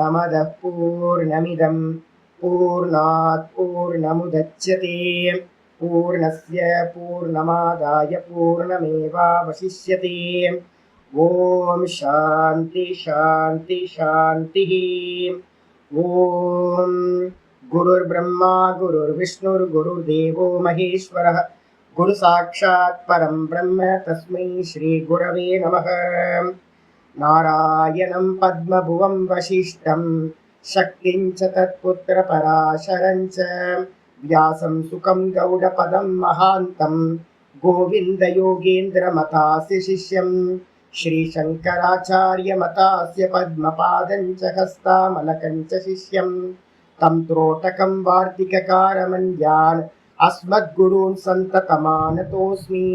पूर्णमदः पूर्णमिदं पूर्णात् पूर्णमुदच्यते पूर्णस्य पूर्णमादाय पूर्णमेवावशिष्यते। ओम शांति शांति शांति। ओम गुरुर्ब्रह्मा गुरुर्विष्णुर्गुरुर्देवो महेश्वरः गुरु साक्षात् परं ब्रह्म तस्मै श्री गुरवे नमः। नारायणं पद्मभुवं वसिष्ठं शक्तिं च तत्पुत्र पराशरं च व्यासं सुखं गौडपदं महान्तं गोविन्द योगेन्द्रमतास्य शिष्यं श्रीशङ्कराचार्यमतास्य पद्मपादं च हस्तामलकं च शिष्यं तं त्रोटकं वार्तिककारमन्यान् अस्मद्गुरून् सन्ततमानतोऽस्मि।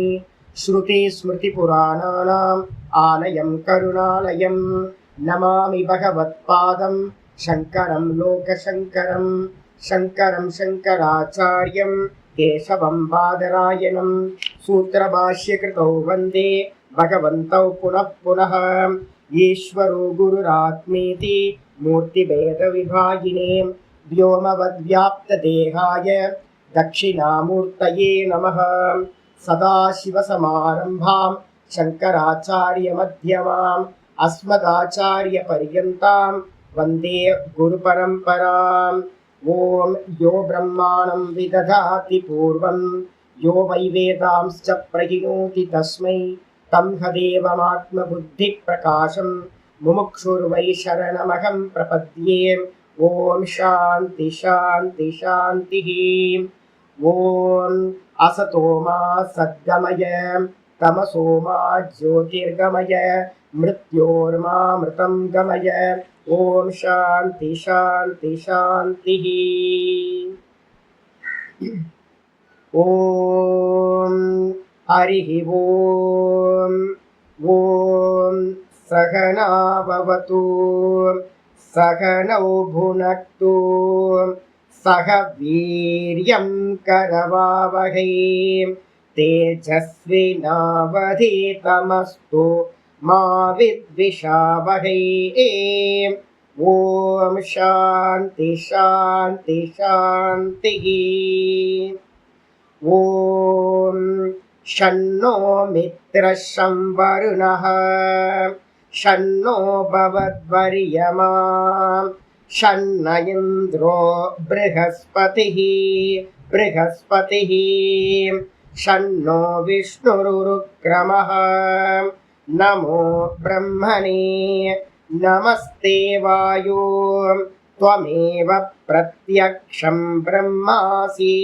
श्रुति स्मृतिपुराणानाम् आलयं करुणालयं नमामि भगवत्पादं शङ्करं लोकशङ्करं शङ्करं शङ्कराचार्यं केशवं बादरायणं सूत्रभाष्यकृतौ वन्दे भगवन्तौ पुनः पुनः। ईश्वरो गुरुरात्मेति मूर्तिभेदविभागिने व्योमवद्व्याप्तदेहाय दक्षिणामूर्तये नमः। सदाशिवसमारम्भां शङ्कराचार्यमध्यमाम् अस्मदाचार्यपर्यन्तां वन्दे गुरुपरम्पराम्। ॐ यो ब्रह्माणं विदधाति पूर्वं यो वै वेदांश्च प्रहिणोति तस्मै तं हदेवमात्मबुद्धिप्रकाशं मुमुक्षुर्वै शरणमहं प्रपद्ये। ॐ शान्ति शान्ति शान्तिः। ॐ असतो मा सद्गमय तमसो मा ज्योतिर्गमय मृत्योर्मामृतं गमय। ॐ शान्ति शान्ति शान्तिः। ॐ हरिः ॐ। ॐ सहना भवतु सहनौ भुनक्तु सह वीर्यं करवावहै तेजस्विनावधीतमस्तु मा विद्विषावहै। ॐ शान्ति शान्ति शान्तिः। ॐ शन्नो मित्रः शं वरुणः शन्नो भवद्वर्यमा शन्न इन्द्रो बृहस्पतिः शन्नो विष्णुरुक्रमः। नमो ब्रह्मणे नमस्ते वायो त्वमेव प्रत्यक्षं ब्रह्मासि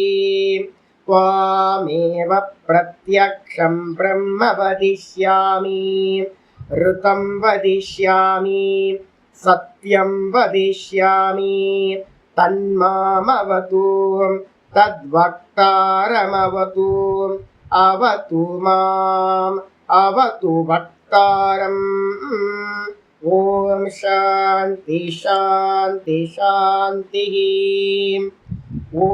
त्वामेव प्रत्यक्षं ब्रह्म वदिष्यामि ऋतं वदिष्यामि सत्यं वदिष्यामि तन्मामवतु तद्वक्तारमवतु अवतु माम् अवतु वक्तारम्। ॐ शान्ति शान्ति शान्तिः। ॐ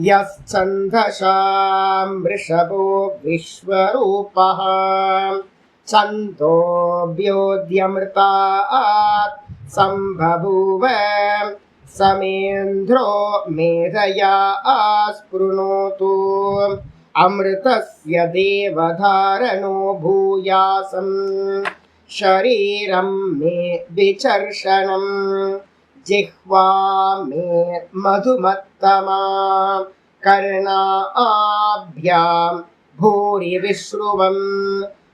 यश्छन्दसां वृषभो विश्वरूपः छन्दोऽभ्योऽद्यमृतात् सम्बभूव समेन्द्रो मेधया आस्पृणोतु अमृतस्य देवधारणो भूयासं शरीरं मे विचर्षणं जिह्वा मे मधुमत्तमा कर्णाभ्यां भूरि विश्रुवं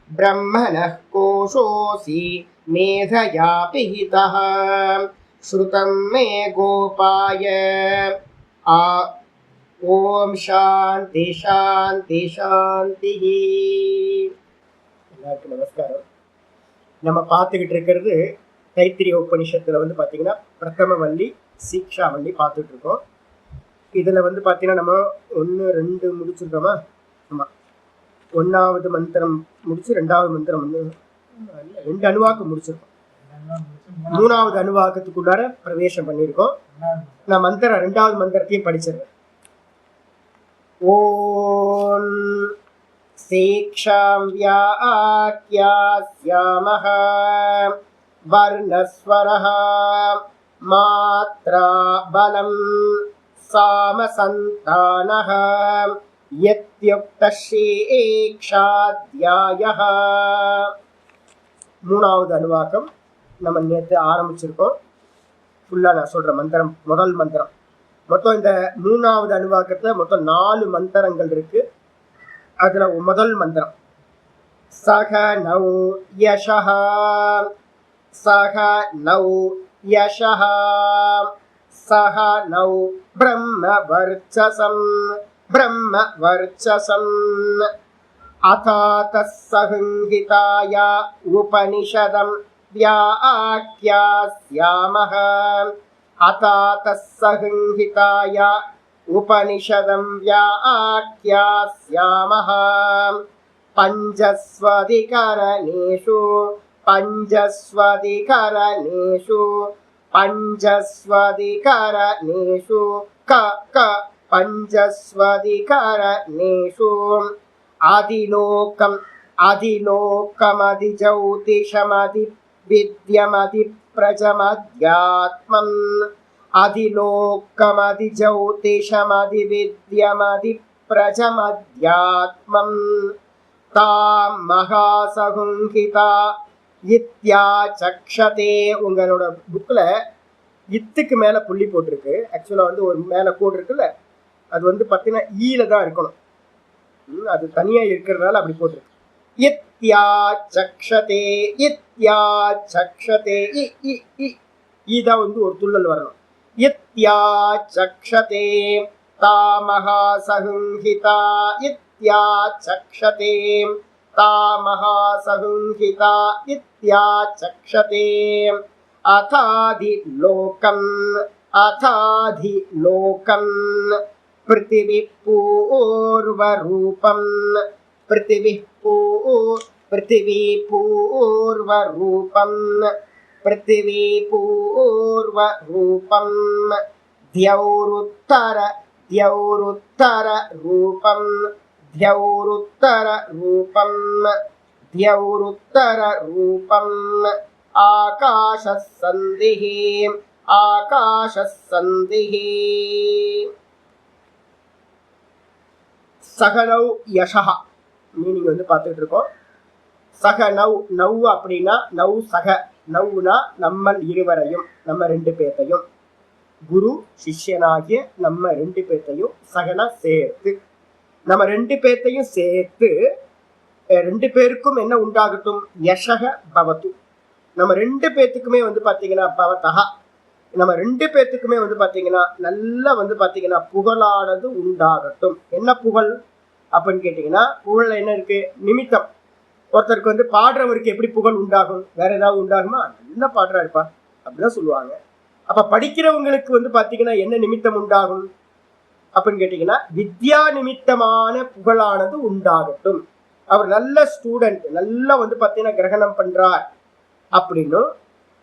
ब्रह्मणः कोशोऽसि मेधया पिहितः श्रुतं मे गोपाय। ओम शांति शांति शांति। எல்லாருக்கும் நமஸ்காரம். நம்ம பார்த்துக்கிட்டு இருக்கிறது தைத்திரிய உபநிஷத்துல வந்து பார்த்தீங்கன்னா பிரதம வள்ளி சீக்ஷா வள்ளி பார்த்துட்டு இருக்கோம். இதில் வந்து பார்த்தீங்கன்னா நம்ம 1 2 முடிச்சிருக்கோமா? ஆமாம், 1வது மந்திரம் முடிச்சு 2வது மந்திரம் வந்து 2 அணுவாக்கம் முடிச்சிருக்கோம். 3வது அணுவாக்கத்துக்குள்ளார பிரவேசம் பண்ணியிருக்கோம். நான் மந்திரம் 2வது மந்திரத்தையும் படிச்சிருக்கேன். ஓம் சீக்ஷாம் வியாக்யாஸ்யாமஹ வர்ணஸ்வரஹ மாத்ரா பலம் சாமசந்தானஹ யத்யுக்தஷீக்ஷாத்யாயஹ. மூணாவது அணுவாக்கம் நம்ம நேற்று ஆரம்பிச்சிருக்கோம். ஃபுல்லாக நான் சொல்கிற மந்திரம் முதல் மந்திரம். மொத்தம் இந்த மூணாவது அணுவாக்கத்தில் மொத்தம் 4 மந்திரங்கள் இருக்கு. அதுல முதல் மந்திரம் சக நௌ யஷஹ சக நௌ யஷஹ சக நௌ பிரம்ம வர்ச்சசம் பிரம்ம வர்ச்சசம் அதாதஸ் சஹிதாய உபனிஷதம் व्याख्यास्यामः अतातः संहिताय उपनिषदं व्याख्यास्यामः पञ्चस्वधिकरणेषु पञ्चस्वधिकरणेषु पञ्चस्वधिकरणेषु क पञ्चस्वधिकरणेषु अधिलोकम् अधिलोकमधिज्योतिषमधि विद्यमधि प्रजमध्यात्मम् अधिलोकमधिज्योतिषमधि विद्यमधि प्रजमध्यात्मम् तां महासंहिता இத்யாச்சக்ஷதே. உங்களோட புக்கில் இத்துக்கு மேலே புள்ளி போட்டிருக்கு. ஆக்சுவலாக வந்து ஒரு மேலே கோடு இருக்குல்ல, அது வந்து பார்த்தீங்கன்னா ஈல தான் இருக்கணும். அது தனியாக இருக்கிறதுனால அப்படி போட்டிருக்கு. இத்யாச்சக்ஷதே இத்யாச்சக்ஷதே இதான் வந்து ஒரு துள்ளல் வரணும். இத்யாச்சக்ஷதே தாமஹா சஹிதா இத்யாச்சக்ஷதே தாமஹா சஹிதா இத்யாச்சக்ஷதே அதாதிலோகம் அதாதிலோகம் பிருத்திவி பூர்வரூபம் பிருத்திவி பிருத்திவி பூர்வரூபம் பிருத்திவி பூர்வரூபம் த்யௌருத்தர த்யௌருத்தர ரூபம் த்யௌருத்தர ரூபம் த்யௌருத்தர ரூபம் ஆகாஷசந்திஹி ஆகாஷசந்திஹி. சகனௌ யஷஹ மீனிங் வந்து பார்த்துட்டு இருக்கோம். சக நவ் நவ் அப்படின்னா நவ் சக நவ்னா நம்ம இருவரையும் நம்ம 2 பேர்த்தையும் குரு சிஷ்யனாகிய நம்ம 2 பேர்த்தையும் சகனா சேர்த்து நம்ம 2 பேர்த்தையும் சேர்த்து 2 பேருக்கும் என்ன உண்டாகட்டும் யஷக பவத்து. நம்ம 2 பேர்த்துக்குமே வந்து பார்த்தீங்கன்னா பவத்தகா நம்ம 2 பேர்த்துக்குமே வந்து பார்த்தீங்கன்னா நல்லா வந்து பார்த்தீங்கன்னா புகழானது உண்டாகட்டும். என்ன புகழ் அப்படின்னு கேட்டிங்கன்னா புகழில் என்ன இருக்கு? நிமித்தம். ஒருத்தருக்கு வந்து பாடுறவருக்கு எப்படி புகழ் உண்டாகும்? வேற ஏதாவது உண்டாகுமா? நல்லா பாடுறாருப்பா அப்படிதான் சொல்லுவாங்க. அப்ப படிக்கிறவங்களுக்கு வந்து பார்த்தீங்கன்னா என்ன நிமித்தம் உண்டாகும் அப்படின்னு கேட்டிங்கன்னா வித்யா நிமித்தமான புகழானது உண்டாகட்டும். அவர் நல்ல ஸ்டூடெண்ட், நல்லா வந்து பார்த்தீங்கன்னா கிரகணம் பண்றார் அப்படின்னும்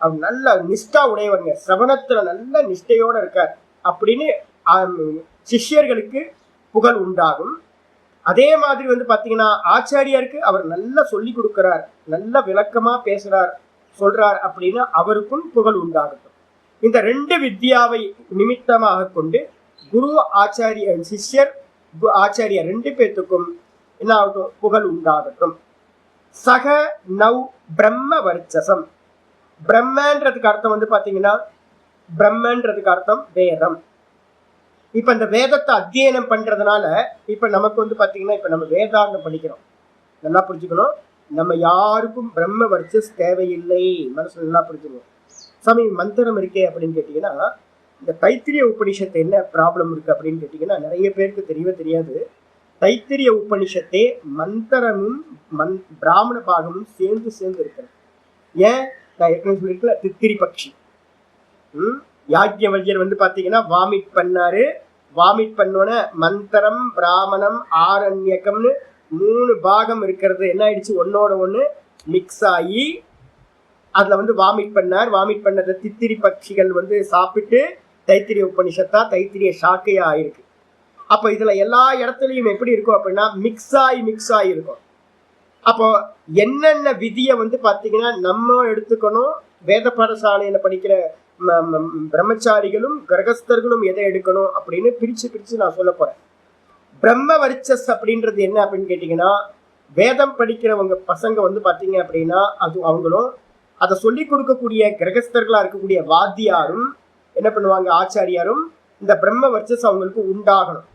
அவர் நல்ல நிஷ்டா உடையவங்க, சிரவணத்துல நல்ல நிஷ்டையோட இருக்கார் அப்படின்னு சிஷ்யர்களுக்கு புகழ் உண்டாகும். அதே மாதிரி வந்து பார்த்தீங்கன்னா ஆச்சாரியாருக்கு அவர் நல்லா சொல்லி கொடுக்கிறார், நல்ல விளக்கமா பேசுறார் சொல்றார் அப்படின்னு அவருக்கும் புகழ் உண்டாகட்டும். இந்த 2 வித்யாவை நிமித்தமாக கொண்டு குரு ஆச்சாரிய சிஷ்யர் ஆச்சாரியா 2 பேர்த்துக்கும் என்ன ஆகட்டும்? புகழ் உண்டாகட்டும். சக நவ் பிரம்ம வர்ச்சசம். பிரம்மன்றதுக்கு அர்த்தம் வந்து பார்த்தீங்கன்னா பிரம்மன்றதுக்கு அர்த்தம் வேதம். இப்ப இந்த வேதத்தை அத்தியனம் பண்றதுனால இப்ப நமக்கு வந்து பாத்தீங்கன்னா இப்ப நம்ம வேதாந்தம் படிக்கிறோம். நல்லா புரிஞ்சுக்கணும், நம்ம யாருக்கும் பிரம்ம வர்ச்சஸ் தேவையில்லை. மனசு நல்லா புரிஞ்சுக்கணும். சாமி மந்திரம் இருக்கே அப்படின்னு கேட்டீங்கன்னா இந்த தைத்திரிய உபனிஷத்து என்ன ப்ராப்ளம் இருக்கு அப்படின்னு கேட்டீங்கன்னா நிறைய பேருக்கு தெரியவே தெரியாது. தைத்திரிய உபனிஷத்தே மந்திரமும் பிராமண பாகமும் சேர்ந்து இருக்கிறது. ஏன் நான் ஏற்கனவே சொல்லியிருக்கல, தித்திரி பட்சி. யாக்ஞவல்யர் வந்து பாத்தீங்கன்னா வாமிட் பண்ணாரு. வாமிட் பண்ணோன்னே மந்திரம் பிராமணம் ஆரண்யக்கம்னு 3 பாகம் இருக்கிறது என்ன ஆயிடுச்சு? ஒன்னோட ஒண்ணு மிக்ஸ் ஆகி அதுல வந்து வாமிட் பண்ணார். வாமிட் பண்ணதை தித்திரி பட்சிகள் வந்து சாப்பிட்டு தைத்திரிய உபனிஷத்தா தைத்திரிய சாக்கையா ஆயிருக்கு. அப்போ இதுல எல்லா இடத்துலையும் எப்படி இருக்கும் அப்படின்னா மிக்ஸ் ஆகி இருக்கும். அப்போ என்னென்ன விதியை வந்து பாத்தீங்கன்னா நம்ம எடுத்துக்கணும், வேத பாடசாலையில படிக்கிற பிரம்மச்சாரிகளும் கிரகஸ்தர்களும் எதை எடுக்கணும் அப்படின்னு பிரிச்சு நான் சொல்ல போறேன். பிரம்ம வர்ச்சஸ் அப்படின்றது என்ன அப்படின்னு கேட்டீங்கன்னா, வேதம் படிக்கிறவங்க பசங்க வந்து பாத்தீங்க அப்படின்னா அது அவங்களும் அதை சொல்லி கொடுக்கக்கூடிய கிரகஸ்தர்களா இருக்கக்கூடிய வாத்தியாரும் என்ன பண்ணுவாங்க, ஆச்சாரியாரும் இந்த பிரம்ம வர்ச்சஸ் அவங்களுக்கு உண்டாகணும்.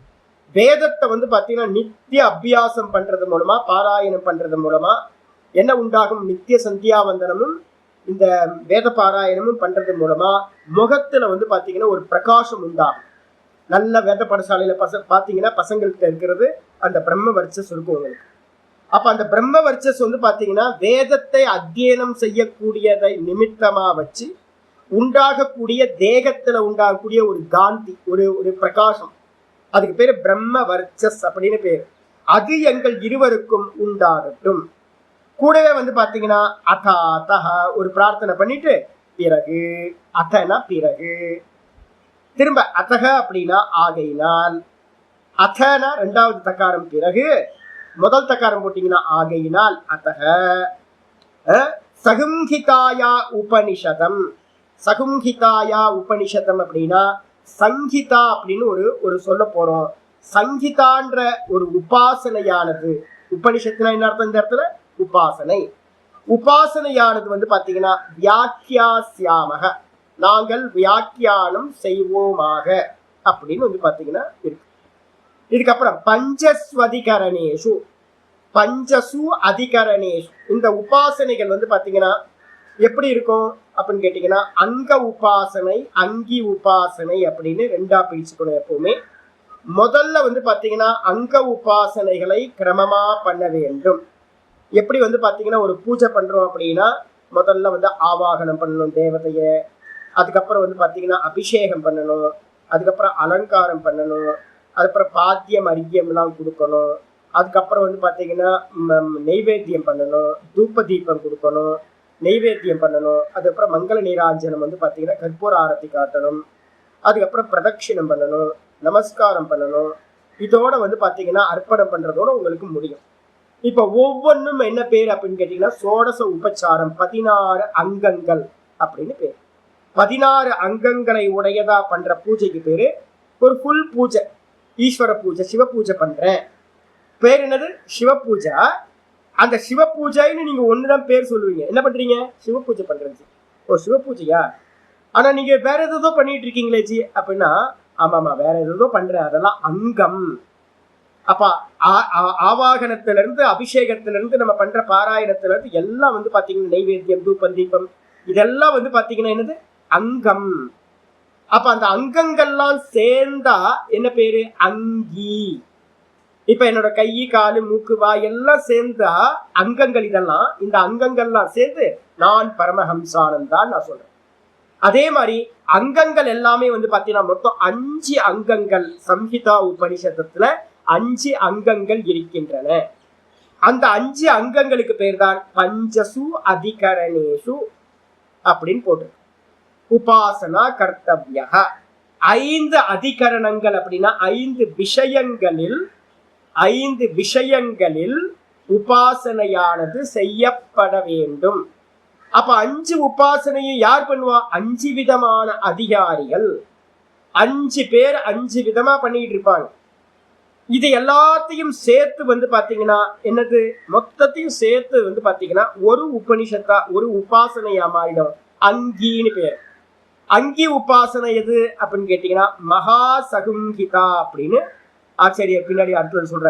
வேதத்தை வந்து பாத்தீங்கன்னா நித்திய அபியாசம் பண்றது மூலமா, பாராயணம் பண்றது மூலமா என்ன உண்டாகும், நித்திய சந்தியாவந்தனமும் இந்த வேத பாராயணமும் பண்றது மூலமா முகத்துல வந்து பாத்தீங்கன்னா ஒரு பிரகாசம் உண்டாகும். நல்ல வேத பாடசாலையில பாத்தீங்கன்னா பசங்கள்கிட்ட இருக்கிறது அந்த பிரம்ம வர்ச்சஸ் இருக்கும் உங்களுக்கு. அப்ப அந்த பிரம்ம வர்ச்சஸ் வந்து பாத்தீங்கன்னா வேதத்தை அத்தியனம் செய்யக்கூடியதை நிமித்தமா வச்சு உண்டாகக்கூடிய தேகத்துல உண்டாகக்கூடிய ஒரு காந்தி, ஒரு பிரகாசம், அதுக்கு பேரு பிரம்ம வர்ச்சஸ் அப்படின்னு பேரு. அது எங்கள் இருவருக்கும் உண்டாகட்டும். கூடவே வந்து பாத்தீங்கன்னா அதாதஹ ஒரு பிரார்த்தனை பண்ணிட்டு பிறகு, அத்தனா பிறகு, திரும்ப அத்தக அப்படின்னா ஆகையினால், அத்தனா ரெண்டாவது தக்காரம் பிறகு, முதல் தக்காரம் போட்டீங்கன்னா ஆகையினால், அத்தக சகும்ஹிதாயா உபனிஷதம். சகும்ஹிதாயா உபனிஷதம் அப்படின்னா சங்கீதா அப்படின்னு ஒரு சொல்ல போறோம். சங்கீதான்ற ஒரு உபாசனையானது, உபனிஷத்துனா என்ன அர்த்தம் இந்த இடத்துல, உபாசனை. உபாசனையானது வந்து பாத்தீங்கன்னா வியாக்கியாஸ்யாமக, நாங்கள் வியாக்கியானம் செய்வோமாக அப்படின்னு வந்து பாத்தீங்கன்னா இருக்கு. இதுக்கப்புறம் பஞ்சஸ்வதிகரணேஷு, பஞ்சசு அதிகரணேஷு, இந்த உபாசனைகள் வந்து பாத்தீங்கன்னா எப்படி இருக்கும் அப்படின்னு கேட்டீங்கன்னா அங்க உபாசனை, அங்கி உபாசனை அப்படின்னு ரெண்டா பிரிச்சுக்கணும் எப்பவுமே. முதல்ல வந்து பாத்தீங்கன்னா அங்க உபாசனைகளை கிரமமா பண்ண வேண்டும். எப்படி வந்து பாத்தீங்கன்னா ஒரு பூஜை பண்றோம் அப்படின்னா முதல்ல வந்து ஆவாகனம் பண்ணணும் தேவதைய, அதுக்கப்புறம் வந்து பாத்தீங்கன்னா அபிஷேகம் பண்ணணும், அதுக்கப்புறம் அலங்காரம் பண்ணணும், அதுக்கப்புறம் பாத்தியம் அரியம் எல்லாம் கொடுக்கணும், அதுக்கப்புறம் வந்து பாத்தீங்கன்னா நெய்வேத்தியம் பண்ணணும், தூப தீபம் கொடுக்கணும், நெய்வேத்தியம் பண்ணணும், அதுக்கப்புறம் மங்கள நீராஞ்சனம் வந்து பாத்தீங்கன்னா கற்பூர ஆரத்தி காட்டணும், அதுக்கப்புறம் பிரதட்சிணம் பண்ணணும், நமஸ்காரம் பண்ணணும். இதோட வந்து பாத்தீங்கன்னா அர்ப்பணம் பண்றதோட உங்களுக்கு முடியும். இப்ப ஒவ்வொன்றும் என்ன பேர் அப்படின்னு கேட்டீங்கன்னா சோடச உபச்சாரம், 16 அங்கங்கள் அப்படின்னு பேர். 16 அங்கங்களை உடையதா பண்ற பூஜைக்கு பேரு ஒரு ஃபுல் பூஜை, ஈஸ்வர பூஜை, சிவ பூஜை பண்றேன் பேர் என்னது, சிவ பூஜை. அந்த சிவ பூஜைன்னு நீங்க ஒண்ணுதான் பேர் சொல்லுவீங்க. என்ன பண்றீங்க, சிவ பூஜை பண்றது. ஓ சிவ பூஜையா, ஆனா நீங்க வேற ஏதோ பண்ணிட்டு இருக்கீங்களே ஜி அப்படின்னா, ஆமாமா வேற ஏதோ பண்றேன், அதெல்லாம் அங்கம். அப்ப ஆவாகனத்துல இருந்து அபிஷேகத்துல இருந்து நம்ம பண்ற பாராயணத்துல இருந்து எல்லாம் வந்து பாத்தீங்கன்னா நெய்வேத்தியம், தூபம், தீபம், இதெல்லாம் வந்து பாத்தீங்கன்னா என்னது, அங்கம். அப்ப அந்த அங்கங்கள்லாம் சேர்ந்தா என்ன பேரு, அங்கி. இப்ப என்னோட கை, காலு, மூக்கு, வாய் எல்லாம் சேர்ந்தா அங்கங்கள். இதெல்லாம் இந்த அங்கங்கள்லாம் சேர்ந்து நான் பரமஹம்சானந்தான் நான் சொல்றேன். அதே மாதிரி அங்கங்கள் எல்லாமே வந்து பாத்தீங்கன்னா மொத்தம் 5 அங்கங்கள். சம்ஹிதா உபனிஷத்துல 5 அங்கங்கள் இருக்கின்றன. அந்த 5 அங்கங்களுக்கு பேர் தான் பஞ்சசு அதிகரணேஷு அப்படின்னு போட்டு உபாசனா கர்த்தவ்ய. 5 அதிகரணங்கள் அப்படின்னா 5 விஷயங்களில் உபாசனையானது செய்யப்பட வேண்டும். அப்ப 5 உபாசனையும் யார் பண்ணுவா, 5 விதமான அதிகாரிகள், 5 பேர் 5 விதமா பண்ணிட்டு இருப்பாங்க. இது எல்லாத்தையும் சேர்த்து வந்து பாத்தீங்கன்னா என்னது, மொத்தத்தையும் சேர்த்து வந்து பாத்தீங்கன்னா ஒரு உபனிஷத்தா, ஒரு உபாசனையா மாறிடும். அங்கின்னு பேர். அங்கி உபாசனை எது அப்படின்னு கேட்டீங்கன்னா மகா சகும்ஹிதா அப்படின்னு ஆச்சரியர் பின்னாடி அர்த்தம் சொல்ற.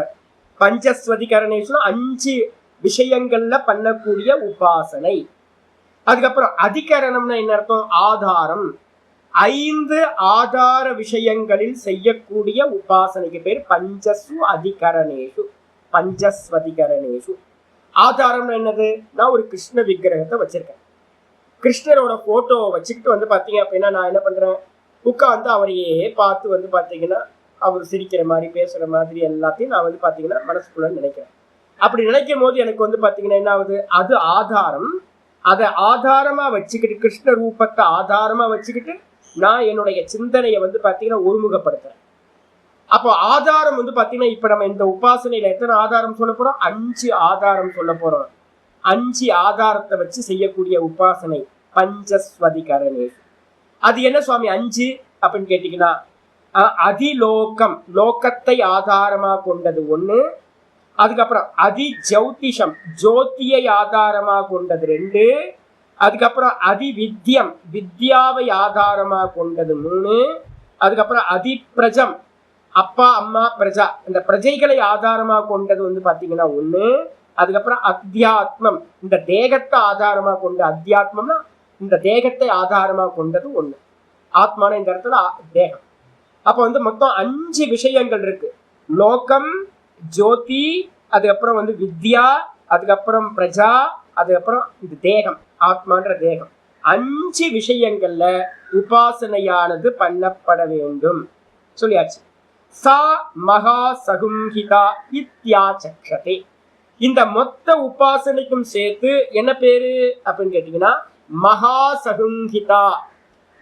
பஞ்சஸ்வதிகரணேஸ்வரம் 5 விஷயங்கள்ல பண்ணக்கூடிய உபாசனை. அதுக்கப்புறம் அதிகரணம்னா என்ன அர்த்தம், ஆதாரம். 5 ஆதார விஷயங்களில் செய்யக்கூடிய உபாசனைக்கு பேர் பஞ்சசு அதிகரணேஷு, பஞ்சஸ்வதிகரணேஷு. ஆதாரம்னா என்னது, நான் ஒரு கிருஷ்ண விக்கிரகத்தை வச்சிருக்கேன், கிருஷ்ணரோட போட்டோவை வச்சுக்கிட்டு வந்து பாத்தீங்க அப்படின்னா நான் என்ன பண்றேன், உட்காந்து அவரையே பார்த்து வந்து பாத்தீங்கன்னா அவர் சிரிக்கிற மாதிரி பேசுற மாதிரி எல்லாத்தையும் நான் வந்து பாத்தீங்கன்னா மனசுக்குள்ள நினைக்கிறேன். அப்படி நினைக்கும் போது எனக்கு வந்து பாத்தீங்கன்னா என்ன ஆகுது, அது ஆதாரம். அதை ஆதாரமா வச்சுக்கிட்டு, கிருஷ்ண ரூபத்தை ஆதாரமா வச்சுக்கிட்டு நான் என்னுடைய சிந்தனையை வந்து பாத்தீங்கன்னா ஒருமுகப்படுத்துறேன். அப்போ ஆதாரம் வந்து பாத்தீங்கன்னா இப்ப நம்ம இந்த உபாசனையில எத்தனை ஆதாரம் சொல்ல போறோம், 5 ஆதாரம் சொல்ல போறோம். 5 ஆதாரத்தை வச்சு செய்யக்கூடிய உபாசனை பஞ்சஸ்வதிகரணே. அது என்ன சுவாமி 5 அப்படின்னு கேட்டீங்கன்னா, அதிலோகம், லோகத்தை ஆதாரமா கொண்டது 1. அதுக்கப்புறம் அதி ஜௌதிஷம், ஜோதியை ஆதாரமா கொண்டது 2. அதுக்கப்புறம் அதி வித்யம், வித்யாவை ஆதாரமா கொண்டது 3. அதுக்கப்புறம் அதி பிரஜம், அப்பா அம்மா பிரஜா, இந்த பிரஜைகளை ஆதாரமா கொண்டது வந்து பாத்தீங்கன்னா 1. அதுக்கப்புறம் அத்தியாத்மம், இந்த தேகத்தை ஆதாரமா கொண்ட அத்தியாத்மம்னா இந்த தேகத்தை ஆதாரமா கொண்டது 1. ஆத்மான இந்த இடத்துல தேகம். அப்ப வந்து மொத்தம் 5 விஷயங்கள் இருக்கு. லோகம், ஜோதி, அதுக்கப்புறம் வந்து வித்யா, அதுக்கப்புறம் பிரஜா, அதுக்கப்புறம் இது தேகம், ஆத்மான்ற தேகம். 5 விஷயங்கள்ல உபாசனையானது பண்ணப்பட வேண்டும் சொல்லியாச்சு. சா மகா சகும்ஹிதா இத்யாசக்ஷதே. இந்த மொத்த உபாசனைக்கும் சேர்த்து என்ன பேரு அப்படின்னு கேட்டீங்கன்னா மகா சகும்ஹிதா,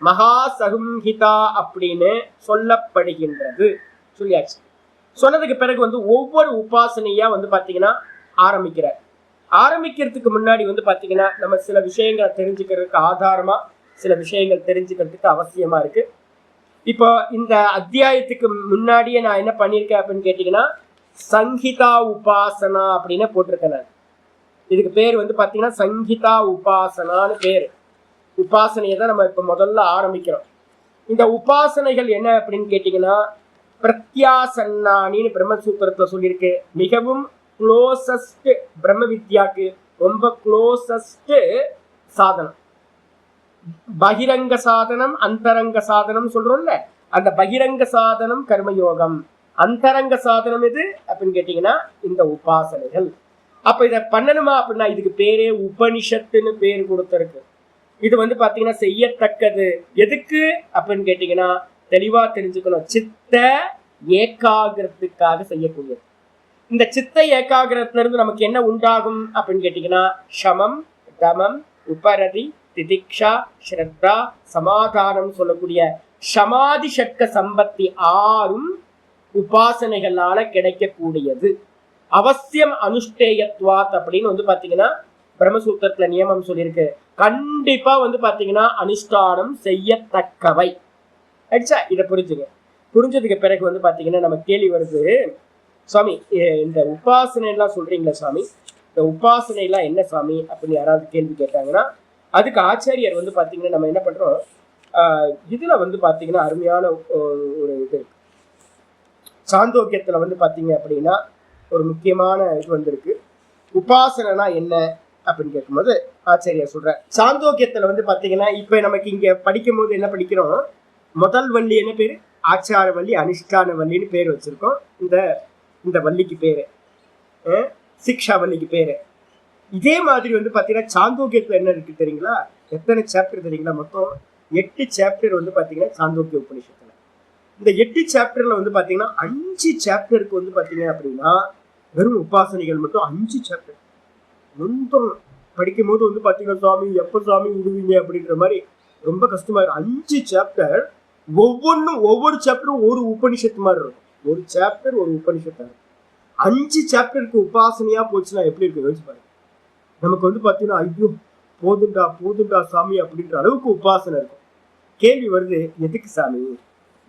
மகா சகும்ஹிதா அப்படின்னு சொல்லப்படுகின்றது சொல்லியாச்சு. சொன்னதுக்கு பிறகு வந்து ஒவ்வொரு உபாசனையா வந்து பாத்தீங்கன்னா ஆரம்பிக்கிறார். ஆரம்பிக்கிறதுக்கு முன்னாடி வந்து பாத்தீங்கன்னா நம்ம சில விஷயங்களை தெரிஞ்சுக்கிறதுக்கு ஆதாரமா சில விஷயங்கள் தெரிஞ்சுக்கிறதுக்கு அவசியமா இருக்கு. இப்போ இந்த அத்தியாயத்துக்கு முன்னாடியே நான் என்ன பண்ணியிருக்கேன் அப்படின்னு கேட்டீங்கன்னா சங்கீதா உபாசனா அப்படின்னு போட்டிருக்கேன் நான். இதுக்கு பேர் வந்து பாத்தீங்கன்னா சங்கீதா உபாசனான்னு பேரு. உபாசனையை தான் நம்ம இப்ப முதல்ல ஆரம்பிக்கிறோம். இந்த உபாசனைகள் என்ன அப்படின்னு கேட்டீங்கன்னா பிரத்யாசன்னானின்னு பிரம்மசூத்திரத்துல சொல்லியிருக்கு. மிகவும் க்ளோசஸ்ட், பிரம்ம வித்யாக்கு ரொம்ப க்ளோசஸ்ட் சாதனம். பகிரங்க சாதனம், அந்தரங்க சாதனம் சொல்றோம்ல, அந்த பகிரங்க சாதனம் கர்மயோகம், அந்தரங்க சாதனம் எது அப்படின்னு கேட்டீங்கன்னா இந்த உபாசனைகள். அப்ப இதை பண்ணணுமா அப்படின்னா இதுக்கு பேரே உபனிஷத்துன்னு பேர் கொடுத்திருக்கு. இது வந்து பாத்தீங்கன்னா செய்யத்தக்கது. எதுக்கு அப்படின்னு கேட்டீங்கன்னா தெளிவா தெரிஞ்சுக்கணும், சித்த ஏகாகிரத்துக்காக செய்யக்கூடியது. இந்த சித்த ஏகாகிரத்துல இருந்து நமக்கு என்ன உண்டாகும் அப்படின்னு கேட்டீங்கன்னா சமம், தமம், உபரதி, திதிக்ஷா, ஸ்ரத்தா, சமாதானம் சொல்லக்கூடிய சமாதி ஷட்க சம்பத்தி 6ம் உபாசனைகளால கிடைக்கக்கூடியது. அவசியம் அனுஷ்டேயத்வாத் அப்படின்னு வந்து பாத்தீங்கன்னா பிரம்மசூத்திரத்துல நியமம் சொல்லியிருக்கு. கண்டிப்பா வந்து பாத்தீங்கன்னா அனுஷ்டானம் செய்யத்தக்கவை. அடிச்சா இதை புரிஞ்சுங்க. புரிஞ்சதுக்கு பிறகு வந்து பாத்தீங்கன்னா நம்ம கேள்வி வருது, சுவாமி இந்த உபாசனை எல்லாம் சொல்றீங்களா சுவாமி, இந்த உபாசனை எல்லாம் என்ன சுவாமி அப்படின்னு யாராவது கேள்வி கேட்டாங்கன்னா அதுக்கு ஆச்சாரியர் வந்து பாத்தீங்கன்னா நம்ம என்ன பண்றோம், இதுல வந்து பாத்தீங்கன்னா அருமையான ஒரு இது சாந்தோக்கியத்துல வந்து பாத்தீங்க அப்படின்னா ஒரு முக்கியமான இது வந்திருக்கு. உபாசனைனா என்ன அப்படின்னு கேட்கும்போது ஆச்சாரியர் சொல்ற சாந்தோக்கியத்துல வந்து பாத்தீங்கன்னா இப்ப நமக்கு இங்க படிக்கும் போது என்ன படிக்கிறோம், முதல் வள்ளி என்ன பேரு, ஆச்சார வள்ளி, அனுஷ்டான வள்ளின்னு பேர் வச்சிருக்கோம். இந்த வள்ளிக்கு பேரு சிக்ஷா வள்ளிக்கு பேரு. இதே மாதிரி வந்து பாத்தீங்கன்னா சாந்தோக்கியத்துல என்ன இருக்கு தெரியுங்களா, எத்தனை சாப்டர் தெரியுங்களா, மொத்தம் 8 சாப்டர் வந்து பாத்தீங்கன்னா சாந்தோக்கிய உபநிஷத்துல. இந்த 8 சாப்டர்ல வந்து பாத்தீங்கன்னா 5 சாப்டருக்கு வந்து பாத்தீங்க அப்படின்னா வெறும் உபாசனைகள் மட்டும் 5 சாப்டர். ரொம்ப படிக்கும் போது வந்து பாத்தீங்கன்னா சுவாமி எப்ப சுவாமி விடுவீங்க அப்படின்ற மாதிரி ரொம்ப கஷ்டமா இருக்கும். 5 சாப்டர், ஒவ்வொரு சாப்டரும் ஒரு உபனிஷத்து மாதிரி இருக்கும். ஒரு சாப்டர் ஒரு உபனிஷத்து. 5 சாப்டருக்கு உபாசனையா போச்சுன்னா எப்படி இருக்கு யோசிச்சு பாருங்க. நமக்கு வந்து பாத்தீங்கன்னா ஐயோ போதுண்டா சாமி அப்படின்ற அளவுக்கு உபாசனை இருக்கும். கேள்வி வருது, எதுக்கு சாமி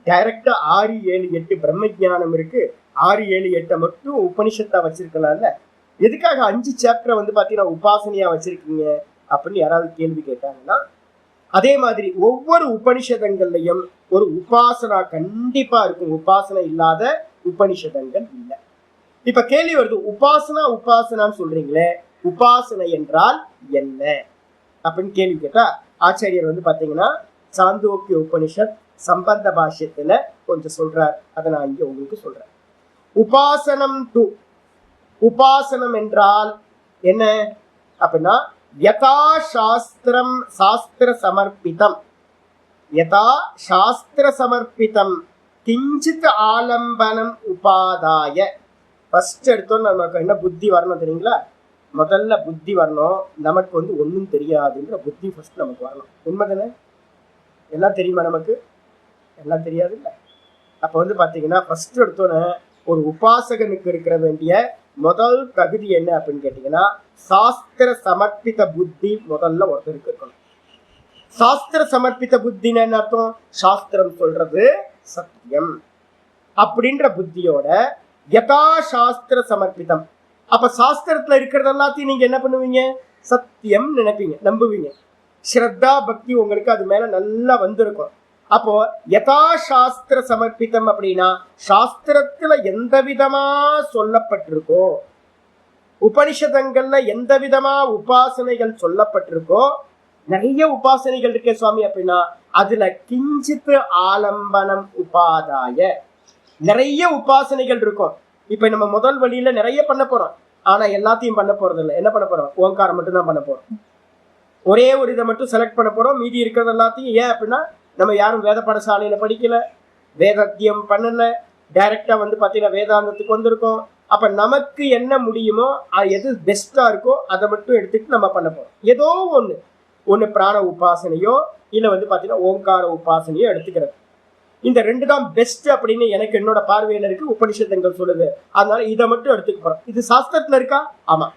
டைரக்டா 6, 7, 8 பிரம்ம ஜானம் இருக்கு, 6, 7, 8 மட்டும் உபனிஷத்தா வச்சிருக்கலாம்ல, எதுக்காக 5 சாப்டரை வந்து பாத்தீங்கன்னா உபாசனையா வச்சிருக்கீங்க அப்படின்னு யாராவது கேள்வி கேட்டாங்கன்னா அதே மாதிரி ஒவ்வொரு உபனிஷதங்கள்லையும் ஒரு உபாசனா கண்டிப்பா இருக்கும். உபாசனை இல்லாத உபனிஷதங்கள் இல்லை. இப்ப கேள்வி வருது, உபாசனான்னு சொல்றீங்களே, உபாசனை என்றால் என்ன அப்படின்னு கேள்வி கேட்டா ஆச்சாரியர் வந்து பாத்தீங்கன்னா சாந்தோக்கிய உபனிஷத் சம்பந்த பாஷ்யத்துல கொஞ்சம் சொல்றார். அதை நான் இங்க உங்களுக்கு சொல்றேன். உபாசனம் என்றால் என்ன அப்படின்னா யதா சாஸ்திர சமர்ப்பிதம் கிஞ்சித் ஆலம்பனம் உபாதாய. ஃபர்ஸ்ட் எடுத்தோம் நமக்கு என்ன புத்தி வரணும் தெரியுங்களா, முதல்ல புத்தி வரணும். நமக்கு வந்து ஒன்றும் தெரியாதுன்ற புத்தி ஃபர்ஸ்ட் நமக்கு வரணும். உண்மைதானே? எல்லாம் தெரியுமா நமக்கு? எல்லாம் தெரியாது இல்லை. அப்போ வந்து பார்த்தீங்கன்னா ஃபர்ஸ்ட் எடுத்தோன்னே ஒரு உபாசகனுக்கு இருக்கிற வேண்டிய முதல் தகுதி என்ன அப்படின்னு கேட்டீங்கன்னா சாஸ்திர சமர்ப்பித புத்தி முதல்ல ஒருத்தருக்கு இருக்கணும். சாஸ்திர சமர்ப்பித்த புத்தின்னு என்ன அர்த்தம்? சாஸ்திரம் சொல்றது சத்தியம் அப்படின்ற புத்தியோட யதா சாஸ்திர சமர்ப்பிதம். அப்ப சாஸ்திரத்துல இருக்கிறது எல்லாத்தையும் நீங்க என்ன பண்ணுவீங்க? சத்தியம் நினைப்பீங்க, நம்புவீங்க. ஸ்ரத்தா பக்தி உங்களுக்கு அது மேல நல்லா வந்திருக்கும். அப்போ யதா சாஸ்திர சமர்ப்பிதம் அப்படின்னா சாஸ்திரத்துல எந்த விதமா சொல்லப்பட்டிருக்கோ, உபனிஷதங்கள்ல எந்த விதமா உபாசனைகள் சொல்லப்பட்டிருக்கோ, நிறைய உபாசனைகள் இருக்கே சுவாமி அப்படின்னா அதுல கிஞ்சித்து ஆலம்பனம் உபாதாய நிறைய உபாசனைகள் இருக்கும். இப்ப நம்ம முதல் வழியில நிறைய பண்ண போறோம், ஆனா எல்லாத்தையும் பண்ண போறது இல்லை. என்ன பண்ண போறோம்? ஓங்காரம் மட்டும் தான் பண்ண போறோம். ஒரே ஒரு இதை மட்டும் செலக்ட் பண்ண போறோம், மீதி இருக்கிறது எல்லாத்தையும். ஏன் அப்படின்னா நம்ம யாரும் வேத பாடசாலையில படிக்கல, வேதாத்தியம் பண்ணல, டைரக்டா வந்து பாத்தீங்கன்னா வேதாந்தத்துக்கு வந்திருக்கோம். அப்ப நமக்கு என்ன முடியுமோ எது பெஸ்டா இருக்கோ அதை மட்டும் எடுத்துட்டு நம்ம பண்ண போறோம். ஏதோ ஒண்ணு பிராண உபாசனையோ இல்ல வந்து பாத்தீங்கன்னா ஓங்கார உபாசனையோ எடுத்துக்கிறது. இந்த ரெண்டு தான் பெஸ்ட் அப்படின்னு எனக்கு என்னோட பார்வையில இருக்கு, உபனிஷதங்கள் சொல்லுது. அதனால இதை மட்டும் எடுத்துக்க போறோம். இது சாஸ்திரத்துல இருக்கா? ஆமா.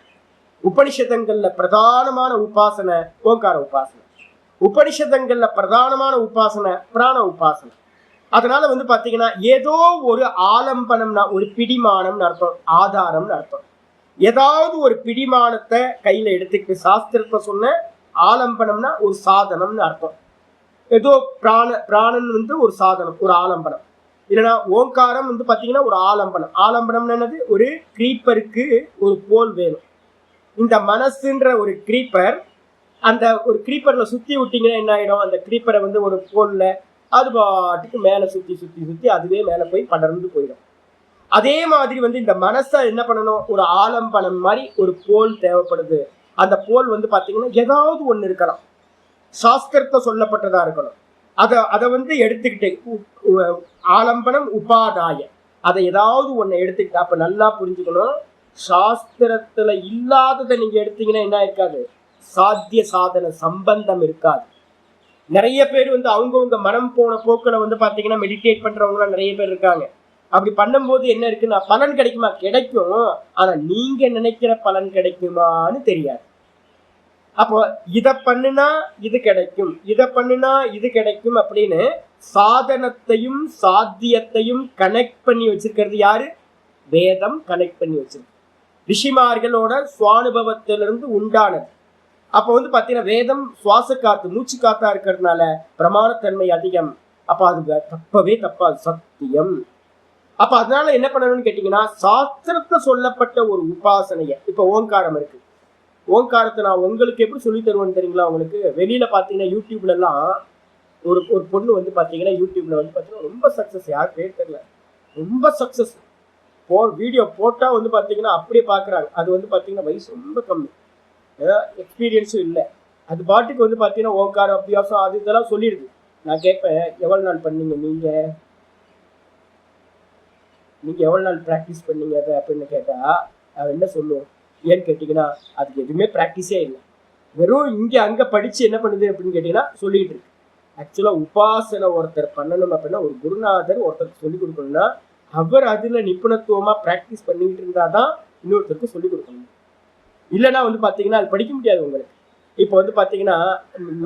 உபனிஷதங்கள்ல பிரதானமான உபாசனை ஓங்கார உபாசனை, உபனிஷதங்கள்ல பிரதானமான உபாசனை பிராண உபாசனை. அதனால வந்து பாத்தீங்கன்னா ஏதோ ஒரு ஆலம்பனம்னா ஒரு பிடிமானம்னு அர்த்தம், ஆதாரம்னு அர்த்தம். ஏதாவது ஒரு பிடிமானத்தை கையில எடுத்துக்கிட்டு சாஸ்திரத்தை சொன்ன ஆலம்பனம்னா ஒரு சாதனம்னு அர்த்தம். ஏதோ பிராணன் வந்து ஒரு சாதனம், ஒரு ஆலம்பனம். இல்லைன்னா ஓங்காரம் வந்து பாத்தீங்கன்னா ஒரு ஆலம்பனம். ஆலம்பனம் என்னது? ஒரு கிரீப்பருக்கு ஒரு போல் வேணும். இந்த மனசுன்ற ஒரு கிரீப்பர், அந்த ஒரு கிரீப்பர்ல சுத்தி விட்டீங்கன்னா என்ன ஆயிடும்? அந்த கிரீப்பரை வந்து ஒரு போல்ல அது பாட்டுக்கு மேல சுத்தி சுத்தி சுத்தி அதுவே மேல போய் படர்ந்து போயிடும். அதே மாதிரி வந்து இந்த மனசை என்ன பண்ணணும்? ஒரு ஆலம்பனம் மாதிரி ஒரு போல் தேவைப்படுது. அந்த போல் வந்து பாத்தீங்கன்னா ஏதாவது ஒண்ணு இருக்கலாம், சாஸ்திரத்தை சொல்லப்பட்டதா இருக்கணும். அதை வந்து எடுத்துக்கிட்டு ஆலம்பனம் உபாதாய அதை ஏதாவது ஒண்ணு எடுத்துக்கிட்டு. அப்ப நல்லா புரிஞ்சுக்கணும், சாஸ்திரத்துல இல்லாததை நீங்க எடுத்தீங்கன்னா என்ன இருக்காது? சாத்திய சாதன சம்பந்தம் இருக்காது. நிறைய பேர் வந்து அவங்கவுங்க மனம் போன போக்கில் வந்து பாத்தீங்கன்னா மெடிடேட் பண்றவங்களாம் நிறைய பேர் இருக்காங்க. அப்படி பண்ணும்போது என்ன இருக்குன்னா பலன் கிடைக்குமா? கிடைக்கும், ஆனா நீங்க நினைக்கிற பலன் கிடைக்குமான்னு தெரியாது. அப்போ இதை பண்ணுனா இது கிடைக்கும், இதை பண்ணுனா இது கிடைக்கும் அப்படின்னு சாதனத்தையும் சாத்தியத்தையும் கனெக்ட் பண்ணி வச்சிருக்கிறது யாரு? வேதம் கனெக்ட் பண்ணி வச்சிருக்கு. ரிஷிமார்களோட சுவானுபவத்திலிருந்து உண்டானது. அப்போ வந்து பாத்தீங்கன்னா வேதம் சுவாச காத்து, மூச்சு காத்தா இருக்கிறதுனால பிரமாணத்தன்மை அதிகம். அப்ப அது தப்பவே தப்பாது, சத்தியம். அப்ப அதனால என்ன பண்ணணும்னு கேட்டீங்கன்னா சாஸ்திரத்தை சொல்லப்பட்ட ஒரு உபாசனைய, இப்ப ஓங்காரம் இருக்கு, ஓங்காரத்தை நான் உங்களுக்கு எப்படி சொல்லி தருவேன்னு தெரியுங்களா? உங்களுக்கு வெளியில பாத்தீங்கன்னா யூடியூப்ல எல்லாம் ஒரு பொண்ணு வந்து பாத்தீங்கன்னா யூடியூப்ல வந்து பாத்தீங்கன்னா ரொம்ப சக்சஸ், யார் பேர் தெரியல, ரொம்ப சக்சஸ். வீடியோ போட்டா வந்து பாத்தீங்கன்னா அப்படியே பாக்குறாங்க. அது வந்து பாத்தீங்கன்னா வயசு ரொம்ப கம்மி, எக்ஸ்பீரியன்ஸும் இல்லை. அது பாட்டுக்கு வந்து பாத்தீங்கன்னா ஓங்கார அபியாசம் அது இதெல்லாம் சொல்லிடுது. நான் கேட்பேன், எவ்வளவு நாள் பண்ணீங்க நீங்க எவ்வளவு நாள் ப்ராக்டிஸ் பண்ணீங்க அதை அப்படின்னு கேட்டா அவன் என்ன சொல்லுவோம்? ஏன்னு கேட்டீங்கன்னா அதுக்கு எதுவுமே ப்ராக்டிஸே இல்லை, வெறும் இங்க அங்க படிச்சு என்ன பண்ணுது அப்படின்னு கேட்டீங்கன்னா சொல்லிட்டு இருக்கு. ஆக்சுவலா உபாசனை ஒருத்தர் பண்ணணும் அப்படின்னா, ஒரு குருநாதர் ஒருத்தருக்கு சொல்லிக் கொடுக்கணும்னா அவர் அதுல நிபுணத்துவமா ப்ராக்டிஸ் பண்ணிட்டு இருந்தாதான் இன்னொருத்தருக்கு சொல்லிக் கொடுக்கணும். இல்லைன்னா வந்து பாத்தீங்கன்னா அது படிக்க முடியாது உங்களுக்கு. இப்போ வந்து பாத்தீங்கன்னா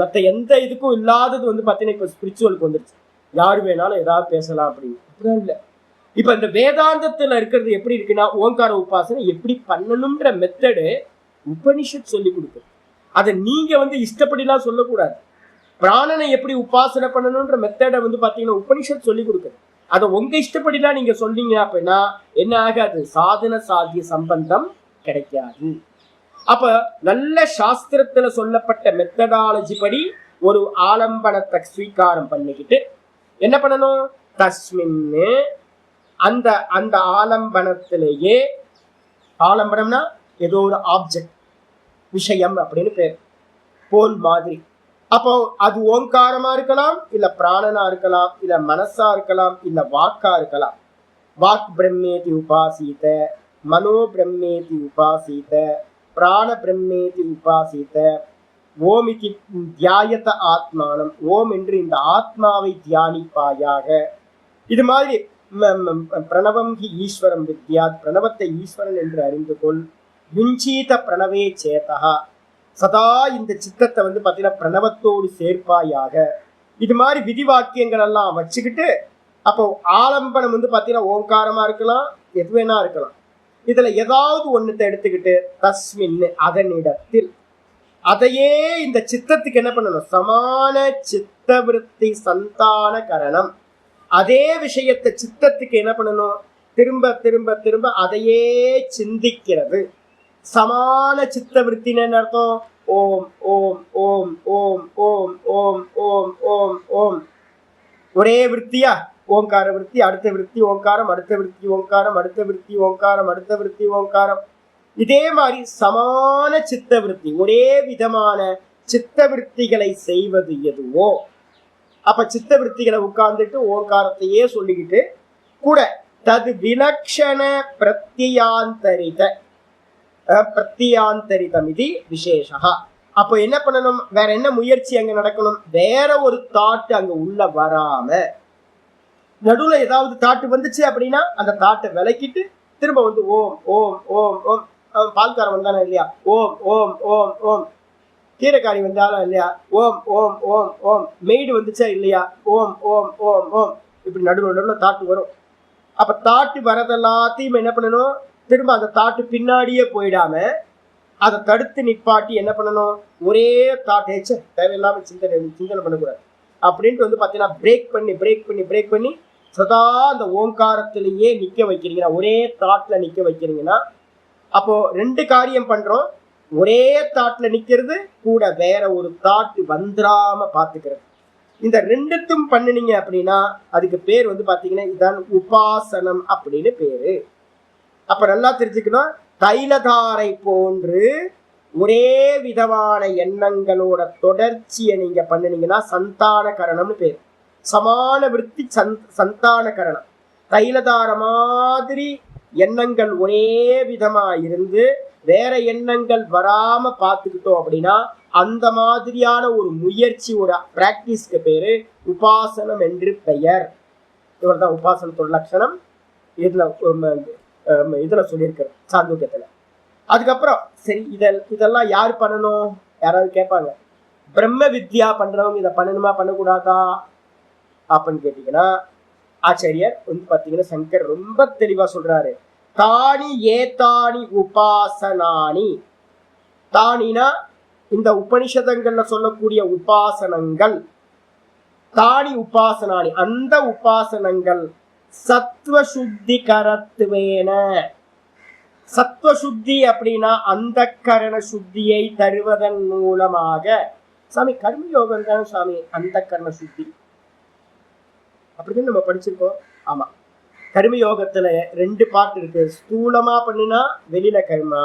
மற்ற எந்த இதுக்கும் இல்லாதது வந்து பாத்தீங்கன்னா இப்போ ஸ்பிரிச்சுவலுக்கு வந்துருச்சு, யாரு வேணாலும் ஏதாவது பேசலாம் அப்படின்னு. அப்படிதான் இல்லை. இப்ப இந்த வேதாந்தத்துல இருக்கிறது எப்படி இருக்குன்னா ஓங்கார உபாசனை எப்படி பண்ணணும்ன்ற மெத்தடு உபனிஷத் சொல்லி கொடுக்குது. அதை நீங்க வந்து இஷ்டப்படிலாம் சொல்லக்கூடாது. பிராணனை எப்படி உபாசனை பண்ணணும்ன்ற மெத்தடை வந்து பாத்தீங்கன்னா உபனிஷத் சொல்லி கொடுக்குது. அதை உங்க இஷ்டப்படிலாம் நீங்க சொன்னீங்க அப்படின்னா என்ன ஆகாது? சாதன சாத்திய சம்பந்தம் கிடைக்காது. அப்ப நல்ல சாஸ்திரத்துல சொல்லப்பட்ட மெத்தடாலஜி படி ஒரு ஆலம்பனத்தை ஸ்வீகாரம் பண்ணிக்கிட்டு என்ன பண்ணணும்? தஸ்மின்னு அந்த அந்த ஆலம்பனத்திலேயே, ஆலம்பனம்னா ஏதோ ஒரு ஆப்ஜெக்ட், விஷயம் அப்படின்னு பேர், போல் மாதிரி. அப்போ அது ஓங்காரமா இருக்கலாம், இல்ல பிராணனா இருக்கலாம், இல்ல மனசா இருக்கலாம், இல்ல வாக்கா இருக்கலாம். வாக் பிரம்மேதி உபாசீத, மனோ பிரம்மேதி உபாசீத, பிராண பிரம்மேதி உபாசீத, ஓமிதி தியாயத ஆத்மானம், ஓம் என்று இந்த ஆத்மாவை தியானிப்பாயாக. இது மாதிரி பிரணவம் ஹி ஈஸ்வரம் வித்யாத், பிரணவத்தை ஈஸ்வரன் என்று அறிந்து கொள். யுஞ்சீத பிரணவே சேதா, சதா இந்த சித்தத்தை வந்து பாத்தீங்கன்னா பிரணவத்தோடு சேர்ப்பாயாக. இது மாதிரி விதி வாக்கியங்கள் எல்லாம் வச்சுக்கிட்டு, அப்போ ஆலம்பனம் வந்து பாத்தீங்கன்னா ஓங்காரமா இருக்கலாம், எது வேணா இருக்கலாம். இதுல ஏதாவது ஒண்ணுத்தை எடுத்துக்கிட்டு தஸ்மின் அதனிடத்தில், அதையே இந்த சித்தத்துக்கு என்ன பண்ணணும், சமான சித்த விருத்தி சந்தான கரணம். அதே விஷயத்தை சித்தத்துக்கு என்ன பண்ணணும், திரும்ப திரும்ப திரும்ப அதையே சிந்திக்கிறது. சமான சித்த விருத்தின்னு அர்த்தம், ஓம் ஓம் ஓம் ஓம் ஓம் ஓம் ஓம் ஓம் ஓம். ஒரே விருத்தியா, ஓங்கார விருத்தி, அடுத்த விருத்தி ஓங்காரம், அடுத்த விருத்தி ஓங்காரம், அடுத்த விருத்தி ஓங்காரம், அடுத்த விருத்தி ஓங்காரம். இதே மாதிரி சமான சித்த விருத்தி, ஒரே விதமான சித்த விருத்திகளை செய்வது எதுவோ, அப்ப சித்த விருத்திகளை உட்கார்ந்துட்டு ஓங்காரத்தையே சொல்லிக்கிட்டு கூட தது விலக்ஷண பிரத்யாந்தரித பிரத்யாந்தரிதம் இது விசேஷா. அப்போ என்ன பண்ணணும், வேற என்ன முயற்சி அங்க நடக்கணும், வேற ஒரு தாட்டு அங்க உள்ள வராம, நடுவுல ஏதாவது தாட்டு வந்துச்சு அப்படின்னா அந்த தாட்டை விலக்கிட்டு திரும்ப வந்து ஓம் ஓம் ஓம் ஓம். பால்காரம் வந்தானே இல்லையா, ஓம் ஓம் ஓம் ஓம். கீரைக்காரி வந்தாலும் இல்லையா, ஓம் ஓம் ஓம் ஓம். மெய்டு வந்துச்சா இல்லையா, ஓம் ஓம் ஓம் ஓம். இப்படி நடுவில் நடுவில் தாட்டு வரும். அப்ப தாட்டு வரதெல்லாத்தையும் என்ன பண்ணணும், திரும்ப அந்த தாட்டு பின்னாடியே போயிடாம அதை தடுத்து நிப்பாட்டி என்ன பண்ணணும், ஒரே தாட்டை தேவையில்லாம சிந்தனை பண்ணக்கூடாது. அப்படின்ட்டு வந்து பார்த்தீங்கன்னா பிரேக் பண்ணி பிரேக் பண்ணி பிரேக் பண்ணி சதா அந்த ஓங்காரத்திலேயே நிற்க வைக்கிறீங்கன்னா, ஒரே தாட்ல நிற்க வைக்கிறீங்கன்னா, அப்போ ரெண்டு காரியம் பண்றோம். ஒரே தாட்ல நிக்கிறது கூட வேற ஒரு தாட்டு வந்துடாம பாத்துக்கிறது. இந்த ரெண்டுத்தும் பண்ணினீங்க அப்படின்னா அதுக்கு பேர் வந்து பாத்தீங்கன்னா இதான் உபாசனம் அப்படின்னு பேரு. அப்ப நல்லா தெரிஞ்சுக்கணும், தைலதாரை போன்று ஒரே விதமான எண்ணங்களோட தொடர்ச்சியை நீங்க பண்ணினீங்கன்னா சந்தான கரணம்னு பேர். சமான விருத்தி சந்தான கரணம். தைலதார மாதிரி எண்ணங்கள் ஒரே விதமா இருந்து வேற எண்ணங்கள் வராம பார்த்துக்கிட்டோம் அப்படின்னா அந்த மாதிரியான ஒரு முயற்சியோட பிராக்டிஸ்க்கு பேரு உபாசனம் என்று பெயர். இவர்தான் உபாசனத்தோட லட்சணம் இதுல சொல்லியிருக்கிறது சாந்தோக்கியத்துல. அதுக்கப்புறம் சரி, இதெல்லாம் யாரு பண்ணணும், யாராவது கேட்பாங்க, பிரம்ம வித்யா பண்றவங்க இதை பண்ணணுமா பண்ணக்கூடாதா அப்படின்னு கேட்டீங்கன்னா, ஆச்சாரியர் வந்து பாத்தீங்கன்னா சங்கர் ரொம்ப தெளிவா சொல்றாரு, தானி ஏதானி உபாசனானி. தானினா இந்த உபனிஷதங்கள்ல சொல்லக்கூடிய உபாசனங்கள், தானி உபாசனானி அந்த உபாசனங்கள் சத்வசுத்தி கரத்துவேன. சத்வசுத்தி அப்படின்னா அந்த கரண சுத்தியை தருவதன் மூலமாக. சாமி கர்மயோகம் தான் சாமி அந்த கரண சுத்தி அப்படின்னு நம்ம படிச்சிருக்கோம். ஆமா, கர்மயோகத்துல ரெண்டு பார்ட் இருக்கு. ஸ்தூலமா பண்ணினா வெளியில கர்மா,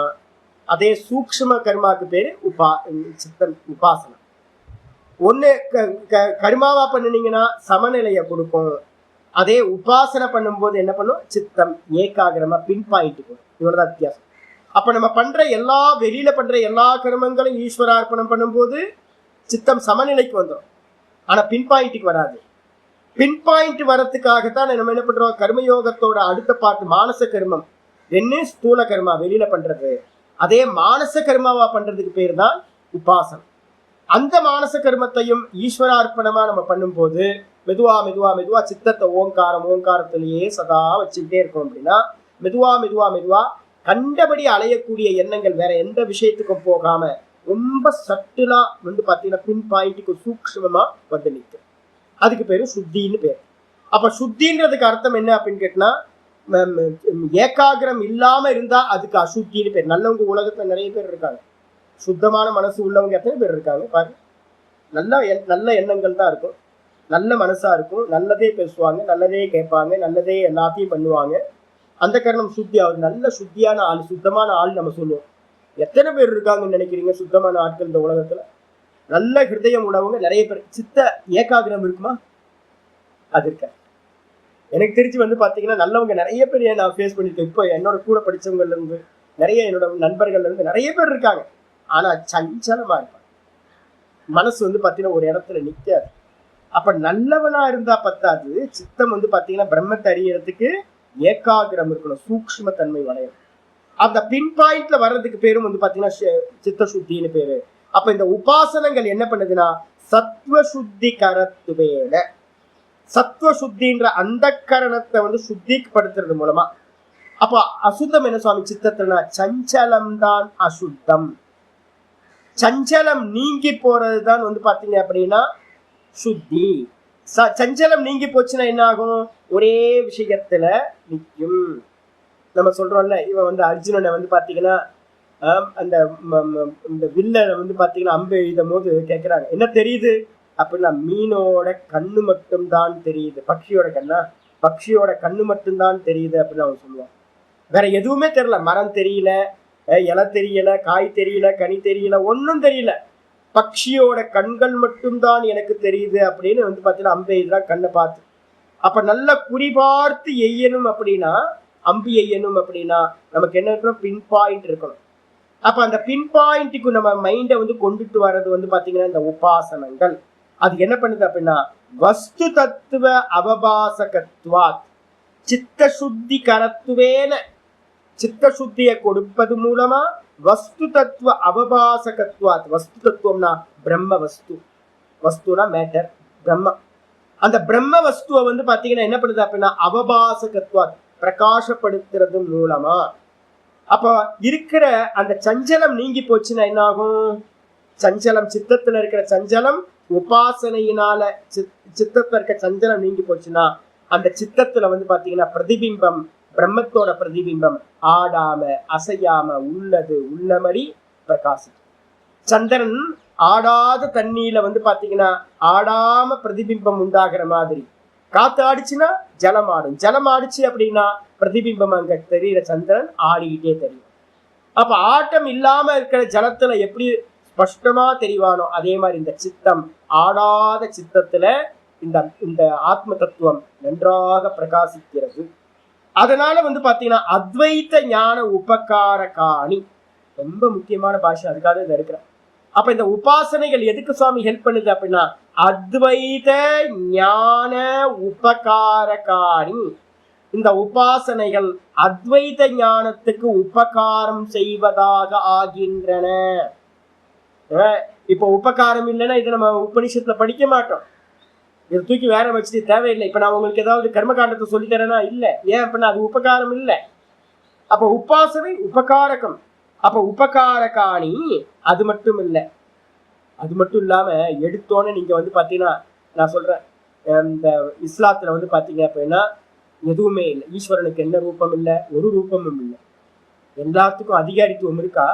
அதே சூக்ஷ்ம கர்மாக்கு பேரு சித்தம் உபாசனம். ஒண்ணு கர்மாவா பண்ணினீங்கன்னா சமநிலையை கொடுக்கும், அதே உபாசனை பண்ணும்போது என்ன பண்ணும், சித்தம் ஏகாகிரமா பின் பாயிண்ட் கொடுக்கும். இவ்வளவுதான் வித்தியாசம். அப்ப நம்ம பண்ற வெளியில பண்ற எல்லா கர்மங்களும் ஈஸ்வரார்ப்பணம் பண்ணும்போது சித்தம் சமநிலைக்கு வந்துடும், ஆனா பின் பாயிண்ட்டுக்கு வராது. பின் பாயிண்ட் வரத்துக்காகத்தான் நம்ம என்ன பண்றோம், கர்மயோகத்தோட அடுத்த பாட்டு மானச கர்மம். என்ன ஸ்தூல கர்மா வெளியில பண்றது, அதே மானச கர்மாவா பண்றதுக்கு பேர் தான் உபாசனம். அந்த மானச கர்மத்தையும் ஈஸ்வரார்ப்பணமா நம்ம பண்ணும்போது மெதுவா மெதுவா மெதுவா சித்தத்தை ஓங்காரத்திலேயே சதா வச்சுக்கிட்டே இருக்கோம். அப்படின்னா மெதுவா மெதுவா மெதுவா கண்டபடி அலையக்கூடிய எண்ணங்கள் வேற எந்த விஷயத்துக்கும் போகாம ரொம்ப சட்டுலா வந்து பாத்தீங்கன்னா பின் பாயிண்ட்டுக்கு சூக்ஷ்மமா வந்து நிற்கும். அதுக்கு பேரு சுத்தின்னு பேர். அப்ப சுத்தின்றதுக்கு அர்த்தம் என்ன அப்படின்னு கேட்டா, ஏகாகிரம் இல்லாம இருந்தா அதுக்கு அசுத்தின்னு பேர். நல்லவங்க உலகத்துல நிறைய பேர் இருக்காங்க, சுத்தமான மனசு உள்ளவங்க எத்தனை பேர் இருக்காங்க பாரு. நல்ல எண்ணங்கள் தான் இருக்கும், நல்ல மனசா இருக்கும், நல்லதே பேசுவாங்க, நல்லதே கேட்பாங்க, நல்லதே எல்லாத்தையும் பண்ணுவாங்க. அந்த காரணம் சுத்தி, அவர் நல்ல சுத்தியான ஆள், சுத்தமான ஆள் நம்ம சொல்லுவோம். எத்தனை பேர் இருக்காங்கன்னு நினைக்கிறீங்க சுத்தமான ஆட்கள் இந்த உலகத்துல? நல்ல ஹிருதயம் உள்ளவங்க நிறைய பேர். சித்த ஏகாகிரம் இருக்குமா? அது இருக்க. எனக்கு தெரிஞ்சு வந்து பாத்தீங்கன்னா நல்லவங்க நிறைய பேர் நான் ஃபேஸ் பண்ணிருக்கேன். இப்போ என்னோட கூட படிச்சவங்கல இருந்து நிறைய என்னோட நண்பர்கள்ல இருந்து நிறைய பேர் இருக்காங்க. ஆனா சஞ்சலமா இருப்பாங்க, மனசு வந்து பாத்தீங்கன்னா ஒரு இடத்துல நிக்காது. அப்ப நல்லவனா இருந்தா பத்தாது, சித்தம் வந்து பாத்தீங்கன்னா பிரம்மத்தை அறியறதுக்கு ஏகாகிரம் இருக்கணும், சூக்ஷ்ம தன்மை வளையும். அந்த பின் பாயிண்ட்ல வர்றதுக்கு பேரும் வந்து பாத்தீங்கன்னா சித்த சுத்தின்னு பேரு. அப்ப இந்த உபாசனங்கள் என்ன பண்ணுதுன்னா சத்வசுத்தி கரத்துவேல, சத்வசுத்தின்ற அந்த கரணத்தை வந்து சுத்திப்படுத்துறது மூலமா. அப்ப அசுத்தம் என்ன சுவாமி சித்தத்துலனா சஞ்சலம் தான் அசுத்தம். சஞ்சலம் நீங்கி போறதுதான் வந்து பாத்தீங்க அப்படின்னா சுத்தி. சஞ்சலம் நீங்கி போச்சுன்னா என்ன ஆகும்? ஒரே விஷயத்துல நிற்கும். நம்ம சொல்றோம்ல, இவன் வந்து அர்ஜுனனை வந்து பாத்தீங்கன்னா அந்த வில்ல வந்து பாத்தீங்கன்னா அம்பு எழுதும் போது கேட்கிறாங்க, என்ன தெரியுது அப்படின்னா, மீனோட கண்ணு மட்டும் தான் தெரியுது. பக்ஷியோட கண்ணா? பக்ஷியோட கண்ணு மட்டும்தான் தெரியுது அப்படின்னு அவன் சொல்லுவான். வேற எதுவுமே தெரியல, மரம் தெரியல, இலை தெரியல, காய் தெரியல, கனி தெரியல, ஒன்னும் தெரியல, பக்ஷியோட கண்கள் மட்டும்தான் எனக்கு தெரியுது அப்படின்னு வந்து பாத்தீங்கன்னா அம்பு எழுதுறா கண்ணை பார்த்து. அப்ப நல்ல குறிபார்த்து எய்யணும் அப்படின்னா, அம்பு எய்யணும் அப்படின்னா நமக்கு என்ன இருக்கணும்? பின் பாயிண்ட் இருக்கணும். அப்ப அந்த பின் பாயிண்ட்டுக்கு நம்ம மைண்டை வந்து கொண்டுட்டு வர்றது வந்து பாத்தீங்கன்னா இந்த உபாசனங்கள். அது என்ன பண்ணுது அப்படின்னா வஸ்து தத்துவ அவபாசகத்வாத் சித்த சுத்தி கரத்துவேன, சித்த சுத்தியை கொடுப்பது மூலமா வஸ்து தத்துவ அவபாசகத்வாத். வஸ்து தத்துவம்னா பிரம்ம வஸ்து, வஸ்துனா மேட்டர், பிரம்ம. அந்த பிரம்ம வஸ்துவை வந்து பாத்தீங்கன்னா என்ன பண்ணுது அப்படின்னா அவபாசகத்வாத் பிரகாசப்படுத்துறது மூலமா. அப்ப இருக்கிற அந்த சஞ்சலம் நீங்கி போச்சுன்னா என்ன ஆகும்? சஞ்சலம் சித்தத்துல இருக்கிற சஞ்சலம் உபாசனையினால சித்தத்துல இருக்க சஞ்சலம் நீங்கி போச்சுன்னா அந்த சித்தத்துல வந்து பாத்தீங்கன்னா பிரதிபிம்பம், பிரம்மத்தோட பிரதிபிம்பம் ஆடாம அசையாம உள்ளது உள்ளபடி பிரகாசிக்கும். சந்திரன் ஆடாத தண்ணியில வந்து பாத்தீங்கன்னா ஆடாம பிரதிபிம்பம் உண்டாகிற மாதிரி, காத்து ஆடிச்சுன்னா ஜலம் ஆடும், ஜலம் ஆடிச்சு அப்படின்னா பிரதிபிம்பம் அங்க தெரியற சந்திரன் ஆடிக்கிட்டே தெரியும். அப்ப ஆட்டம் இல்லாம இருக்கிற ஜலத்துல எப்படி ஸ்பஷ்டமா தெரிவானோ அதே மாதிரி இந்த சித்தம், ஆடாத சித்தத்துல இந்த இந்த ஆத்ம தத்துவம் நன்றாக பிரகாசிக்கிறது. அதனால வந்து பாத்தீங்கன்னா அத்வைத்த ஞான உபகாரகாணி, ரொம்ப முக்கியமான பாஷை, அதுக்காக இதை இருக்கிறேன். அப்ப இந்த உபாசனைகள் எதுக்கு சுவாமி ஹெல்ப் பண்ணுது அப்படின்னா அத்வைத ஞான உபகாரகாணி. இந்த உபாசனைகள் அத்வைத ஞானத்துக்கு உபகாரம் செய்வதாக ஆகின்றன. இப்ப உபகாரம் இல்லைன்னா இதை நம்ம உபனிஷத்துல படிக்க மாட்டோம். இதை தூக்கி வேற வச்சுட்டு தேவையில்லை. இப்ப நான் உங்களுக்கு ஏதாவது கர்மகாண்டத்தை சொல்லித்தரேன்னா இல்லை, ஏன் அப்படின்னா அது உபகாரம் இல்லை. அப்ப உபாசனை உபகாரகம். அப்ப உபகாரகாணி. அது மட்டும் இல்லை, அது மட்டும் இல்லாம எடுத்தோன்னு நீங்க வந்து பாத்தீங்கன்னா நான் சொல்றேன், இந்த இஸ்லாத்துல வந்து பாத்தீங்க அப்படின்னா எதுவுமே இல்லை. ஈஸ்வரனுக்கு என்ன ரூபம் இல்லை? ஒரு ரூபமும் இல்லை. எல்லாத்துக்கும் அதிகாரித்துவம் இருக்கா?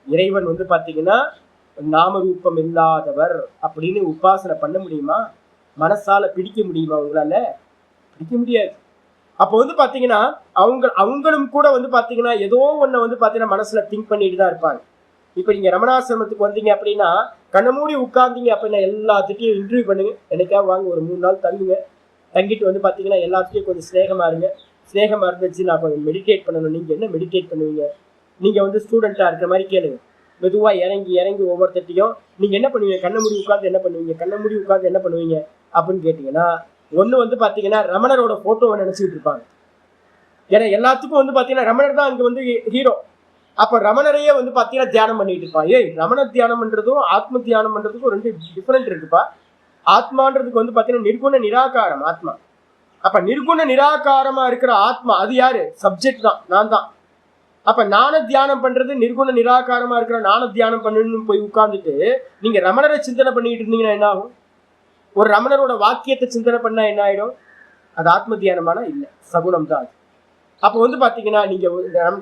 இறைவன் வந்து பாத்தீங்கன்னா நாம ரூபம் இல்லாதவர் அப்படின்னு உபாசனை பண்ண முடியுமா? மனசால பிடிக்க முடியுமா? உங்களால பிடிக்க முடியாது. அப்போ வந்து பாத்தீங்கன்னா அவங்களும் கூட வந்து பாத்தீங்கன்னா ஏதோ ஒண்ணு வந்து பாத்தீங்கன்னா மனசுல திங்க் பண்ணிட்டு தான் இருப்பாங்க. இப்ப நீங்க ரமணாசிரமத்துக்கு வந்தீங்க அப்படின்னா கண்ண மூடி உட்கார்ந்தீங்க அப்படின்னா எல்லாத்துட்டையும் இன்டர்வியூ பண்ணுங்க, எனக்காக வாங்க, ஒரு 3 நாள் தங்குங்க, தங்கிட்டு வந்து பாத்தீங்கன்னா எல்லாத்துட்டையும் கொஞ்சம் ஸ்நேகமா இருங்க. ஸ்நேகமா இருந்துச்சு நான் கொஞ்சம் மெடிடேட் பண்ணணும். நீங்க என்ன மெடிடேட் பண்ணுவீங்க? நீங்க வந்து ஸ்டூடெண்டா இருக்கிற மாதிரி கேளுங்க. மெதுவா இறங்கி இறங்கி ஒவ்வொருத்தையும் நீங்க என்ன பண்ணுவீங்க? கண்ண மூடி உட்கார்ந்து என்ன பண்ணுவீங்க? கண்ண மூடி உட்கார்ந்து என்ன பண்ணுவீங்க அப்படின்னு கேட்டீங்கன்னா ஒண்ணு வந்து பாத்தீங்கன்னா ரமணரோட போட்டோவை நினைச்சுட்டு இருப்பாங்க. ஏன்னா எல்லாத்துக்கும் வந்து பாத்தீங்கன்னா ரமணர் தான் அங்க வந்து ஹீரோ. அப்ப ரமணரையே வந்து பாத்தீங்கன்னா தியானம் பண்ணிட்டு இருப்பான். ரமண தியானம் பண்றதும் ஆத்ம தியானம் பண்றதுக்கும் 2 டிஃபரெண்ட் இருக்குப்பா. ஆத்மான்றதுக்கு வந்து பாத்தீங்கன்னா நிர்குண நிராகாரம் ஆத்மா. அப்ப நிர்குண நிராகாரமா இருக்கிற ஆத்மா அது யாரு? சப்ஜெக்ட் தான், நான் தான். அப்ப நான தியானம் பண்றது நிர்குண நிராகாரமா இருக்கிற நான தியானம் பண்ணணும்னு போய் உட்கார்ந்துட்டு நீங்க ரமணரை சிந்தனை பண்ணிட்டு இருந்தீங்கன்னா என்ன ஆகும்? ஒரு ரமணரோட வாக்கியத்தை சிந்தனை பண்ணா என்ன ஆயிடும்? அது ஆத்ம தியானமானா இல்ல, சகுனம் தான் அது. அப்போ வந்து பாத்தீங்கன்னா நீங்க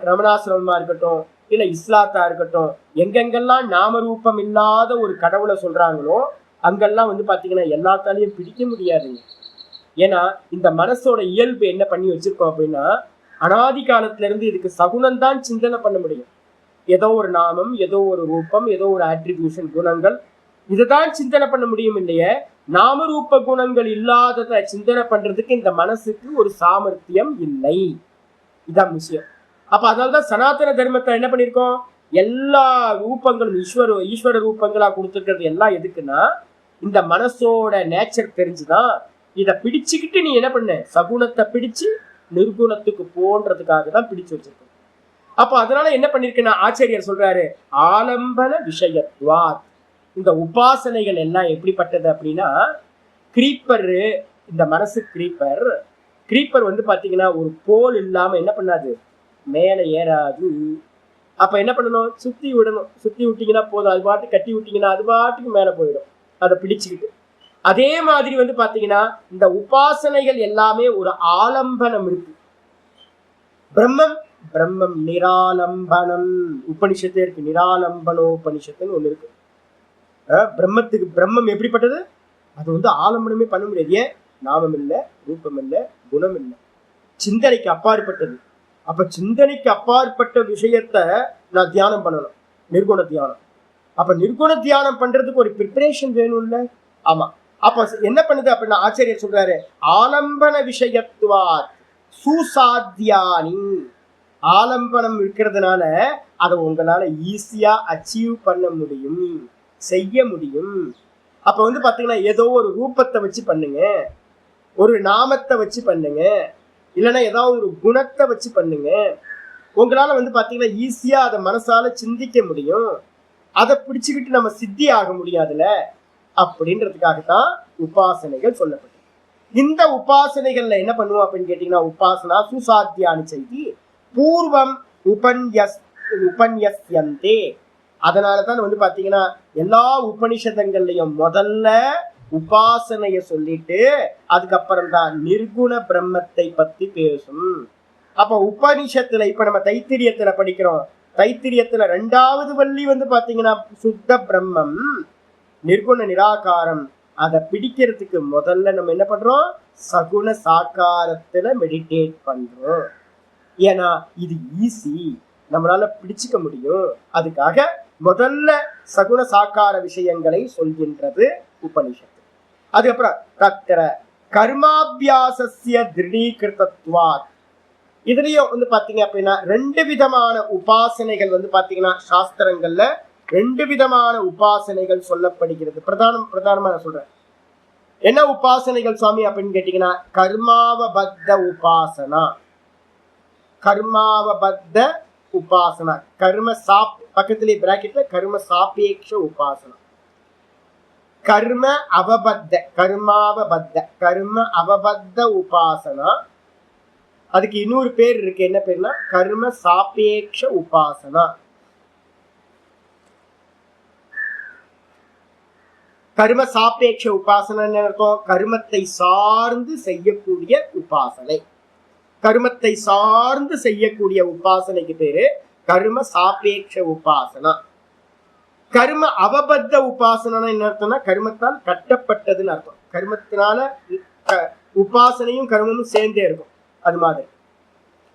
ரமணாசிரமமா இருக்கட்டும் இல்ல இஸ்லாத்தா இருக்கட்டும், எங்கெங்கெல்லாம் நாமரூபம் இல்லாத ஒரு கடவுளை சொல்றாங்களோ அங்கெல்லாம் வந்து பாத்தீங்கன்னா எல்லாத்தாலையும் பிடிக்க முடியாதுங்க. ஏன்னா இந்த மனசோட இயல்பு என்ன பண்ணி வச்சிருக்கோம் அப்படின்னா அனாதி காலத்துல இருந்து இதுக்கு சகுனம் தான் சிந்தனை பண்ண முடியும். ஏதோ ஒரு நாமம், ஏதோ ஒரு ரூபம், ஏதோ ஒரு ஆட்ரிபியூஷன், குணங்கள், இதுதான் சிந்தனை பண்ண முடியும் இல்லையே. நாமரூப குணங்கள் இல்லாததை சிந்தனை பண்றதுக்கு இந்த மனசுக்கு ஒரு சாமர்த்தியம் இல்லை. இதான் விஷயம். அப்ப அதனாலதான் சனாதன தர்மத்தை என்ன பண்ணிருக்கோம்? எல்லா ரூபங்களும் ஈஸ்வர ரூபங்களா கொடுத்துருக்கிறது எல்லாம் எதுக்குன்னா இந்த மனசோட நேச்சர் தெரிஞ்சுதான். இதை பிடிச்சுக்கிட்டு நீ என்ன பண்ண? சகுனத்தை பிடிச்சு நிர்குணத்துக்கு போன்றதுக்காக தான் பிடிச்சு வச்சிருக்கோம். அப்ப அதனால என்ன பண்ணிருக்கேன்னா ஆச்சாரியர் சொல்றாரு ஆலம்பன விஷயத்வாத். இந்த உபாசனைகள் எல்லாம் எப்படிப்பட்டது அப்படின்னா, கிரீப்பர், இந்த மனசு கிரீப்பர் வந்து பாத்தீங்கன்னா ஒரு போல் இல்லாம என்ன பண்ணாது, மேல ஏறாது. அப்ப என்ன பண்ணணும், சுத்தி விடணும். சுத்தி விட்டீங்கன்னா போதும், அது பாட்டு கட்டி விட்டீங்கன்னா அது பாட்டுக்கு மேல போயிடும், அதை பிடிச்சுக்கிட்டு. அதே மாதிரி வந்து பாத்தீங்கன்னா இந்த உபாசனைகள் எல்லாமே ஒரு ஆலம்பனம் இருக்கு. பிரம்மம் நிராலம்பனம் உபனிஷத்தே இருக்கு. நிராலம்பனோபனிஷத்துன்னு ஒண்ணு இருக்கு. பிரம்மம் எப்படிப்பட்டது, அது வந்து ஆலம்பனமே பண்ண முடியாது. ஏன், நாமம் இல்லை, ரூபம் இல்லை, குணம் இல்லை, சிந்தனைக்கு அப்பாற்பட்டது. அப்ப சிந்தனைக்கு அப்பாற்பட்ட விஷயத்த நான் தியானம் பண்ணணும், நிர்குண தியானம். அப்ப நிர்குண தியானம் பண்றதுக்கு ஒரு ப்ரிப்பரேஷன் வேணும்ல. ஆமா. அப்ப என்ன பண்ணுது அப்படின்னா ஆச்சாரியர் சொல்றாரு, ஆலம்பன விஷயத்துவாத் சுசாத்தியானி. ஆலம்பனம் இருக்கிறதுனால அதை உங்களால ஈஸியா அச்சீவ் பண்ண முடியும், செய்ய முடியும். அப்ப வந்து பாத்தீங்கன்னா ஏதோ ஒரு ரூபத்தை வச்சு பண்ணுங்க, ஒரு நாமத்தை வச்சு பண்ணுங்க, இல்லைன்னா ஏதாவது ஒரு குணத்தை வச்சு பண்ணுங்க. உங்களால வந்து பாத்தீங்கன்னா ஈஸியா அதை மனசால சிந்திக்க முடியும். அதை பிடிச்சுக்கிட்டு நம்ம சித்தி ஆக முடியாதுல, அப்படின்றதுக்காகத்தான் உபாசனைகள் சொல்லப்பட்டது. இந்த உபாசனைகள்ல என்ன பண்ணுவோம் அப்படின்னு கேட்டீங்கன்னா, உபாசனா சுசாத்தியானி செய்தி பூர்வம் உபன்யஸ்யந்தே. அதனாலதான் வந்து பாத்தீங்கன்னா எல்லா உபனிஷதங்கள்லயும் முதல்ல உபாசனைய சொல்லிட்டு அதுக்கப்புறம் தான் நிர்குண பிரம்மத்தை பத்தி பேசும். அப்ப உபனிஷத்துல இப்ப நம்ம தைத்திரியத்துல படிக்கிறோம். தைத்திரியத்துல 2வது வள்ளி வந்து பாத்தீங்கன்னா சுத்த பிரம்மம், நிர்குண நிராகாரம். அதை பிடிக்கிறதுக்கு முதல்ல நம்ம என்ன பண்றோம், சகுண சாக்காரத்துல மெடிடேட் பண்றோம். ஏன்னா இது ஈஸி, நம்மளால பிடிச்சுக்க முடியும். அதுக்காக முதல்ல சகுண சாக்கார விஷயங்களை சொல்கின்றது உபனிஷத்து. அதுக்கப்புறம் தத்திர கர்மாபியாசஸ்ய திருடீகிருதத்வாத். இதுலயும் வந்து பாத்தீங்க அப்படின்னா 2 விதமான உபாசனைகள் வந்து பாத்தீங்கன்னா சாஸ்திரங்கள்ல 2 விதமான உபாசனைகள் சொல்லப்படுகிறது. பிரதானமா நான் சொல்றேன். என்ன உபாசனைகள் சுவாமி அப்படின்னு கேட்டீங்கன்னா, கர்மாவபத்த உபாசனா. கர்மாவபத்த உபாசனா, கர்ம பக்கத்திலே பிராக்கெட்ல கர்ம சாபேக்ஷ உபாசனா. கர்ம அவபத்த, கர்ம அவபத்த உபாசனா. அதுக்கு இன்னொரு பேர் இருக்கு. என்ன பேர்னா கர்ம சாபேக்ஷ உபாசனா. கர்ம சாபேக்ஷ உபாசனை அர்த்தம் கர்மத்தை சார்ந்து செய்யக்கூடிய உபாசனை. கர்மத்தை சார்ந்து செய்யக்கூடிய உபாசனைக்கு பேரு கர்ம சாபேக்ஷ உபாசனா. கர்ம அவபத்த உபாசனா என்ன அர்த்தம்னா கர்மத்தால் கட்டப்பட்டதுன்னு அர்த்தம். கர்மத்தினால உபாசனையும் கர்மமும் சேர்ந்தே இருக்கும், அது மாதிரி.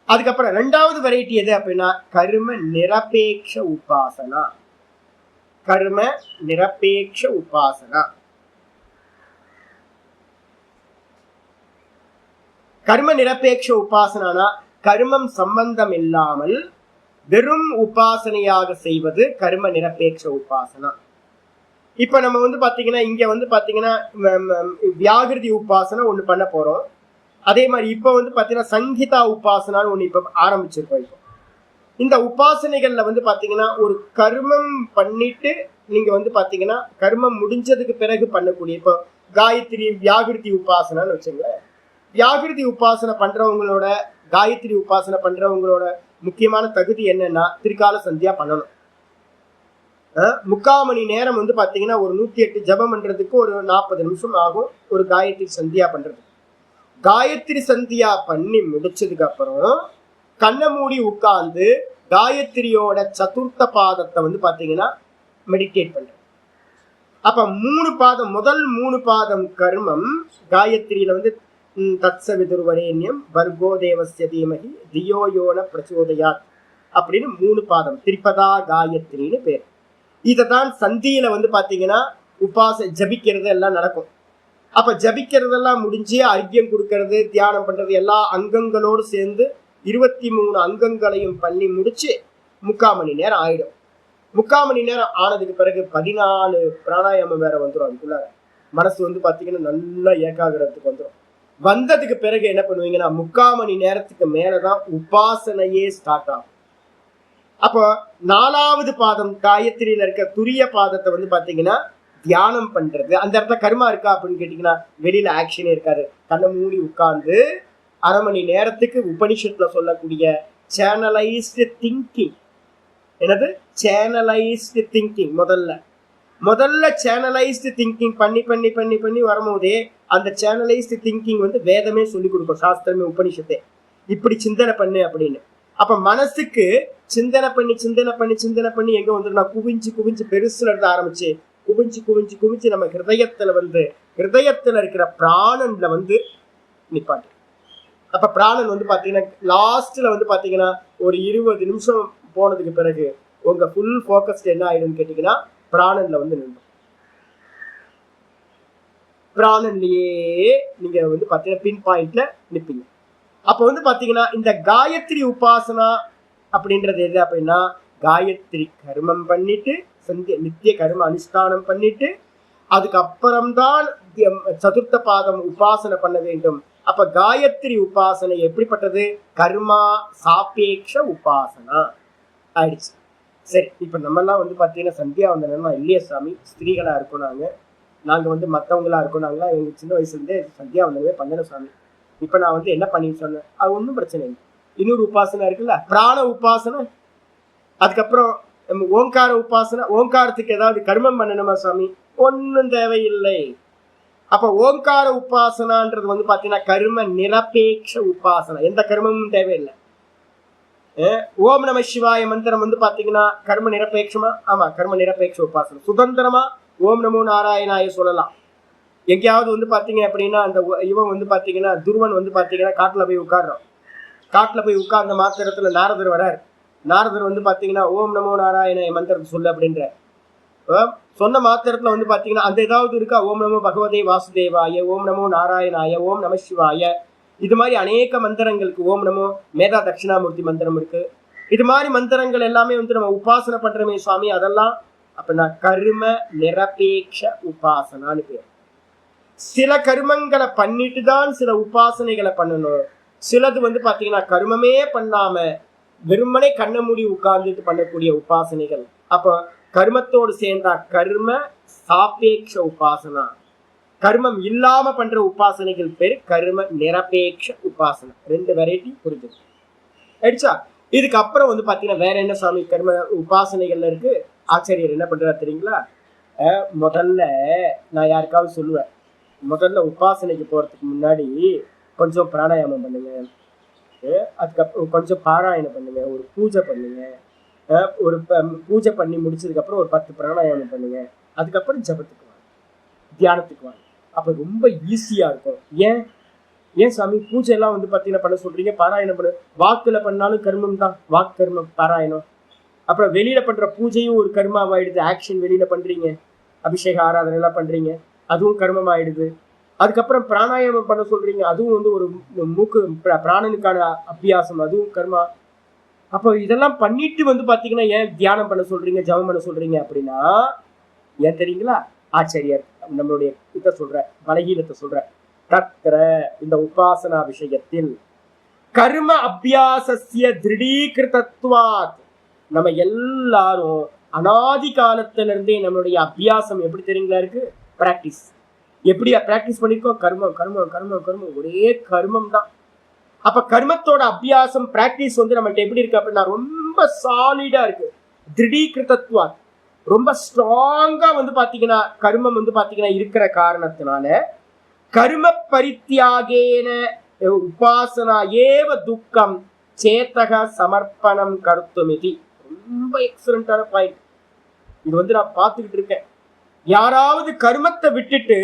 அதுக்கப்புறம் 2வது வெரைட்டி எது அப்படின்னா கர்ம நிரபேக்ஷ உபாசனா. கர்ம நிரபேக்ஷ உபாசனா. கர்ம நிரபேக்ஷ உபாசனா கர்மம் சம்பந்தம் இல்லாமல் வெறும் உபாசனையாக செய்வது கர்ம நிரபேக்ஷ உபாசனா. இப்ப நம்ம வந்து பாத்தீங்கன்னா இங்க வந்து பாத்தீங்கன்னா வியாகிருதி உபாசனை ஒண்ணு பண்ண போறோம். அதே மாதிரி இப்ப வந்து பாத்தீங்கன்னா சங்கீதா உபாசனான்னு ஒண்ணு இப்ப ஆரம்பிச்சிருக்கோம். இப்போ இந்த உபாசனைகள்ல வந்து பாத்தீங்கன்னா ஒரு கர்மம் பண்ணிட்டு நீங்க வந்து பாத்தீங்கன்னா கர்மம் முடிஞ்சதுக்கு பிறகு பண்ணக்கூடிய, இப்போ காயத்ரி வியாகிருதி உபாசனான்னு வச்சுங்களேன். வியாகிருதி உபாசனை பண்றவங்களோட, காயத்ரி உபாசனை பண்றவங்களோட முக்கியமான தகுதி என்னன்னா திரிகால சந்தியா பண்ணணும். 3/4 மணி நேரம் வந்து பாத்தீங்கன்னா ஒரு 108 ஜபம் பண்றதுக்கு ஒரு 40 நிமிஷம் ஆகும் ஒரு காயத்ரி சந்தியா பண்றதுக்கு. காயத்ரி சந்தியா பண்ணி முடிச்சதுக்கு அப்புறம் கண்ணை மூடி உட்கார்ந்து காயத்ரியோட சதுர்த்த பாதத்தை வந்து பாத்தீங்கன்னா மெடிடேட் பண்ற. அப்ப 3 பாதம், முதல் 3 பாதம் கர்மம் காயத்ரியில வந்து தத்சவிதுர்வரேண்யம் வர்கோ தேவஸ்ய தீமஹி தியோ யோன பிரச்சோதயாத் அப்படின்னு 3 பாதம் திரிபதா காயத்ரின்னு பேர். இததான் சந்தியில வந்து பாத்தீங்கன்னா ஜபிக்கிறது எல்லாம் நடக்கும். அப்ப ஜபிக்கிறதெல்லாம் முடிஞ்சு அர்க்கியம் கொடுக்கறது, தியானம் பண்றது எல்லா அங்கங்களோடு சேர்ந்து 23 அங்கங்களையும் பண்ணி முடிச்சு 3/4 மணி நேரம் ஆயிடும். 3/4 மணி நேரம் ஆனதுக்கு பிறகு 14 பிராணாயாமம் வேற வந்துடும். அதுக்குள்ளார மனசு வந்து பாத்தீங்கன்னா நல்லா ஏகாகிரத்துக்கு வந்துடும். வந்ததுக்கு பிறகு என்ன பண்ணுவீங்கன்னா 3/4 மணி நேரத்துக்கு மேலதான் உபாசனையே ஸ்டார்ட் ஆகும். அப்போ 4வது பாதம் காயத்ரியில இருக்க துரிய பாதத்தை வந்து பாத்தீங்கன்னா தியானம் பண்றது. அந்த இடத்துல கர்மா இருக்கா அப்படின்னு கேட்டீங்கன்னா வெளியில ஆக்ஷனே இருக்காது. கண்ணை மூடி உட்கார்ந்து அரை மணி நேரத்துக்கு உபனிஷத்துல சொல்லக்கூடிய சேனலைஸ்டு திங்கிங். என்னது? சேனலைஸ்டு திங்கிங். முதல்ல சேனலைஸ்டு திங்கிங் பண்ணி வரும்போதே அந்த சேனலைஸ்டு திங்கிங் வந்து வேதமே சொல்லி கொடுக்கும், சாஸ்திரமே உபனிஷத்தே இப்படி சிந்தனை பண்ணு அப்படின்னு. அப்ப மனசுக்கு சிந்தனை பண்ணி எங்க வந்துடும்னா குவிஞ்சு பெருசுல இருந்து ஆரம்பிச்சு குவிஞ்சு நம்ம ஹிருதயத்துல இருக்கிற பிராணன்ல வந்து நிப்பாட்டு. அப்ப பிராணன் வந்து பாத்தீங்கன்னா லாஸ்ட்ல வந்து பாத்தீங்கன்னா ஒரு 20 நிமிஷம் போனதுக்கு பிறகு உங்க ஃபுல் ஃபோக்கஸ்ட் என்ன ஆயிடும்னு கேட்டீங்கன்னா பிராணன்ல வந்து நின்று பிராணன்லயே நீங்க வந்து பாத்தீங்கன்னா பின் பாயிண்ட்ல நிப்பீங்க. அப்ப வந்து பாத்தீங்கன்னா இந்த காயத்ரி உபாசனா அப்படின்றது எது அப்படின்னா, காயத்ரி கர்மம் பண்ணிட்டு நித்திய கர்ம அனுஷ்டானம் பண்ணிட்டு அதுக்கப்புறம்தான் சதுர்த்த பாதம் உபாசனை பண்ண வேண்டும். அப்ப காயத்ரி உபாசனை எப்படிப்பட்டது? கர்மா சாபேக்ஷ உபாசனா ஆயிடுச்சு. சரி, இப்ப நம்ம எல்லாம் வந்து பாத்தீங்கன்னா சந்தியாவந்தனா இல்லையே சாமி, ஸ்திரீகளா இருக்கோம் நாங்க வந்து மத்தவங்களா இருக்கோம், நாங்களாம் எங்க சின்ன வயசுல இருந்தே சந்தியாவந்தனமே பண்ணல சாமி. இப்ப நான் வந்து என்ன பண்ணின்னு சொன்னேன், அது ஒன்றும் பிரச்சனை இல்லை. இன்னொரு உபாசனை இருக்குல்ல, பிராண உபாசனை, அதுக்கப்புறம் ஓங்கார உபாசனை. ஓங்காரத்துக்கு ஏதாவது கர்மம் பண்ணணுமா சாமி? ஒன்றும் தேவையில்லை. அப்ப ஓங்கார உபாசனான்றது வந்து பாத்தீங்கன்னா கர்ம நிரபேட்ச உபாசனை, எந்த கர்மமும் தேவையில்லை. ஓம் நம சிவாய மந்திரம் வந்து பாத்தீங்கன்னா கர்ம நிரபேட்சமா? ஆமா, கர்ம நிரபேட்ச உபாசனை. சுதந்திரமா ஓம் நமோ நாராயணாய சொல்லலாம். எங்கேயாவது வந்து பாத்தீங்க அப்படின்னா அந்த இவன் வந்து பாத்தீங்கன்னா துருவன் வந்து பாத்தீங்கன்னா காட்டுல போய் உட்கார்றான். காட்டுல போய் உட்கார்ந்த மாத்திரத்துல நாரதர் வராரு. நாரதர் வந்து பாத்தீங்கன்னா ஓம் நமோ நாராயண மந்திரத்தை சொல்லு அப்படின்ற சொன்ன மாத்திரத்துல வந்து பாத்தீங்கன்னா அந்த ஏதாவது இருக்கா? ஓம் நமோ பகவதே வாசுதேவாய, ஓம் நமோ நாராயணாய, ஓம் நம சிவாய, இது மாதிரி அநேக மந்திரங்களுக்கு, ஓம் நமோ மேதா தட்சிணாமூர்த்தி மந்திரம் இருக்கு. இது மாதிரி மந்திரங்கள் எல்லாமே வந்து நம்ம உபாசனை பண்றோமே சுவாமி, அதெல்லாம் அப்படின்னா கர்ம நிரபேட்ச உபாசனான்னு பேர். சில கர்மங்களை பண்ணிட்டு தான் சில உபாசனைகளை பண்ணணும். சிலது வந்து பாத்தீங்கன்னா கர்மமே பண்ணாம வெறுமனே கண்ண மூடி உட்கார்ந்துட்டு பண்ணக்கூடிய உபாசனைகள். அப்ப கர்மத்தோடு சேர்ந்தா கர்ம சாபேக்ஷ உபாசனா. கர்மம் இல்லாம பண்ற உபாசனைகள் பேரு கர்ம நிரபேட்ச உபாசனை. 2 வெரைட்டி புரிஞ்சு ஆயிடுச்சா? இதுக்கு அப்புறம் வந்து பாத்தீங்கன்னா வேற என்ன சாமி கர்ம உபாசனைகள்ல இருக்கு? ஆச்சாரியர் என்ன பண்றா தெரியுங்களா? முதல்ல நான் யாருக்காவது சொல்லுவேன், முதல்ல உபாசனைக்கு போறதுக்கு முன்னாடி கொஞ்சம் பிராணாயாமம் பண்ணுங்க, அதுக்கப்புறம் கொஞ்சம் பாராயணம் பண்ணுங்க, ஒரு பூஜை பண்ணுங்க, ஒரு பூஜை பண்ணி முடிச்சதுக்கு அப்புறம் ஒரு 10 பிராணாயாமம் பண்ணுங்க, அதுக்கப்புறம் ஜபத்துக்கு வாங்க, தியானத்துக்கு வாங்க. அப்ப ரொம்ப ஈஸியா இருக்கும். ஏன் சாமி பூஜை எல்லாம் வந்து பாத்தீங்கன்னா பண்ண சொல்றீங்க, பாராயணம் பண்ணு? வாக்குல பண்ணாலும் கர்மம் தான், வாக்கு கர்மம் பாராயணம். அப்புறம் வெளியில பண்ற பூஜையும் ஒரு கர்மாவாயிடுது. ஆக்ஷன் வெளியில பண்றீங்க, அபிஷேக ஆராதனை எல்லாம் பண்றீங்க, அதுவும் கர்மம் ஆயிடுது. அதுக்கப்புறம் பிராணாயாமம் பண்ண சொல்றீங்க, அதுவும் வந்து ஒரு மூக்கு பிராணனுக்கான அபியாசம், அதுவும் கர்மா. அப்போ இதெல்லாம் பண்ணிட்டு வந்து பாத்தீங்கன்னா ஏன் தியானம் பண்ண சொல்றீங்க, ஜபம் பண்ண சொல்றீங்க அப்படின்னா ஏன் தெரியுங்களா? ஆச்சாரியர் நம்மளுடைய இதை சொல்ற பலகீனத்தை சொல்ற தத்திர இந்த உபாசனா விஷயத்தில் கர்ம அபியாசஸ்ய திருடீகிருதத்வாத். நம்ம எல்லாரும் அனாதி காலத்துல இருந்தே நம்மளுடைய அபியாசம் எப்படி தெரியுங்களா இருக்கு? பிராக்டிஸ். எப்படி பிராக்டிஸ் பண்ணிருக்கோம்? கர்மம் கர்மம் கர்மம் கர்மம், ஒரே கர்மம் தான். அப்ப கர்மத்தோட அபியாசம் பிராக்டிஸ் வந்து நம்மகிட்ட எப்படி இருக்கு அப்படின்னா ரொம்ப சாலிடா இருக்கு. திருடீகிருதத்வா, ரொம்ப ஸ்ட்ராங்கா வந்து பாத்தீங்கன்னா கர்மம் வந்து பாத்தீங்கன்னா இருக்கிற காரணத்தினால கர்ம பரித்தியாகேன உபாசனா ஏவ துக்கம் சேத்தக சமர்ப்பணம் கருத்துமிதி. ரொம்ப எக்ஸலண்டான பாயிண்ட். இது வந்து நான் பார்த்துக்கிட்டு இருக்கேன். யாராவது கர்மத்தை விட்டுட்டு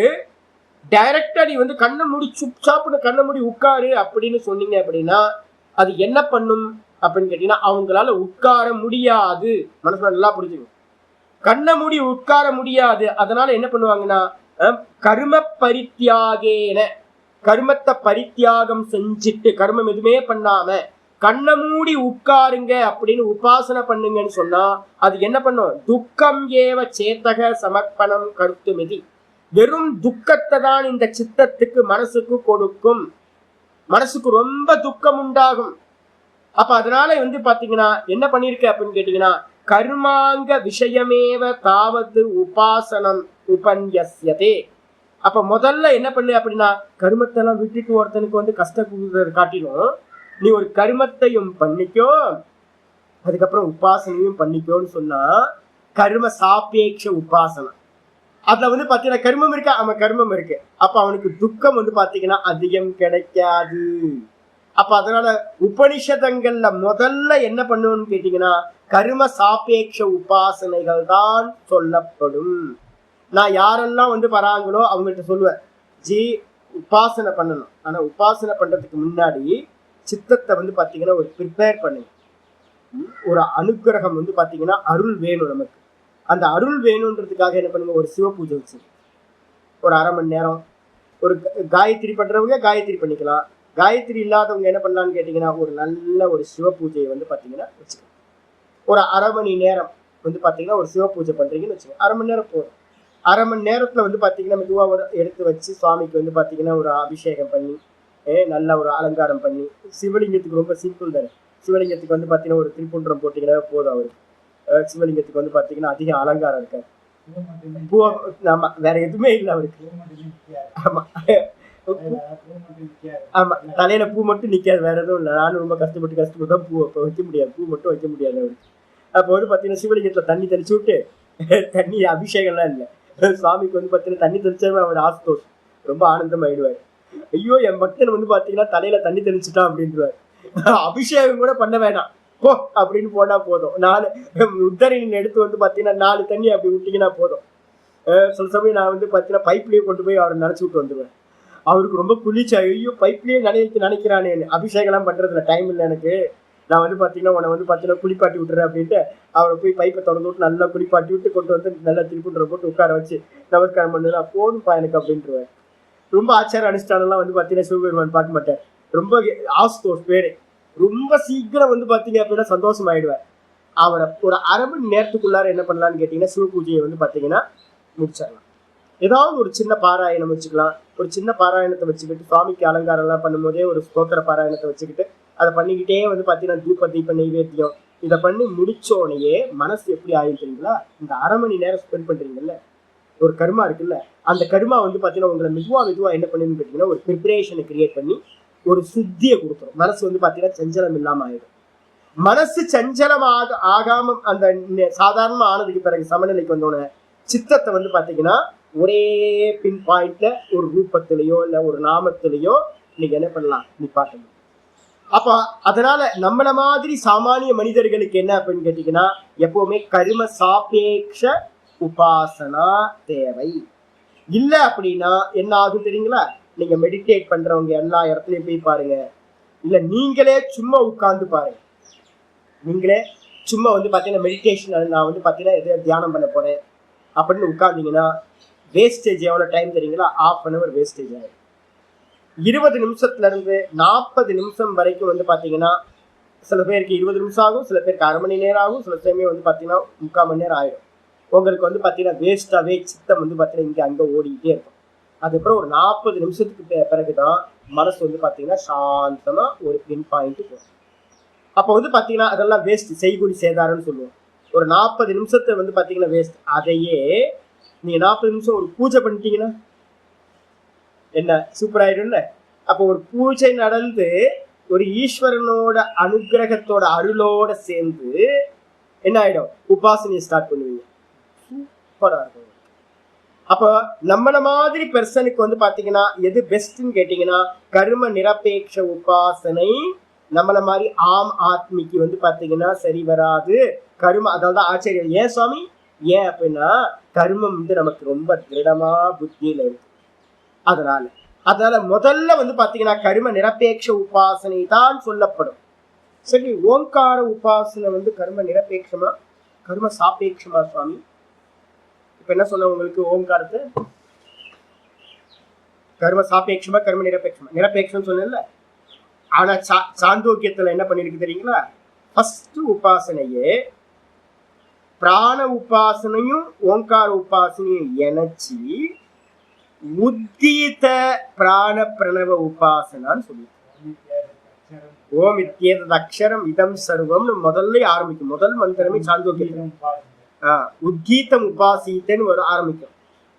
டைரக்டா நீ வந்து கண்ணை மூடி சுப்சாப்புன்னு கண்ணை மூடி உட்காரு அப்படின்னு சொன்னீங்க அப்படின்னா அது என்ன பண்ணும் அப்படின்னு கேட்டீங்கன்னா அவங்களால உட்கார முடியாது. மனசுல நல்லா புரிஞ்சுக்கணும். கண்ணை மூடி உட்கார முடியாது. அதனால என்ன பண்ணுவாங்கன்னா கர்ம பரித்தியாகேன, கர்மத்தை பரித்தியாகம் செஞ்சுட்டு கர்மம் எதுவுமே பண்ணாம கண்ணை மூடி உட்காருங்க அப்படின்னு உபாசனை பண்ணுங்கன்னு சொன்னா அது என்ன பண்ணும்? துக்கம் ஏவ சேத்தக சமர்ப்பணம் கருத்துமிதி. வெறும் துக்கத்தை தான் இந்த சித்தத்துக்கு மனசுக்கு கொடுக்கும். மனசுக்கு ரொம்ப துக்கம் உண்டாகும். அப்ப அதனால வந்து பாத்தீங்கன்னா என்ன பண்ணிருக்க அப்படின்னு கேட்டீங்கன்னா கர்மாங்க விஷயமேவ தாவது உபாசனம் உபன்யஸ்யதே. அப்ப முதல்ல என்ன பண்ணு அப்படின்னா, கருமத்தை எல்லாம் விட்டுட்டு ஒருத்தனுக்கு வந்து கஷ்டப்படுறத காட்டிலும் நீ ஒரு கருமத்தையும் பண்ணிக்கோ, அதுக்கப்புறம் உபாசனையும் பண்ணிக்கோன்னு சொன்னா கர்ம சாபேட்ச உபாசனம். அதுல வந்து பாத்தீங்கன்னா கர்மம் இருக்கா, அவன் கர்மம் இருக்கு, அப்ப அவனுக்கு துக்கம் வந்து பாத்தீங்கன்னா அதிகம் கிடைக்காது. அப்ப அதனால உபனிஷதங்கள்ல முதல்ல என்ன பண்ணுவோம்னு கேட்டீங்கன்னா கர்ம சாபேட்ச உபாசனைகள் தான் சொல்லப்படும். நான் யாரெல்லாம் வந்து வராங்களோ அவங்கள்ட்ட சொல்லுவேன், ஜி உபாசனை பண்ணணும், ஆனா உபாசனை பண்றதுக்கு முன்னாடி சித்தத்தை வந்து பாத்தீங்கன்னா ஒரு ப்ரிப்பேர் பண்ணுங்க. ஒரு அனுக்கிரகம் வந்து பாத்தீங்கன்னா அருள் வேணும் நமக்கு. அந்த அருள் வேணுன்றதுக்காக என்ன பண்ணுங்க, ஒரு சிவ பூஜை வச்சு ஒரு 1/2 மணி நேரம், ஒரு காயத்ரி பண்றவங்க காயத்ரி பண்ணிக்கலாம், காயத்ரி இல்லாதவங்க என்ன பண்ணலான்னு கேட்டீங்கன்னா ஒரு நல்ல ஒரு சிவ பூஜையை வந்து பாத்தீங்கன்னா வச்சுக்கலாம். ஒரு 1/2 மணி நேரம் வந்து பாத்தீங்கன்னா ஒரு சிவ பூஜை பண்றீங்கன்னு வச்சுக்கோங்க, 1/2 மணி நேரம் போதும். 1/2 மணி நேரத்துல வந்து பாத்தீங்கன்னா மெதுவா ஒரு எடுத்து வச்சு சுவாமிக்கு வந்து பாத்தீங்கன்னா ஒரு அபிஷேகம் பண்ணி நல்ல ஒரு அலங்காரம் பண்ணி, சிவலிங்கத்துக்கு ரொம்ப சிம்பிள் தானே, சிவலிங்கத்துக்கு வந்து பாத்தீங்கன்னா ஒரு திருப்புன்றம் போட்டீங்கன்னா போதும். அவருக்கு சிவலிங்கத்துக்கு வந்து பாத்தீங்கன்னா அதிக அலங்காரம் இருக்காது, பூ ஆமா வேற எதுவுமே இல்லை அவருக்கு. ஆமா ஆமா தலையில பூ மட்டும் நிக்காது, வேற எதுவும் இல்லை. நானும் ரொம்ப கஷ்டப்பட்டு தான் பூ வைக்க முடியாது, பூ மட்டும் வைக்க முடியாது அவருக்கு. அப்போ வந்து பாத்தீங்கன்னா சிவலிங்கத்துல தண்ணி தெளிச்சு விட்டு, தண்ணி அபிஷேகம்லாம் இல்லை, சுவாமிக்கு வந்து பாத்தீங்கன்னா தண்ணி தெளிச்சாவே அவர் ஆஸ்தோஷ் ரொம்ப ஆனந்தம் ஆயிடுவாரு. ஐயோ என் பக்தன் வந்து பாத்தீங்கன்னா தலையில தண்ணி தெளிச்சுட்டான் அப்படின்றாரு, அபிஷேகம் கூட பண்ண வேணாம் போ அப்படின்னு போனா போதும். 4 உத்தரணின் எடுத்து வந்து பாத்தீங்கன்னா 4 தண்ணி அப்படி விட்டீங்கன்னா போதும். சில சமயம் நான் வந்து பாத்தீங்கன்னா பைப்லயே கொண்டு போய் அவரை நினைச்சு விட்டு வந்துடுவேன். அவருக்கு ரொம்ப குளிச்சா, ஐயோ பைப்லயே நினைக்கிறானே, அபிஷேகம் எல்லாம் பண்றதுல டைம் இல்லை எனக்கு, நான் வந்து பாத்தீங்கன்னா உன்னை வந்து பாத்தீங்கன்னா குளிப்பாட்டி விட்டுறேன் அப்படின்ட்டு அவரை போய் பைப்பை திறந்து விட்டு நல்லா குளிப்பாட்டி விட்டு கொண்டு வந்து நல்லா திருப்புன்ற போட்டு உட்கார வச்சு நமஸ்காரம் பண்ணுனா போதும்பா எனக்கு அப்படின்ட்டுருவேன். ரொம்ப ஆச்சார அனுஷ்டானம்லாம் வந்து பாத்தீங்கன்னா சிவபெருமான் பார்க்க மாட்டேன், ரொம்ப ஆஸ்தோஷ் பேரு, ரொம்ப சீக்கிரம் வந்து பாத்தீங்க அப்படின்னா சந்தோஷம் ஆயிடுவேன். அவரை ஒரு 1/2 மணி நேரத்துக்குள்ளார என்ன பண்ணலான்னு கேட்டீங்கன்னா சிவ பூஜையை வந்து பாத்தீங்கன்னா முடிச்சிடலாம். ஏதாவது ஒரு சின்ன பாராயணம் வச்சுக்கலாம், ஒரு சின்ன பாராயணத்தை வச்சுக்கிட்டு சுவாமிக்கு அலங்காரம் எல்லாம் பண்ணும்போதே ஒரு ஸ்தோத்திர பாராயணத்தை வச்சுக்கிட்டு அதை பண்ணிக்கிட்டே வந்து பாத்தீங்கன்னா தூப தீப நைவேத்தியம் இதை பண்ணி முடிச்சோடனேயே மனசு எப்படி ஆகும் தெரியுங்களா, இந்த 1/2 மணி நேரம் ஸ்பெண்ட் பண்றீங்கல்ல ஒரு கர்மா இருக்குல்ல, அந்த கர்மா வந்து பாத்தீங்கன்னா உங்களை மெதுவா என்ன பண்ணுன்னு கேட்டீங்கன்னா ஒரு ப்ரிப்பரேஷனை கிரியேட் பண்ணி ஒரு சுத்தியை கொடுத்துரும். மனசு வந்து பாத்தீங்கன்னா சஞ்சலம் இல்லாம ஆயிடும். மனசு சஞ்சலம் ஆகாம அந்த சாதாரணமா ஆனதுக்கு பிறகு சமநிலைக்கு வந்தோடனே சித்தத்தை வந்து பாத்தீங்கன்னா ஒரே பின் பாயிண்ட்ல ஒரு ரூபத்திலேயோ இல்ல ஒரு நாமத்திலேயோ நீங்க என்ன பண்ணலாம் நிப்பாட்டணும். அப்ப அதனால நம்மள மாதிரி சாமானிய மனிதர்களுக்கு என்ன அப்படின்னு கேட்டீங்கன்னா எப்பவுமே கர்ம சாபேட்ச உபாசனா தேவை. இல்ல அப்படின்னா என்ன ஆகும் தெரியுங்களா, நீங்க மெடிடேட் பண்றவங்க எல்லா இடத்துலயும் போய் பாருங்க, இல்ல நீங்களே சும்மா உட்கார்ந்து பாருங்க, நீங்களே சும்மா வந்து பாத்தீங்கன்னா மெடிடேஷன் நான் வந்து பாத்தீங்கன்னா எதையோ தியானம் பண்ண போறேன் அப்படின்னு உட்கார்ந்தீங்கன்னா வேஸ்டேஜ் எவ்வளவு டைம் தெரியுங்களா, 1/2 hour வேஸ்டேஜ் ஆகும். 20 நிமிஷத்துல இருந்து 40 நிமிஷம் வரைக்கும் வந்து பாத்தீங்கன்னா சில பேருக்கு 20 நிமிஷம் ஆகும், சில பேருக்கு 1/2 மணி நேரம் ஆகும், சில சமயம் வந்து பாத்தீங்கன்னா 3/4 மணி நேரம் ஆயிடும். உங்களுக்கு வந்து பாத்தீங்கன்னா வேஸ்டாவே சித்தம் வந்து பாத்தீங்கன்னா இங்க அங்க ஓடிக்கிட்டே இருக்கும். அதுக்கப்புறம் ஒரு 40 நிமிஷத்துக்கு பிறகுதான் மனசு வந்து பாத்தீங்கன்னா சாந்தமா ஒரு பின் பாயிண்ட் போகும். அப்ப வந்து பாத்தீங்கன்னா அதெல்லாம் வேஸ்ட், செய்கூலி சேதாரம்னு சொல்லுவோம். ஒரு 40 நிமிஷத்தை வந்து பாத்தீங்கன்னா வேஸ்ட். அதையே நீங்க 40 நிமிஷம் ஒரு பூஜை பண்ணிட்டீங்கன்னா என்ன சூப்பர் ஆயிடும்ல. அப்போ ஒரு பூஜை நடந்து ஒரு ஈஸ்வரனோட அனுகிரகத்தோட அருளோட சேர்ந்து என்ன ஆயிடும், உபாசனையை ஸ்டார்ட் பண்ணுவீங்க, சூப்பரா இருக்கும். அப்ப நம்மள மாதிரி பெர்சனுக்கு வந்து பாத்தீங்கன்னா எது பெஸ்ட்ன்னு கேட்டீங்கன்னா கர்ம நிரபேட்ச உபாசனை நம்மள மாதிரி ஆம் ஆத்மிக்கு வந்து பாத்தீங்கன்னா சரி வராது. கர்ம அதாவது ஆச்சரியம் ஏன் சுவாமி, ஏன் அப்படின்னா கர்மம் வந்து நமக்கு ரொம்ப திருடமா புத்தியில இருக்கு. அதனால முதல்ல வந்து பாத்தீங்கன்னா கர்ம நிரபேட்ச உபாசனை தான் சொல்லப்படும். சரி, ஓங்கார உபாசனை வந்து கர்ம நிரபேட்சமா கர்ம சாபேட்சமா சுவாமி? இப்ப என்ன சொன்ன உங்களுக்கு, ஓங்காரத்தை கர்ம சாபேட்சமா கர்ம நிரபேட்சமா? நிரபேட்சம் சொன்னேன்ல. ஆனா சாந்தோக்கியத்துல என்ன பண்ணிருக்கு தெரியுங்களா, ஃபர்ஸ்ட் உபாசனையே பிராண உபாசனையும் ஓங்கார உபாசனையும் இணைச்சி உத்கீத பிராண பிரணவ உபாசனான்னு சொல்லி ஓம் இத்யேதத் அக்ஷரம் இதம் சர்வம்னு முதல்ல ஆரம்பிக்கும். முதல் மந்திரமே சாந்தோக்கியம் உத்கீதம் உபாசித்தன்னு ஆரம்பிக்கும்.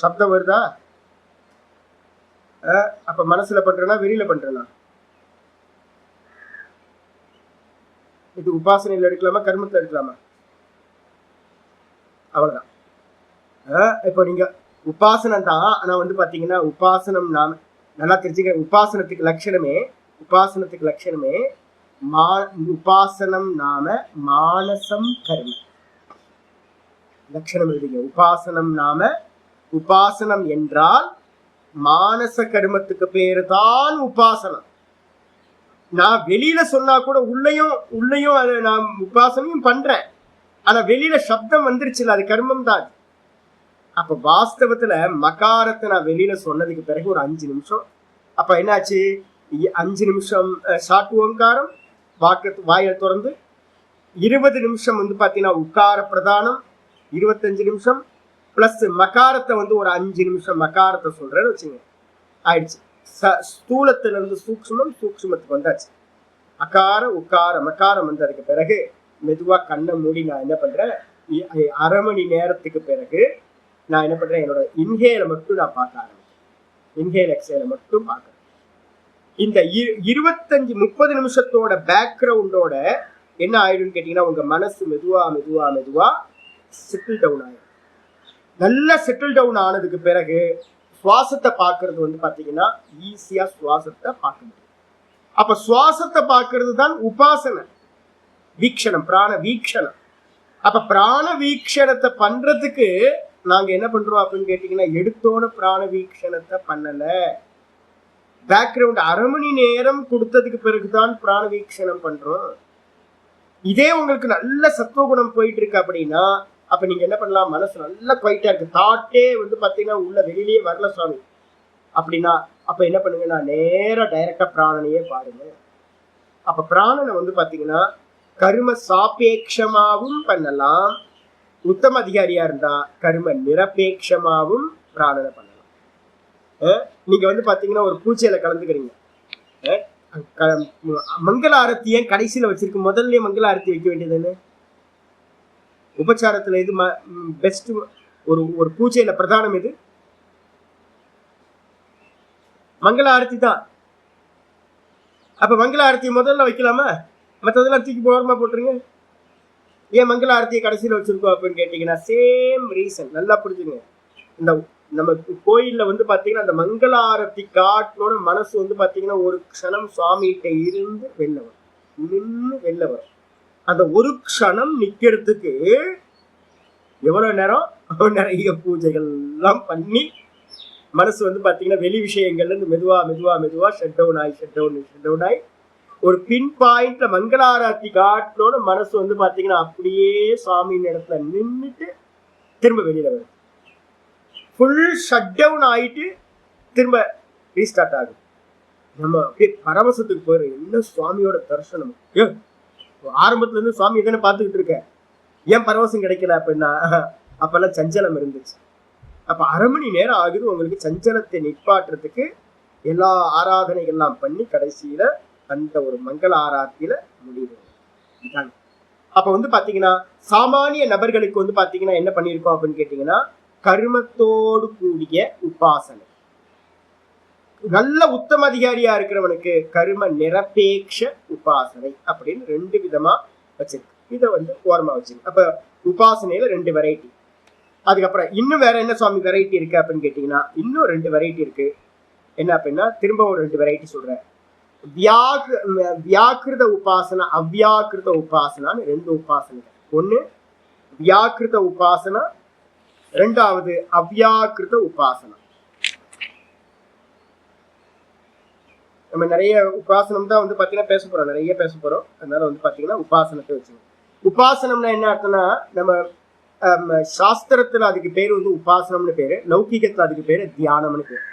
சப்தம் வருதா? அப்ப மனசுல பண்றேன்னா வெளியில பண்றேன்னா? இது உபாசனையில எடுக்கலாமா கர்மத்துல எடுக்கலாமா? அவ்வளவுதான். இப்போ நீங்க உபாசனம் தான். ஆனா வந்து பாத்தீங்கன்னா உபாசனம் நாம நல்லா தெரிஞ்சுக்க. உபாசனத்துக்கு லட்சணமே உபாசனம் நாம மானசம் கர்ம. லட்சணம் எழுதிங்க. உபாசனம் நாம உபாசனம் என்றால் மானச கர்மத்துக்கு பேரு தான் உபாசனம். நான் வெளியில சொன்னா கூட உள்ளயும் அது நான் உபாசனையும் பண்றேன். ஆனா வெளியில சப்தம் வந்துருச்சுல, அது கர்மம் தான். அப்ப வாஸ்தவத்துல மகாரத்தை நான் வெளியில சொன்னதுக்கு பிறகு ஒரு 5 நிமிஷம், அப்ப என்னாச்சு? 5 நிமிஷம் ஷார்ட் ஓங்காரம் வாயை திறந்து, 20 நிமிஷம் வந்து பாத்தீங்கன்னா உக்கார பிரதானம், 25 நிமிஷம் பிளஸ் மகாரத்தை வந்து ஒரு 5 நிமிஷம் மகாரத்தை சொல்றேன்னு வச்சுங்க, ஆயிடுச்சு. ஸ்தூலத்துல இருந்து சூக்ஷ்மத்துக்கு வந்தாச்சு. அகார உக்கார மகாரம் வந்ததுக்கு பிறகு மெதுவா கண்ணை மூடி நான் என்ன பண்றேன், 1/2 மணி நேரத்துக்கு பிறகு நான் என்ன பண்றேன், என்னோட இன்ஹேல மட்டும் நான் பார்க்க ஆரம்பிச்சேன். இன்ஹேல் எக்ஸேல மட்டும் பார்க்கறேன். இந்த 25-30 நிமிஷத்தோட பேக்ரவுண்டோட என்ன ஆயிடும்னு கேட்டீங்கன்னா, உங்க மனசு மெதுவா செட்டில் டவுன் ஆயிடும். நல்லா செட்டில் டவுன் ஆனதுக்கு பிறகு சுவாசத்தை பார்க்கறது வந்து பாத்தீங்கன்னா ஈஸியா சுவாசத்தை பார்க்க முடியும். அப்ப சுவாசத்தை பார்க்கறது தான் உபாசனை வீக்ஷணம், பிராண வீக்ஷணம். அப்ப பிராண வீக்ஷணத்தை பண்றதுக்கு நாங்க என்ன பண்றோம் அப்படின்னு கேட்டீங்கன்னா, எடுத்தோட பிராண வீக்ஷணத்தை பண்ணல. பேக்ரவுண்ட் 1/2 மணி நேரம் கொடுத்ததுக்கு பிறகுதான் பிராண வீக்ஷணம் பண்றோம். இதே உங்களுக்கு நல்ல சத்துவகுணம் போயிட்டு இருக்கு அப்படின்னா, அப்ப நீங்க என்ன பண்ணலாம், மனசு நல்லா குவைட்டா இருக்கு, தாட்டே வந்து பாத்தீங்கன்னா உள்ள வெளியிலேயே வரல சுவாமி அப்படின்னா, அப்ப என்ன பண்ணுங்கன்னா நேரா டைரக்டா பிராணனையே பாருங்க. அப்ப பிராணனை வந்து பாத்தீங்கன்னா கர்ம சாபேட்சமாவும் பண்ணலாம். உத்தம அதிகாரியா இருந்தா கர்ம நிரபேட்சமாவும் பிராணனை பண்ணலாம். நீங்க வந்து பாத்தீங்கன்னா ஒரு பூஜையில கலந்துக்கிறீங்க, மங்கள ஆரத்திய கடைசியில வச்சிருக்கு, முதல்ல மங்கள ஆரத்தி வைக்க வேண்டியதுன்னு உபச்சாரத்துல எது பெஸ்ட்? ஒரு பூஜையில பிரதானம் எது? மங்கள ஆரத்தி தான். அப்ப மங்கள ஆரத்தி முதல்ல வைக்கலாமா? மற்றதெல்லாம் தூக்கி போரமா போட்டுருங்க. ஏன் மங்கள ஆரத்தியை கடைசியில வச்சிருக்கோம் அப்படின்னு கேட்டீங்கன்னா, சேம் ரீசன். நல்லா புரிஞ்சுங்க. இந்த நம்ம கோயில்ல வந்து பாத்தீங்கன்னா அந்த மங்கள ஆரத்தி காட்டோட மனசு வந்து பாத்தீங்கன்னா ஒரு க்ஷணம் சுவாமிகிட்ட இருந்து வெளில வரும். அந்த ஒரு க்ஷணம் நிக்கிறதுக்கு எவ்வளவு நேரம்? நிறைய பூஜைகள் எல்லாம் பண்ணி மனசு வந்து பாத்தீங்கன்னா வெளி விஷயங்கள்ல இருந்து மெதுவா ஷட் டவுன் ஆகி ஒரு பின் பாயிண்ட்ல மங்களாராத்தி காட்டோட மனசு வந்து பாத்தீங்கன்னா அப்படியே சுவாமியின் இடத்துல நின்றுட்டு திரும்ப வெளியில வரும். ஃபுல் ஷட் டவுன் ஆயிட்டு திரும்ப ரீஸ்டார்ட் ஆகும். நம்ம அப்படியே பரவசத்துக்கு போயிடும். என்ன சுவாமியோட தரிசனம்! ஆரம்பத்துல இருந்து சுவாமி எதனா பார்த்துக்கிட்டு இருக்க, ஏன் பரவசம் கிடைக்கல அப்படின்னா, அப்பெல்லாம் சஞ்சலம் இருந்துச்சு. அப்ப 1/2 மணி நேரம் ஆகுது உங்களுக்கு சஞ்சலத்தை நிப்பாட்டுறதுக்கு. எல்லா ஆராதனைகள்லாம் பண்ணி கடைசியில அந்த ஒரு மங்கள ஆராத்தியில முடிவு. அப்ப வந்து பாத்தீங்கன்னா சாமானிய நபர்களுக்கு வந்து பாத்தீங்கன்னா என்ன பண்ணிருக்கோம் அப்படின்னு கேட்டீங்கன்னா, கர்மத்தோடு கூடிய உபாசனை. நல்ல உத்தம அதிகாரியா இருக்கிறவனுக்கு கர்ம நிரபேட்ச உபாசனை அப்படின்னு 2 விதமா வச்சிருக்கு. இதை வந்து ஓரமா வச்சிருக்கு. அப்ப உபாசனையில 2 வெரைட்டி. அதுக்கப்புறம் இன்னும் வேற என்ன சுவாமி வெரைட்டி இருக்கு அப்படின்னு கேட்டீங்கன்னா, இன்னும் 2 வெரைட்டி இருக்கு. என்ன அப்படின்னா, திரும்ப ஒரு 2 வெரைட்டி சொல்றேன். வியாக்கிருத உபாசனா, அவ்யாக்கிருத உபாசனான்னு 2 உபாசனை. ஒண்ணு வியாக்கிருத உபாசனா, 2வது அவ்யாக்கிருத உபாசனா. நம்ம நிறைய உபாசனம் தான் வந்து பாத்தீங்கன்னா நிறைய பேச போறோம். அதனால வந்து பாத்தீங்கன்னா உபாசனத்தை வச்சுக்கோங்க. உபாசனம்னா என்ன அர்த்தம்னா, நம்ம சாஸ்திரத்துல அதுக்கு பேர் வந்து உபாசனம்னு பேரு, லௌகிகத்துல அதுக்கு பேரு தியானம்னு பேரு.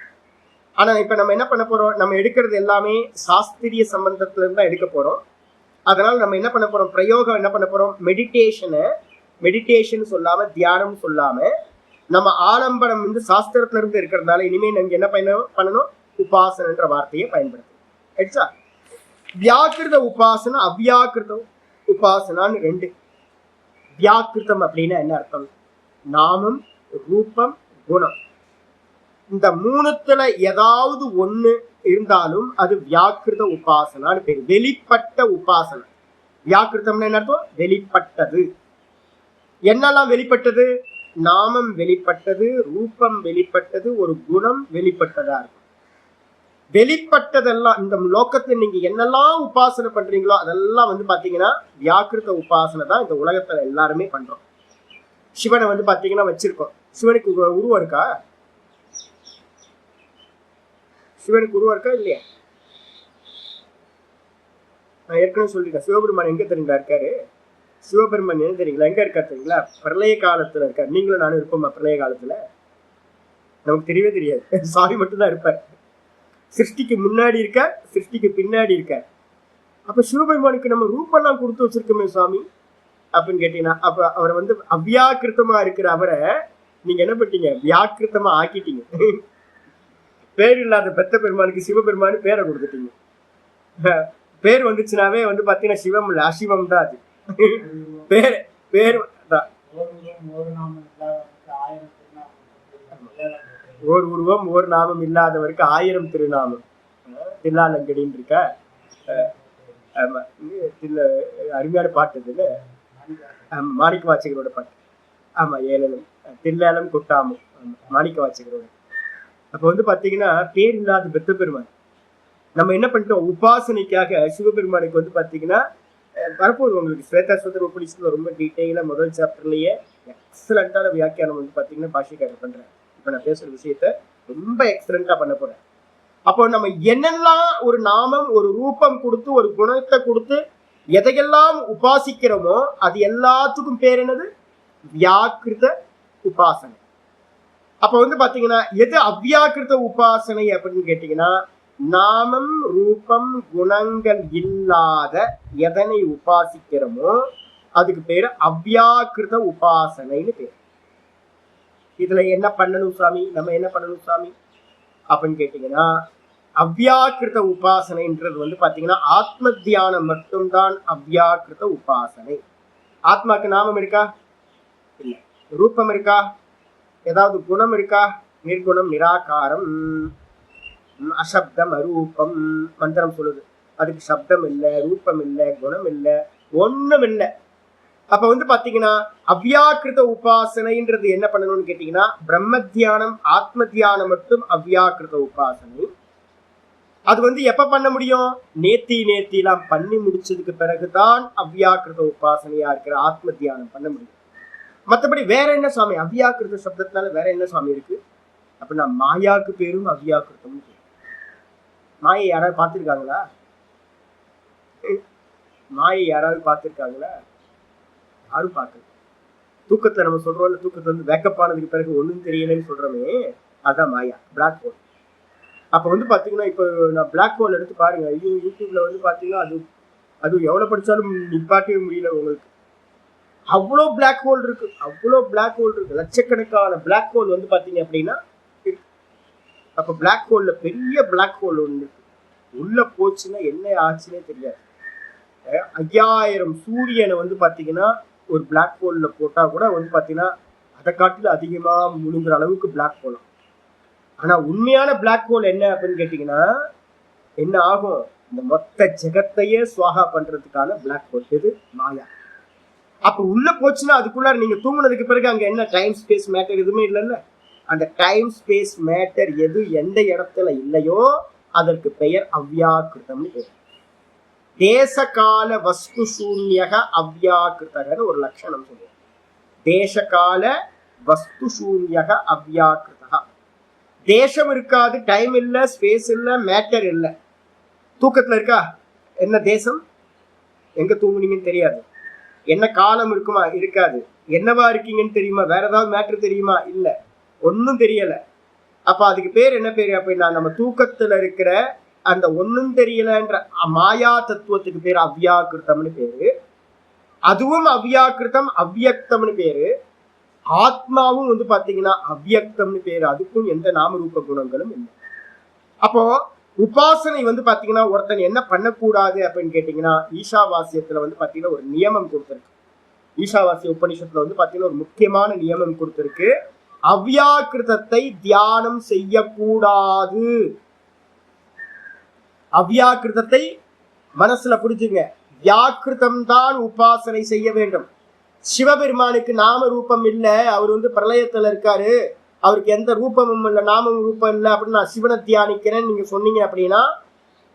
ஆனா இப்ப நம்ம என்ன பண்ண போறோம், நம்ம எடுக்கிறது எல்லாமே சாஸ்திரிய சம்பந்தத்துல இருந்து தான் எடுக்க போறோம். அதனால நம்ம என்ன பண்ண போறோம், பிரயோகம் என்ன பண்ண போறோம், மெடிடேஷன் சொல்லாம தியானம் சொல்லாம நம்ம ஆலம்பனம் வந்து சாஸ்திரத்துல இருந்து இருக்கிறதுனால இனிமே நம்ம என்ன பண்ணணும், உபாசனன்ற வார்த்தையை பயன்படுத்தணும். ஆயிடுச்சா? வியாக்கிருத உபாசனா, அவ்யாக்கிருத உபாசனான்னு 2. வியாக்கிருதம் அப்படின்னா என்ன அர்த்தம்? நாமம், ரூபம், குணம் இந்த மூணுத்துல ஏதாவது ஒண்ணு இருந்தாலும் அது வியாக்கிருத உபாசனான்னு பேரு. வெளிப்பட்ட உபாசனை. வியாக்கிருத்தம்னு என்ன அர்த்தம்? வெளிப்பட்டது. என்னெல்லாம் வெளிப்பட்டது? நாமம் வெளிப்பட்டது, ரூபம் வெளிப்பட்டது, ஒரு குணம் வெளிப்பட்டதா இருக்கும். வெளிப்பட்டதெல்லாம் இந்த லோகத்துல நீங்க என்னெல்லாம் உபாசனை பண்றீங்களோ அதெல்லாம் வந்து பாத்தீங்கன்னா வியாக்கிருத உபாசனை தான் இந்த உலகத்துல எல்லாருமே பண்றோம். சிவனை வந்து பாத்தீங்கன்னா வச்சிருக்கோம். சிவனுக்கு உருவம் இருக்கா? சிவனுக்கு உருவம் இருக்கா இல்லையா? நான் ஏற்கனவே சொல்லிருக்கேன். சிவபெருமான் எங்க தெரியுங்களா இருக்காரு? சிவபெருமான் என்ன தெரியுங்களா எங்க இருக்காரு தெரியுங்களா? பிரளய காலத்துல இருக்காரு. நீங்களும் நானும் இருப்போமா பிரளய காலத்துல? நமக்கு தெரியவே தெரியாது. சாமி மட்டும்தான் இருப்பார். சிருஷ்டிக்கு முன்னாடி இருக்க, சிருஷ்டிக்கு பின்னாடி இருக்க. அப்ப சிவபெருமானுக்கு நம்ம ரூபெல்லாம் கொடுத்து வச்சிருக்கோமே சுவாமி அப்படின்னு கேட்டீங்கன்னா, அப்ப அவரை வந்து அவ்வியாக்கிருத்தமா இருக்கிற அவரை நீங்க என்ன பண்ணிட்டீங்க? வியாக்கிருத்தமா ஆக்கிட்டீங்க. பேர் இல்லாத பெத்த பெருமானுக்கு சிவபெருமானு பேரை கொடுத்துட்டீங்க. பேர் வந்துச்சுனாவே வந்து பாத்தீங்கன்னா சிவம் இல்ல, அசிவம் தான் அது. பேர் பேர் தான். ஓர் உருவம் ஓர் நாமம் இல்லாதவருக்கு 1000 திருநாமம். தில்லாலங்கடின்னு இருக்க. அருமையான பாட்டு இதுல மாணிக்க வாசகரோட பாட்டு. ஆமா, ஏழனம் தில்லாலம் கொட்டாமும் மாணிக்க வாசகரோட. அப்ப வந்து பாத்தீங்கன்னா பேர் இல்லாத பெத்த பெருமான் நம்ம என்ன பண்ணிட்டோம்? உபாசனைக்காக சிவபெருமானுக்கு வந்து பாத்தீங்கன்னா வரப்போகுது உங்களுக்கு ஸ்வேதாஸ்வதர் உபநிஷத்துல ரொம்ப டீட்டெயிலா முதல் சாப்டர்லயே எக்ஸலண்டான வியாக்கியானம் வந்து பாத்தீங்கன்னா பாஷைக்காரர் பண்றேன். இப்ப நான் பேசுற விஷயத்த ரொம்ப எக்ஸலண்டா பண்ண போறேன். அப்போ நம்ம என்னெல்லாம் ஒரு நாமம் ஒரு ரூபம் கொடுத்து ஒரு குணத்தை கொடுத்து எதையெல்லாம் உபாசிக்கிறோமோ அது எல்லாத்துக்கும் பேர் என்னது? வியாக்கிருத உபாசனை. அப்ப வந்து பாத்தீங்கன்னா எது அவ்வியாக்கிருத உபாசனை அப்படின்னு கேட்டீங்கன்னா, நாமம் ரூபம் குணங்கள் இல்லாத எதனை உபாசிக்கிறோமோ அதுக்கு பேரு அவ்வியாக்கிருத உபாசனைன்னு பேரு. இதுல என்ன பண்ணணும் சாமி? நம்ம என்ன பண்ணணும் சாமி அப்படின்னு கேட்டீங்கன்னா, அவ்வியாக்கிருத உபாசனைன்றது வந்து பாத்தீங்கன்னா ஆத்ம தியானம் மட்டும்தான் அவ்வியாக்கிருத உபாசனை. ஆத்மாக்கு நாமம் இருக்கா? இல்ல. ரூபம் இருக்கா? ஏதாவது குணம் இருக்கா? நிர்குணம் நிராகாரம் அசப்தம் அரூபம் மந்திரம் சொல்லுது. அதுக்கு சப்தம் இல்லை, ரூபம் இல்லை, குணம் இல்லை, ஒண்ணும் இல்லை. அப்ப வந்து பாத்தீங்கன்னா அவ்வியாக்கிருத உபாசனைன்றது என்ன பண்ணணும்னு கேட்டீங்கன்னா, பிரம்ம தியானம் ஆத்ம தியானம் மட்டும் அவ்வியாக்கிருத உபாசனை. அது வந்து எப்ப பண்ண முடியும்? நேத்திலாம் பண்ணி முடிச்சதுக்கு பிறகுதான் அவ்வியாக்கிருத உபாசனையா இருக்கிற ஆத்ம தியானம் பண்ண முடியும். மற்றபடி வேற என்ன சுவாமி? அவ்வியாக்கிருத சப்தத்தினால வேற என்ன சுவாமி இருக்கு? அப்படின்னா மாயாக்கு பேரும் அவ்வியாக்கிருத்தம். மாயை யாராவது பார்த்திருக்காங்களா? மாயை யாராவது பார்த்திருக்காங்களா? யாரும் பார்க்கல. தூக்கத்தை நம்ம சொல்றோம், தூக்கத்தை வந்து வேக்கப் ஆனதுக்கு பிறகு ஒண்ணும் தெரியலன்னு சொல்றோமே, அதான் மாயா, பிளாக் ஹோல். அப்ப வந்து பாத்தீங்கன்னா இப்ப நான் பிளாக் ஹோல் எடுத்து பாருங்க. ஐயோ, யூடியூப்ல வந்து பாத்தீங்கன்னா அது எவ்வளவு படிச்சாலும் நிப்பாட்டவே முடியல உங்களுக்கு. அவ்வளோ பிளாக் ஹோல் இருக்கு, அவ்வளோ பிளாக் ஹோல் இருக்கு. லட்சக்கணக்கான பிளாக் ஹோல் வந்து பாத்தீங்க அப்படின்னா. அப்ப பிளாக் ஹோல்ல பெரிய பிளாக் ஹோல் ஒன்று இருக்கு. உள்ள போச்சுன்னா என்ன ஆச்சுன்னே தெரியாது. 5000 சூரியனை வந்து பாத்தீங்கன்னா ஒரு பிளாக் ஹோல்ல போட்டா கூட வந்து பாத்தீங்கன்னா அதை காட்டில அதிகமா முழுங்குற அளவுக்கு பிளாக் ஹோலாம். ஆனா உண்மையான பிளாக் ஹோல் என்ன அப்படின்னு கேட்டீங்கன்னா என்ன ஆகும்? இந்த மொத்த ஜெகத்தையே சுவாகா பண்றதுக்கான பிளாக் ஹோல் எது? மாயா. அப்ப உள்ள போச்சுன்னா அதுக்குள்ளார நீங்க தூங்குனதுக்கு பிறகு அங்க என்ன டைம் ஸ்பேஸ் மேட்டர் எதுவுமே இல்லைல்ல. அந்த டைம் ஸ்பேஸ் மேட்டர் எது எந்த இடத்துல இல்லையோ அதற்கு பெயர் அவ்வியாக்கிருதம்னு பேர். தேசகால வஸ்து சூன்யக அவ்வியாக்கிருதகன்னு ஒரு லட்சணம் சொல்லுவோம். தேசகால வஸ்து சூன்யக அவ்வியாக்கிருதா. தேசம் இருக்காது, டைம் இல்ல, ஸ்பேஸ் இல்ல, மேட்டர் இல்ல. தூக்கத்துல இருக்கா? என்ன தேசம்? எங்க தூங்குனீங்கன்னு தெரியாது. என்ன காலம் இருக்குமா? இருக்காது. என்னவா இருக்கீங்கன்னு தெரியுமா? வேற ஏதாவது மேட்டர் தெரியுமா? இல்ல, ஒன்னும் தெரியல. அப்ப அதுக்கு பேர் என்ன பேரு அப்படின்னா, நம்ம தூக்கத்துல இருக்கிற அந்த ஒன்னும் தெரியலன்ற மாயா தத்துவத்துக்கு பேர் அவ்வியாக்கிருத்தம்னு பேரு. அதுவும் அவ்வியாக்கிருத்தம் அவ்வியக்தம்னு பேரு. ஆத்மாவும் வந்து பாத்தீங்கன்னா அவ்வியக்தம்னு பேரு. அதுக்கும் எந்த நாமரூப குணங்களும் இல்லை. அப்போ உபாசனை வந்து பாத்தீங்கன்னா ஒருத்தன் என்ன பண்ணக்கூடாது அப்படின்னு கேட்டீங்கன்னா, ஈஷாவாசியத்துல வந்து பாத்தீங்கன்னா ஒரு நியமம் கொடுத்திருக்கு. ஈஷாவாசிய உபநிஷத்துல வந்து பாத்தீங்கன்னா ஒரு முக்கியமான நியமம் கொடுத்திருக்கு. அவ்யாக்கிருதத்தை தியானம் செய்யக்கூடாது. அவ்யாக்கிருதத்தை மனசுல புரிஞ்சுங்க. வியாக்கிருதம் தான் உபாசனை செய்ய வேண்டும். சிவபெருமானுக்கு நாம ரூபம் இல்லை, அவர் பிரளயத்துல இருக்காரு, அவருக்கு எந்த ரூபமும் இல்லை, நாமம் ரூபம் இல்லை அப்படின்னு நான் சிவனை தியானிக்கிறேன்னு நீங்க சொன்னீங்க அப்படின்னா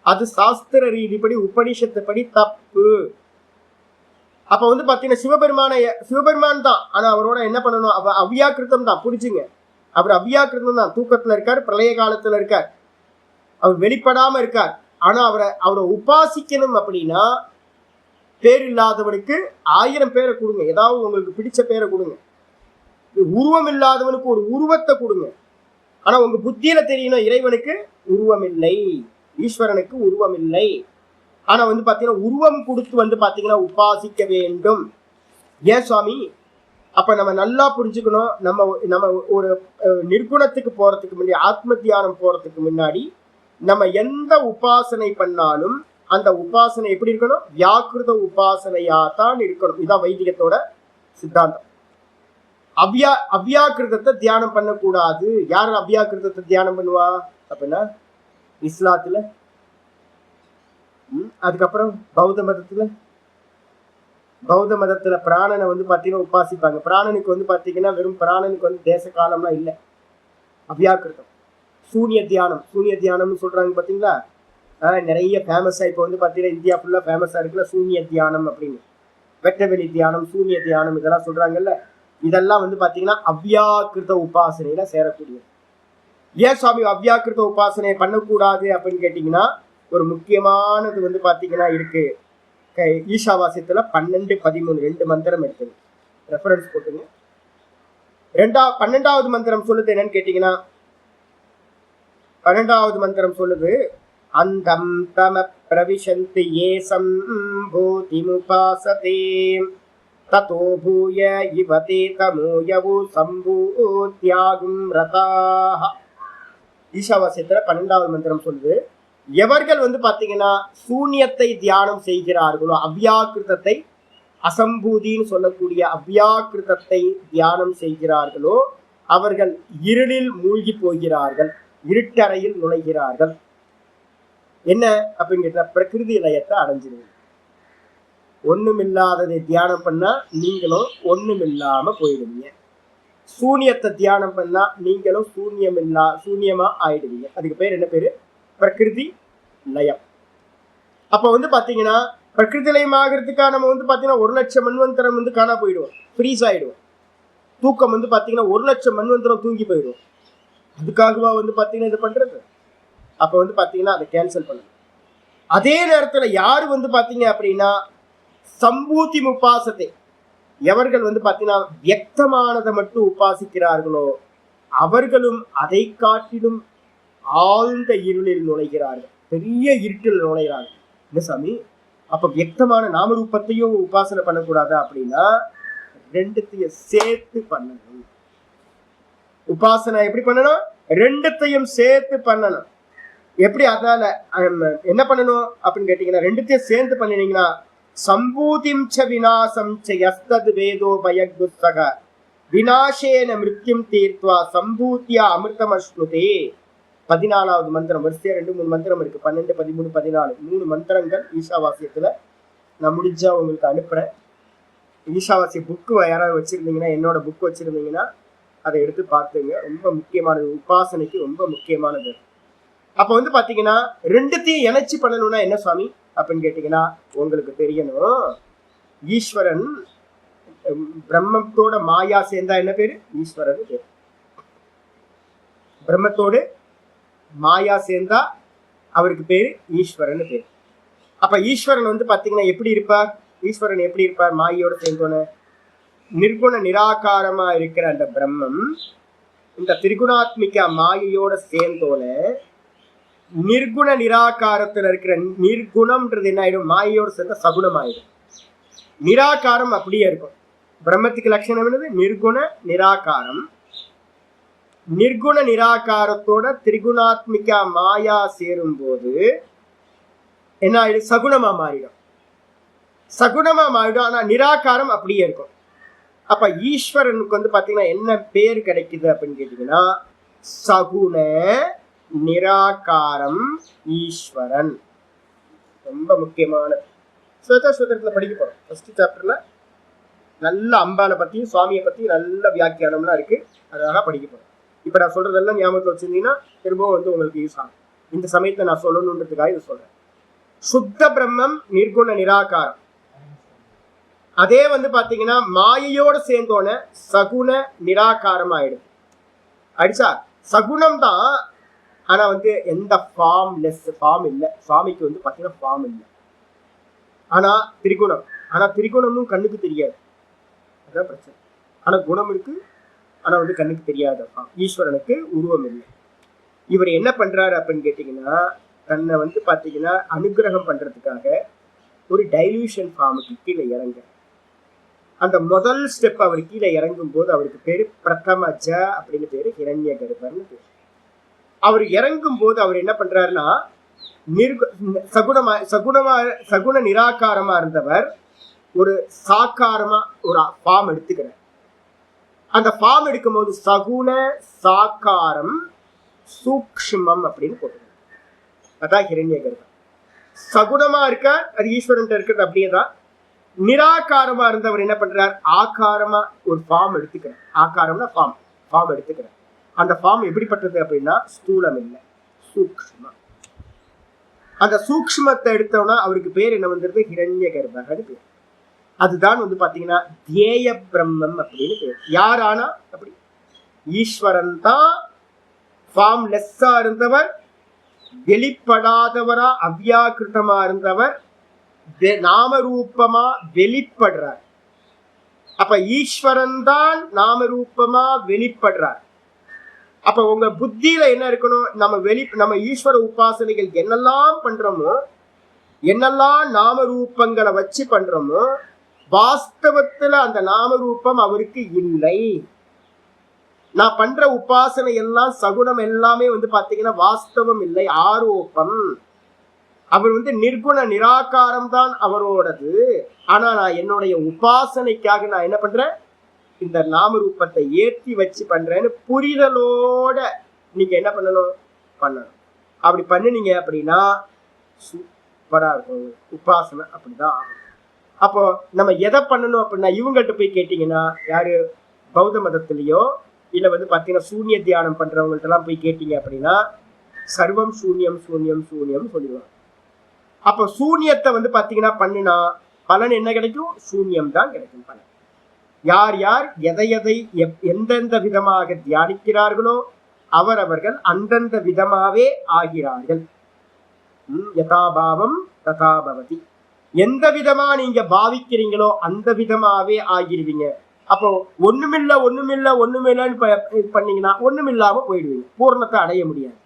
அது சாஸ்திர ரீதிப்படி உபனிஷத்துப்படி தப்பு. அப்ப பாத்தீங்கன்னா சிவபெருமான் தான், ஆனா அவரோட என்ன பண்ணணும், அவ்யாக்கிருத்தம் தான். புரிஞ்சுங்க, அவர் அவ்யாக்கிருத்தம் தான். தூக்கத்துல இருக்கார், பிரளய காலத்துல இருக்கார், அவர் வெளிப்படாம இருக்கார். ஆனா அவரை உபாசிக்கணும் அப்படின்னா பேர் இல்லாதவனுக்கு 1000 பேரை கொடுங்க, ஏதாவது உங்களுக்கு பிடிச்ச பேரை கொடுங்க. உருவம் இல்லாதவனுக்கு ஒரு உருவத்தை கொடுங்க. ஆனா உங்க புத்தியில தெரியணும் இறைவனுக்கு உருவம் இல்லை, ஈஸ்வரனுக்கு உருவம் இல்லை. ஆனா பாத்தீங்கன்னா உருவம் கொடுத்து பாத்தீங்கன்னா உபாசிக்க வேண்டும். ஏன் சுவாமி? அப்ப நம்ம நல்லா புரிஞ்சுக்கணும். நம்ம ஒரு நிர்குணத்துக்கு போறதுக்கு முன்னாடி, ஆத்ம தியானம் போறதுக்கு முன்னாடி நம்ம எந்த உபாசனை பண்ணாலும் அந்த உபாசனை எப்படி இருக்கணும்? வியாக்கிருத உபாசனையா தான் இருக்கணும். இதான் வைதிகத்தோட சித்தாந்தம். அவ்யாக்கிருதத்தை தியானம் பண்ணக்கூடாது. யார் அவ்யாக்கிருதத்தை தியானம் பண்ணுவா அப்படின்னா இஸ்லாத்துல, அதுக்கப்புறம் பௌத்த மதத்துல பிராணனை பாத்தீங்கன்னா உபாசிப்பாங்க. பிராணனுக்கு பாத்தீங்கன்னா வெறும் பிராணனுக்கு தேச காலம்லாம் இல்லை. அவ்யாக்கிருதம் சூன்ய தியானம்னு சொல்றாங்க பாத்தீங்களா? நிறைய ஃபேமஸா இப்போ பாத்தீங்கன்னா இந்தியா ஃபுல்லா ஃபேமஸா இருக்குல்ல சூன்ய தியானம் அப்படின்னு. வெட்டவெளி தியானம், சூன்ய தியானம் இதெல்லாம் சொல்றாங்கல்ல, இதெல்லாம் பாத்தீங்கன்னா அவ்யாக்கிருத உபாசனையில சேரக்கூடியது. ஏன் சுவாமி அவ்யாக்கிருத உபாசனையை பண்ணக்கூடாது அப்படின்னு கேட்டீங்கன்னா ஒரு முக்கியமானது பாத்தீங்கன்னா இருக்கு. ஈஷாவாசியத்துல 12, 13 2 மந்திரம் இருக்குது, ரெஃபரன்ஸ் போட்டுங்க. 12வது மந்திரம் சொல்லுது என்னன்னு கேட்டீங்கன்னா, 12வது மந்திரம் சொல்லுது அந்தம் தம பிரவிசந்தி ஏ சம்பூதிமுபாசதே ததோ பூய இவதே தமோயவு சம்பூத்யாகும் ரதாஹ. ஈஷாவாசியத்துல 12வது மந்திரம் சொல்லுது, எவர்கள் பாத்தீங்கன்னா சூன்யத்தை தியானம் செய்கிறார்களோ, அவ்யாக்கிருதத்தை அசம்பூதின்னு சொல்லக்கூடிய அவ்யாக்கிருதத்தை தியானம் செய்கிறார்களோ அவர்கள் இருளில் மூழ்கி போகிறார்கள், இருட்டறையில் நுழைகிறார்கள். என்ன அப்படின்னு கேட்டா பிரகிருதி லயத்தை அடைஞ்சிருவீங்க. ஒண்ணுமில்லாததை தியானம் பண்ணா நீங்களும் ஒண்ணுமில்லாம போயிடுவீங்க. சூன்யத்தை தியானம் பண்ணா நீங்களும் சூன்யமா ஆயிடுவீங்க. அதுக்கு பேர் என்ன பேரு? பிரகிருதி லயம். அப்ப பாத்தீங்கன்னா பிரகிருதி லயம் ஆகிறதுக்காக நம்ம பாத்தீங்கன்னா 1,00,000 மன்வந்தரம் காணா போயிடுவோம், ஃப்ரீஸ் ஆயிடுவோம். தூக்கம் பாத்தீங்கன்னா 1,00,000 மன்வந்தரம் தூங்கி போயிடுவோம். அதுக்காகவா பாத்தீங்கன்னா இது பண்றது? அப்ப பாத்தீங்கன்னா அதை கேன்சல் பண்ணணும். அதே நேரத்துல யாரு பாத்தீங்க அப்படின்னா சம்பூதி உபாசத்தை, எவர்கள் பாத்தீங்கன்னா வியக்தமானதை மட்டும் உபாசிக்கிறார்களோ அவர்களும் அதை காட்டிலும் ஆழ்ந்த இருளில் நுழைகிறார்கள், பெரிய இருட்டில் நுழைகிறார்கள். என்ன சாமி, அப்ப வியக்தமான நாமரூபத்தையும் உபாசனை பண்ணக்கூடாதா அப்படின்னா ரெண்டுத்தையும் சேர்த்து பண்ணணும். உபாசனை எப்படி பண்ணணும்? ரெண்டுத்தையும் சேர்த்து பண்ணணும். எப்படி? அதனால என்ன பண்ணணும் அப்படின்னு கேட்டீங்கன்னா ரெண்டுத்தையும் சேர்ந்து பண்ணினீங்கன்னா சம்பூதிம் ச விநாசம் ச யஸ்தத் வேதோ பயகுஸ்தக விநாசேன மிருத்யும் தீர்த்வா சம்பூத்தியா அமிர்தமஸ்னுதே. 14வது மந்திரம். வரிசையா 2-3 மந்திரம் இருக்கு, 12, 13, 14 3 மந்திரங்கள் ஈஷாவாசியத்துல. நான் முடிஞ்சா உங்களுக்கு அனுப்புறேன். ஈஷாவாசிய புக்கு யாராவது வச்சிருந்தீங்கன்னா, என்னோட புக் வச்சிருந்தீங்கன்னா அதை எடுத்து பார்த்துங்க. ரொம்ப முக்கியமானது, உபாசனைக்கு ரொம்ப முக்கியமானது. அப்ப பாத்தீங்கன்னா ரெண்டுத்தையும் இணைச்சி பண்ணணும்னா என்ன சுவாமி அப்படின்னு கேட்டீங்கன்னா உங்களுக்கு தெரியணும், ஈஸ்வரன் பிரம்மத்தோட மாயா சேர்ந்தா என்ன பேரு? ஈஸ்வரன் பேரு. பிரம்மத்தோடு மாயா சேர்ந்தா அவருக்கு பேரு ஈஸ்வரன் பேரு. அப்ப ஈஸ்வரன் பாத்தீங்கன்னா எப்படி இருப்பார்? ஈஸ்வரன் எப்படி இருப்பார்? மாயோட சேர்ந்தோன்னு நிர்குண நிராகாரமா இருக்கிற அந்த பிரம்மம் இந்த திரிகுணாத்மிகா மாயையோட சேர்ந்தோல நிர்குண நிராகாரத்துல இருக்கிற நிர்குணம்ன்றது என்ன ஆயிடும்? மாயையோட சேர்ந்த சகுணம் ஆயிடும். நிராகாரம் அப்படியே இருக்கும். பிரம்மத்துக்கு லட்சணம் என்னது? நிர்குண நிராகாரம். நிர்குண நிராகாரத்தோட திரிகுணாத்மிகா மாயா சேரும் போது என்ன ஆயிடும்? சகுணமா மாறிடும். சகுணமா மாறிடும். ஆனா நிராகாரம் அப்படியே இருக்கும். அப்ப ஈஸ்வரனுக்கு வந்து பாத்தீங்கன்னா என்ன பேர் கிடைக்குது அப்படின்னு கேட்டீங்கன்னா சகுண நிராகாரம் ஈஸ்வரன். ரொம்ப முக்கியமான சுதந்திரத்துல படிக்க போறோம். ஃபர்ஸ்ட் சாப்டர்ல நல்ல அம்பானை பத்தியும் சுவாமியை பத்தியும் நல்ல வியாக்கியானம்லாம் இருக்கு, அழகா படிக்க போறோம். இப்ப நான் சொல்றதெல்லாம் ஞாபகத்தில் வச்சிருந்தீங்கன்னா திரும்பவும் வந்து உங்களுக்கு யூஸ் ஆகும். இந்த சமயத்துல நான் சொல்லணுன்றதுக்காக இதை சொல்றேன். சுத்த பிரம்மம் நிர்குண நிராகாரம். அதே வந்து பாத்தீங்கன்னா மாயையோட சேர்ந்தோன சகுண நிராகாரம் ஆயிடுது. அடிச்சா சகுணம் தான், ஆனா வந்து எந்த ஃபார்ம் இல்லை. சுவாமிக்கு வந்து பாத்தீங்கன்னா ஃபார்ம் இல்லை. ஆனா திரிகுணம், ஆனா திரிகுணமும் கண்ணுக்கு தெரியாது, அதான் பிரச்சனை. ஆனா குணம் இருக்கு, ஆனா வந்து கண்ணுக்கு தெரியாத ஈஸ்வரனுக்கு உருவம் இல்லை. இவர் என்ன பண்றாரு அப்படின்னு கேட்டீங்கன்னா தன்னை வந்து பாத்தீங்கன்னா அனுகிரகம் பண்றதுக்காக ஒரு டைல்யூஷன் ஃபார்முக்கு கீழே இறங்க. அந்த முதல் ஸ்டெப் அவர் கீழே இறங்கும் போது அவருக்கு பேரு பிரதமஜ அப்படின்னு பேரு, ஹிரண்ய கர்ப்பர்னு பேரு. அவர் இறங்கும் போது அவர் என்ன பண்றாருன்னா சகுண நிராகாரமா இருந்தவர் ஒரு சாக்காரமா ஒரு ஃபார்ம் எடுத்துக்கிறார். அந்த ஃபார்ம் எடுக்கும் போது சகுண சாக்காரம் சூக்ஷ்மம் அப்படின்னு போட்டுருக்காங்க. அதான் ஹிரண்ய கர்ப்பம். சகுணமா இருக்க அது ஈஸ்வரன் இருக்கிறது அப்படியே தான். நிராகாரமா இருந்தவர் என்ன பண்றார், ஆகாரமா ஒரு ஃபார்ம் எடுத்துக்கிறார். ஆகாரம்னா ஃபார்ம் எடுத்துக்கிறார். அந்த ஃபார்ம் எப்படிப்பட்டது அப்படின்னா ஸ்தூலம் இல்லை, சூக்ஷ்மம். அந்த சூக்ஷ்மத்தை எடுத்தோம்னா அவருக்கு பேர் என்ன வந்துருது, ஹிரண்ய கர்ப்பன்னு பேர். அதுதான் வந்து பாத்தீங்கன்னா தியேய பிரம்மம் அப்படின்னு பேர். யாரானா அப்படி ஈஸ்வரன் தான் ஃபார்ம் லெஸ்ஸா இருந்தவர், வெளிப்படாதவரா அவ்யாக்கிருத்தமா இருந்தவர் நாமரூபமா வெளிப்படுறார். அப்ப ஈஸ்வரன் தான் நாமரூபமா வெளிப்படுறார். அப்ப உங்க புத்தியில என்ன இருக்கணும், நம்ம ஈஸ்வர உபாசனைகள் என்னெல்லாம் பண்றோமோ, என்னெல்லாம் நாமரூபங்களை வச்சு பண்றோமோ, வாஸ்தவத்துல அந்த நாமரூபம் அவருக்கு இல்லை. நான் பண்ற உபாசனை எல்லாம் சகுனம் எல்லாமே வந்து பாத்தீங்கன்னா வாஸ்தவம் இல்லை, ஆரோப்பம். அவர் வந்து நிர்குண நிராகாரம் தான் அவரோடது. ஆனா நான் என்னுடைய உபாசனைக்காக நான் என்ன பண்றேன், இந்த நாமரூபத்தை ஏற்றி வச்சு பண்றேன்னு புரிதலோட நீங்க என்ன பண்ணணும், அப்படி பண்ணினீங்க அப்படின்னா சூப்பரா இருக்கும் உபாசனை. அப்படிதான் ஆகும். அப்போ நம்ம எதை பண்ணணும் அப்படின்னா இவங்கள்ட்ட போய் கேட்டீங்கன்னா, யாரு பௌத்த மதத்திலேயோ இல்ல வந்து பாத்தீங்கன்னா சூன்ய தியானம் பண்றவங்கள்ட்ட எல்லாம் போய் கேட்டீங்க அப்படின்னா சர்வம் சூன்யம் சூன்யம் சூன்யம் சொல்லிடுவாங்க. அப்போ சூன்யத்தை வந்து பாத்தீங்கன்னா பண்ணினா பலன் என்ன கிடைக்கும், சூன்யம் தான் கிடைக்கும் பலன். யார் யார் எதை எந்தெந்த விதமாக தியானிக்கிறார்களோ அவரவர்கள் அந்தந்த விதமாவே ஆகிறார்கள். யதாபாவம் ததாபவதி. எந்த விதமா நீங்க பாவிக்கிறீங்களோ அந்த விதமாவே ஆகிருவீங்க. அப்போ ஒண்ணுமில்லன்னு பண்ணீங்கன்னா ஒண்ணுமில்லாம போயிடுவீங்க, பூர்ணத்தை அடைய முடியாது.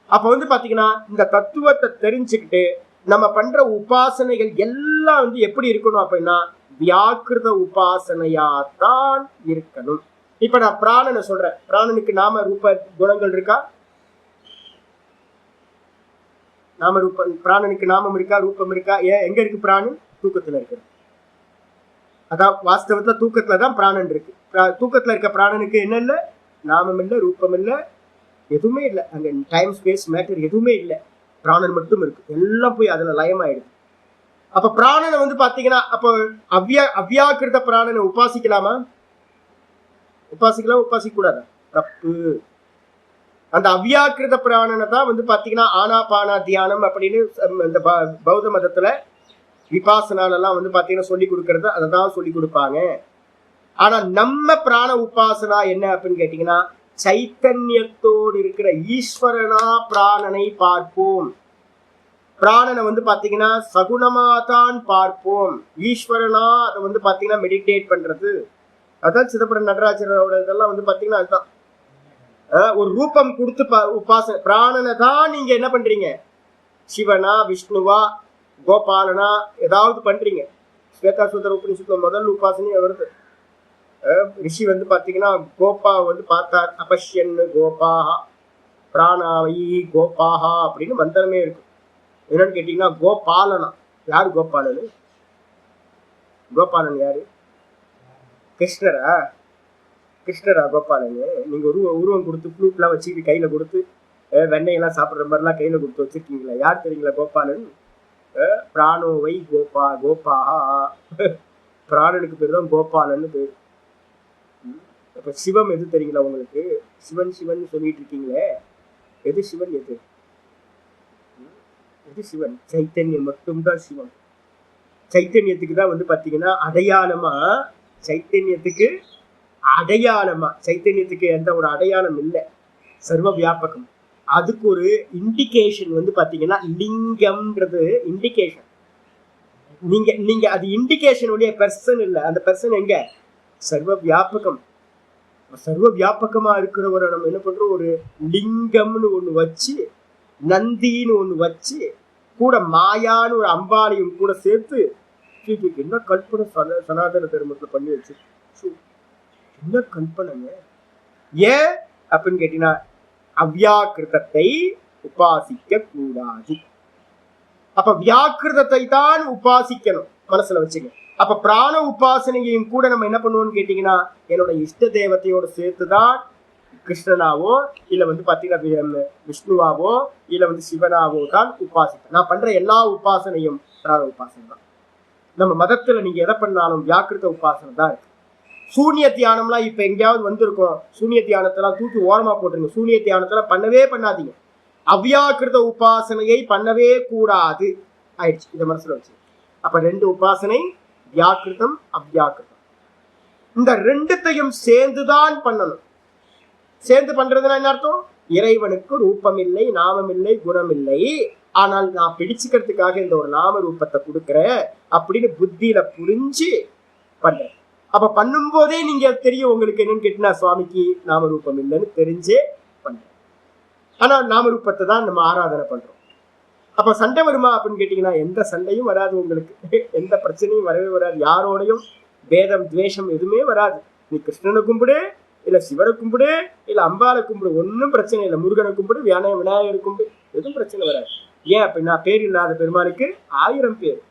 அப்ப வந்து பாத்தீங்கன்னா இந்த தத்துவத்தை தெரிஞ்சுக்கிட்டு நம்ம பண்ற உபாசனைகள் எல்லாம் வந்து எப்படி இருக்கணும் அப்படின்னா வியாக்கிருத உபாசனையாத்தான் இருக்கணும். இப்ப நான் பிராணனை சொல்றேன். பிராணனுக்கு நாம ரூப குணங்கள் இருக்கா? பிராணனுக்கு நாமம் இருக்கா, ரூபம் இருக்கா? எங்க இருக்கு பிராணன்? தூக்கத்துல இருக்கு. அதான் வாஸ்தவத்துல தூக்கத்துலதான் பிராணன் இருக்கு. தூக்கத்துல இருக்க பிராணனுக்கு என்ன இல்லை, நாமம் இல்லை, ரூபம் இல்லை, எதுவுமே இல்லை. அங்க டைம் ஸ்பேஸ் மேட்டர் எதுவுமே இல்லை, பிராணன் மட்டும் இருக்கு. எல்லாம் போய் அதுல லயமாயிடுது. அப்ப பிராணனை வந்து பாத்தீங்கன்னா அப்போ அவ்யாக்கிருத பிராணனை உபாசிக்கலாமா? உபாசிக்க கூடாது, தப்பு. அந்த அவ்யாக்கிருத பிராணனை தான் வந்து பாத்தீங்கன்னா ஆனாபானா தியானம் அப்படின்னு இந்த பௌத்த மதத்துல விபாசனாலெல்லாம் வந்து பாத்தீங்கன்னா சொல்லி கொடுக்கறது, அதை தான் சொல்லி கொடுப்பாங்க. ஆனா நம்ம பிராண உபாசனா என்ன அப்படின்னு கேட்டீங்கன்னா சைத்தன்யத்தோடு இருக்கிற ஈஸ்வரனா பிராணனை பார்ப்போம். பிராணனை வந்து பாத்தீங்கன்னா சகுணமா தான் பார்ப்போம். ஈஸ்வரனா அதை வந்து பாத்தீங்கன்னா மெடிடேட் பண்றது. அதான் சிதம்பரம் நடராஜரோட இதெல்லாம் வந்து பாத்தீங்கன்னா அதுதான் ஒரு ரூபம் கொடுத்து உபாசனை. பிராணனை தான் நீங்க என்ன பண்றீங்க, சிவனா விஷ்ணுவா கோபாலனா ஏதாவது பண்றீங்க. ஸ்வேதாசுந்தர உபநிஷத்துல முதல் உபாசனை வருது. ரிஷி வந்து பாத்தீங்கன்னா கோபா வந்து பார்த்தார், அபஷ்யன்னு கோபாஹா பிராணாவை கோபாஹா அப்படின்னு மந்திரமே இருக்கு. என்னன்னு கேட்டீங்கன்னா கோபாலனா. யாரு கோபாலனு? கோபாலன் யாரு? கிருஷ்ணரா? கிருஷ்ணரா கோபாலன்? நீங்க உருவம் கொடுத்து ஃப்ளூட்லாம் வச்சுக்கிட்டு கையில கொடுத்து வெண்ணெயெல்லாம் சாப்பிட்ற மாதிரிலாம் கையில கொடுத்து வச்சிருக்கீங்களா? யார் தெரியுங்களா கோபாலன்? பிராணோவை கோபா கோபா பிராணனுக்கு பேர் தான் கோபாலன்னு பேர். அப்ப சிவம் எது தெரியுங்களா உங்களுக்கு? சிவன் சிவன் சொல்லிட்டு இருக்கீங்களே, எது சிவன்? எது சிவன்? சைத்தன்யம் மட்டும்தான் சிவம். சைத்தன்யத்துக்கு தான் வந்து பாத்தீங்கன்னா அடையாளமா, சைத்தன்யத்துக்கு எந்த ஒரு அடையாளம் இல்லை, சர்வ வியாபகம். அதுக்கு ஒரு இண்டிகேஷன் வந்து பாத்தீங்கன்னா லிங்கம்ன்றது இண்டிகேஷன். நீங்க அது இண்டிகேஷனுடைய பெர்சன் இல்லை, அந்த பெர்சன் எங்க? சர்வ வியாபகம். சர்வ வியாபகமா இருக்கிறவரை நம்ம என்ன பண்றோம், ஒரு லிங்கம்னு ஒண்ணு வச்சு, நந்தின்னு ஒண்ணு வச்சு, கூட மாயான்னு ஒரு அம்பாளையும் கூட சேர்த்து என்ன கல்பனை சனாதன தர்மத்துல பண்ணி வச்சு, என்ன கல்பனைங்க? ஏன் அப்படின்னு கேட்டீங்கன்னா அவ்யாக்கிருதத்தை உபாசிக்க கூடாது. அப்ப வியாக்கிருதத்தை தான் உபாசிக்கணும், மனசுல வச்சுங்க. அப்ப பிராண உபாசனையையும் கூட நம்ம என்ன பண்ணுவோம்னு கேட்டீங்கன்னா என்னோட இஷ்ட தேவத்தையோட சேர்த்துதான் கிருஷ்ணனாவோ இல்ல வந்து பாத்தீங்கன்னா விஷ்ணுவாவோ இல்ல வந்து சிவனாவோ தான் உபாசிப்பேன். நான் பண்ற எல்லா உபாசனையும் பிராண உபாசனை தான். நம்ம மதத்துல நீங்க எதை பண்ணாலும் வியாக்கிருத உபாசனை தான் இருக்கு. சூன்ய தியானம்லாம் இப்ப எங்கேயாவது வந்திருக்கோம், சூன்ய தியானத்தெல்லாம் தூக்கி ஓரமா போட்டுருங்க. சூன்ய தியானத்தெல்லாம் பண்ணவே பண்ணாதீங்க. அவ்யாக்கிருத உபாசனையை பண்ணவே கூடாது ஆயிடுச்சு, இதை மனசுல வச்சு. அப்ப 2 உபாசனை, வியாக்கிருதம் அவ்யாக்கிருதம். இந்த 2த்தையும் சேர்ந்துதான் பண்ணணும். சேர்ந்து பண்றதுன்னா என்ன அர்த்தம்? இறைவனுக்கு ரூபம் இல்லை, நாமம் இல்லை, குணம் இல்லை, ஆனால் நான் பிடிச்சுக்கிறதுக்காக இந்த ஒரு நாம ரூபத்தை கொடுக்குறேன் அப்படின்னு புத்தியில புரிஞ்சு பண்றேன். அப்ப பண்ணும் போதே நீங்க தெரியும் உங்களுக்கு என்னன்னு கேட்டீங்கன்னா சுவாமிக்கு நாம ரூபம் இல்லைன்னு தெரிஞ்சே பண்றேன். ஆனா நாம ரூபத்தை தான் நம்ம ஆராதனை பண்றோம். அப்ப சண்டை வருமா அப்படின்னு கேட்டீங்கன்னா எந்த சண்டையும் வராது உங்களுக்கு, எந்த பிரச்சனையும் வரவே வராது. யாரோடையும் பேதம் துவேஷம் எதுவுமே வராது. நீ கிருஷ்ணனை கும்பிடு, இல்ல சிவனை கும்பிடு, இல்ல அம்பாலை கும்பிடு, ஒன்னும் பிரச்சனை இல்லை. முருகனை கும்பிடு, விநாயகர் கும்பிடு, எதுவும் பிரச்சனை வராது. ஏன் அப்படின்னா பேர் இல்லாத பெருமாளுக்கு 1000 பேர்,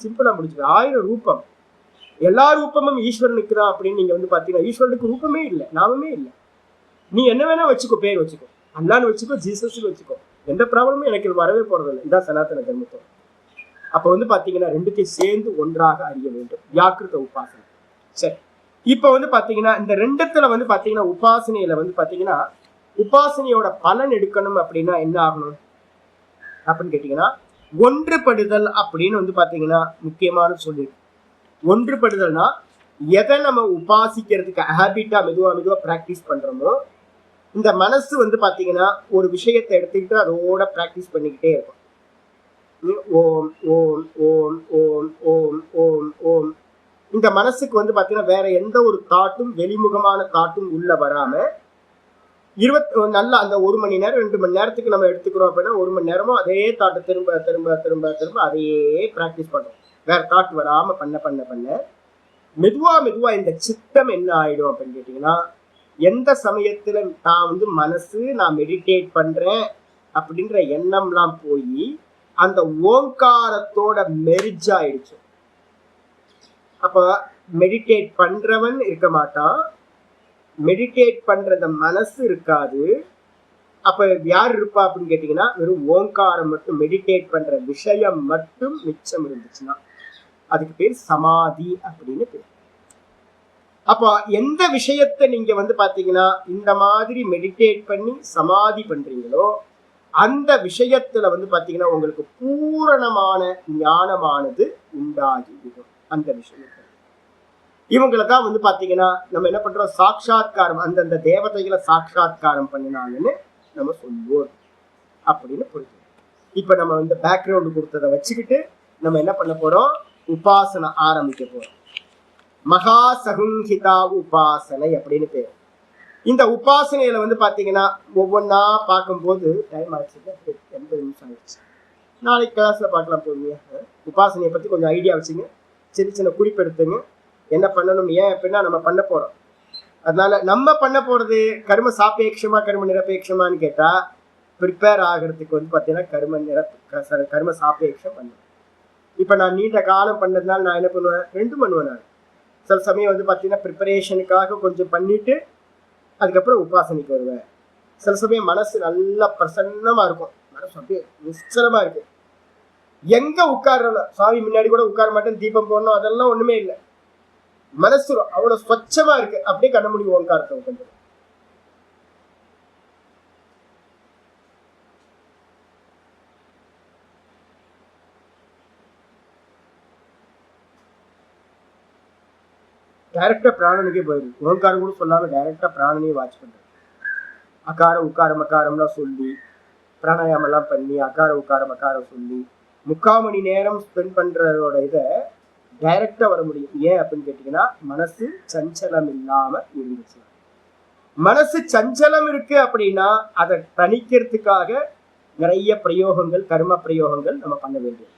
சிம்பிளா முடிஞ்சது. 1000 ரூபம், எல்லா ரூபமும் ஈஸ்வரனுக்கு தான் அப்படின்னு நீங்க வந்து பாத்தீங்கன்னா ஈஸ்வரனுக்கு ரூபமே இல்லை, நாமமே இல்லை. நீ என்ன வேணா வச்சுக்கோ, பேர் வச்சுக்கோ, அல்லான்னு வச்சுக்கோ, ஜீசஸ் வச்சுக்கோ, எந்த ப்ராப்ளமும் எனக்கு வரவே போறதில்லை. இதான் சனாதன தர்மத்தோட. அப்ப வந்து பாத்தீங்கன்னா 2த்தையும் சேர்ந்து ஒன்றாக அறிய வேண்டும், வியாக்கிருத உபாசனை. சரி, இப்ப வந்து பாத்தீங்கன்னா இந்த 2த்துல வந்து பாத்தீங்கன்னா உபாசனையில வந்து பாத்தீங்கன்னா உபாசனையோட பலன் எடுக்கணும் அப்படின்னா என்ன ஆகணும் அப்படின்னு கேட்டீங்கன்னா ஒன்றுபடுதல் அப்படின்னு வந்து பாத்தீங்கன்னா முக்கியமான சொல்லி. ஒன்றுபடுதல்னா எதை நம்ம உபாசிக்கிறதுக்கு ஹேபிட்டா மெதுவா பிராக்டிஸ் பண்றோமோ, இந்த மனசு வந்து பாத்தீங்கன்னா ஒரு விஷயத்தை எடுத்துக்கிட்டு அதோட பிராக்டிஸ் பண்ணிக்கிட்டே இருக்கும். ஓம் ஓம் ஓம் ஓம் ஓம் ஓம் ஓம். இந்த மனசுக்கு வந்து பாத்தீங்கன்னா வேற எந்த ஒரு தாட்டும், வெளிமுகமான தாட்டும் உள்ள வராம நல்லா அந்த 1 மணி நேரம் 2 மணி நேரத்துக்கு நம்ம எடுத்துக்கிறோம் அப்படின்னா 1 மணி நேரமும் அதே தாட்டை திரும்ப திரும்ப திரும்ப திரும்ப அதையே பிராக்டிஸ் பண்றோம். வேற தாட் வராம பண்ண பண்ண பண்ண மெதுவா இந்த சித்தம் என்ன ஆயிடும் அப்படின்னு கேட்டீங்கன்னா, எந்த சமயத்துல நான் வந்து மனசு நான் மெடிடேட் பண்றேன் அப்படின்ற எண்ணம்லாம் போய் அந்த ஓங்காரத்தோட மெர்ஜ் ஆயிடுச்சு. அப்ப மெடிடேட் பண்றவன் இருக்க மாட்டான், மெடிடேட் பண்ற அந்த மனசு இருக்காது. அப்ப யார் இருப்பா அப்படின்னு கேட்டீங்கன்னா வெறும் ஓங்காரம் மட்டும், மெடிடேட் பண்ற விஷயம் மட்டும் மிச்சம் இருந்துச்சுன்னா அதுக்கு பேர் சமாதி அப்படின்னு பேர். அப்ப எந்த விஷயத்தை நீங்க வந்து பாத்தீங்கன்னா இந்த மாதிரி மெடிடேட் பண்ணி சமாதி பண்றீங்களோ அந்த விஷயத்துல வந்து பாத்தீங்கன்னா உங்களுக்கு பூரணமான ஞானமானது உண்டாகிவிடும். அந்த விஷயத்துல இவங்களை தான் வந்து பாத்தீங்கன்னா நம்ம என்ன பண்றோம், சாட்சாத்காரம், அந்தந்த தேவதைகளை சாட்சாத்காரம் பண்ணினாங்கன்னு நம்ம சொல்லுவோம் அப்படின்னு புரிஞ்சு. இப்ப நம்ம வந்து பேக்ரவுண்ட் கொடுத்ததை வச்சுக்கிட்டு நம்ம என்ன பண்ண போறோம், உபாசனை ஆரம்பிக்க போறோம். மகா சகுங்கிதா உபாசனை அப்படின்னு பேர். இந்த உபாசனையில வந்து பாத்தீங்கன்னா ஒவ்வொன்னா பார்க்கும்போது டைம் ஆயிடுச்சு, 80 நிமிஷம் ஆயிடுச்சு. நாளைக்கு கிளாஸ்ல பார்க்கலாம். போதுங்க. உபாசனையை பத்தி கொஞ்சம் ஐடியா வச்சுங்க, சின்ன குறிப்பெடுத்துங்க, என்ன பண்ணணும், ஏன் அப்படின்னா நம்ம பண்ண போறோம். அதனால நம்ம பண்ண போறது கர்ம சாப்பேட்சமா கர்ம நிரபேட்சமான்னு கேட்டா ப்ரிப்பேர் ஆகிறதுக்கு வந்து பாத்தீங்கன்னா கர்ம சாப்பேட்சம் பண்ணுவேன். இப்ப நான் நீண்ட காலம் பண்ணதுனால நான் என்ன பண்ணுவேன், 2 பண்ணுவேன். நான் சில சமயம் வந்து பார்த்தீங்கன்னா ப்ரிப்பரேஷனுக்காக கொஞ்சம் பண்ணிட்டு அதுக்கப்புறம் உபாசனைக்கு வருவேன். சில சமயம் மனசு நல்லா பிரசன்னமா இருக்கும், மனசு அப்படியே நிச்சலமா இருக்கு, எங்க உட்கார்றல சாமி முன்னாடி கூட உட்கார மாட்டேன், தீபம் போடணும் அதெல்லாம் ஒண்ணுமே இல்லை, மனசு அவ்வளவு ஸ்வச்சமா இருக்கு, அப்படியே கண்ண மூடி ஓங்காரத்தை உட்காந்து. டைரக்டா பிராணனுக்கே போயிடுது, ஓங்காரம் கூட சொல்லாம டைரக்டா பிராணனையே வாட்ச் பண்றது. அகாரம் உக்காரம் அகாரம்லாம் சொல்லி பிராணாயாமம் எல்லாம் பண்ணி அகார உக்காரம் அகாரம் சொல்லி 3/4 மணி நேரம் ஸ்பெண்ட் பண்றதோட இதை டைரக்டா வர முடியும். ஏன் அப்படின்னு கேட்டீங்கன்னா மனசு சஞ்சலம் இல்லாம இருந்துச்சு. மனசு சஞ்சலம் இருக்கு அப்படின்னா அதை தணிக்கிறதுக்காக நிறைய பிரயோகங்கள், கர்ம பிரயோகங்கள் நம்ம பண்ண வேண்டியது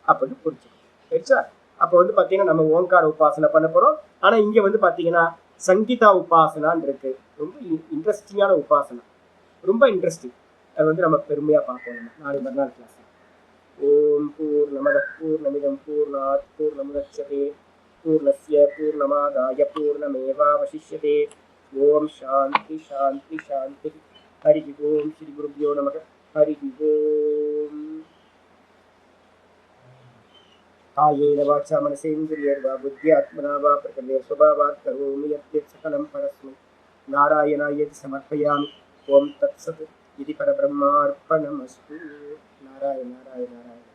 அப்படின்னு புரிஞ்சுக்கணும். அப்போ வந்து பார்த்தீங்கன்னா நம்ம ஓங்கார உபாசனை பண்ண போறோம். ஆனா இங்க வந்து பார்த்தீங்கன்னா சங்கீதா உபாசனான்னு இருக்கு, ரொம்ப இன்ட்ரெஸ்டிங்கான உபாசனை, ரொம்ப இன்ட்ரெஸ்டிங். அது வந்து நம்ம பெருமையா பார்ப்போம் நம்ம நாளை மறுநாள் கிளாஸ். ஓம் பூர்ணமத பூர்ணமிதம் பூர்ணாத் பூர்ணமுதச்யதே பூர்ணஸ்ய பூர்ணமாதாய பூர்ணமேவாவசிஷ்யதே. ஓம் சாந்தி சாந்தி சாந்தி. ஹரி ஓம். ஸ்ரீ குருப்யோ நமக. ஹரி ஓம். कायेन वाचा मनसेन्द्रियैर्वा बुद्ध्यात्मना वा प्रकृते स्वभावात् करोमि यद्यत् सकलं परस्मै नारायणायेति समर्पयामि. ओम तत्सत् इति परब्रह्मार्पणमस्तु. नारायण नारायण नारायण.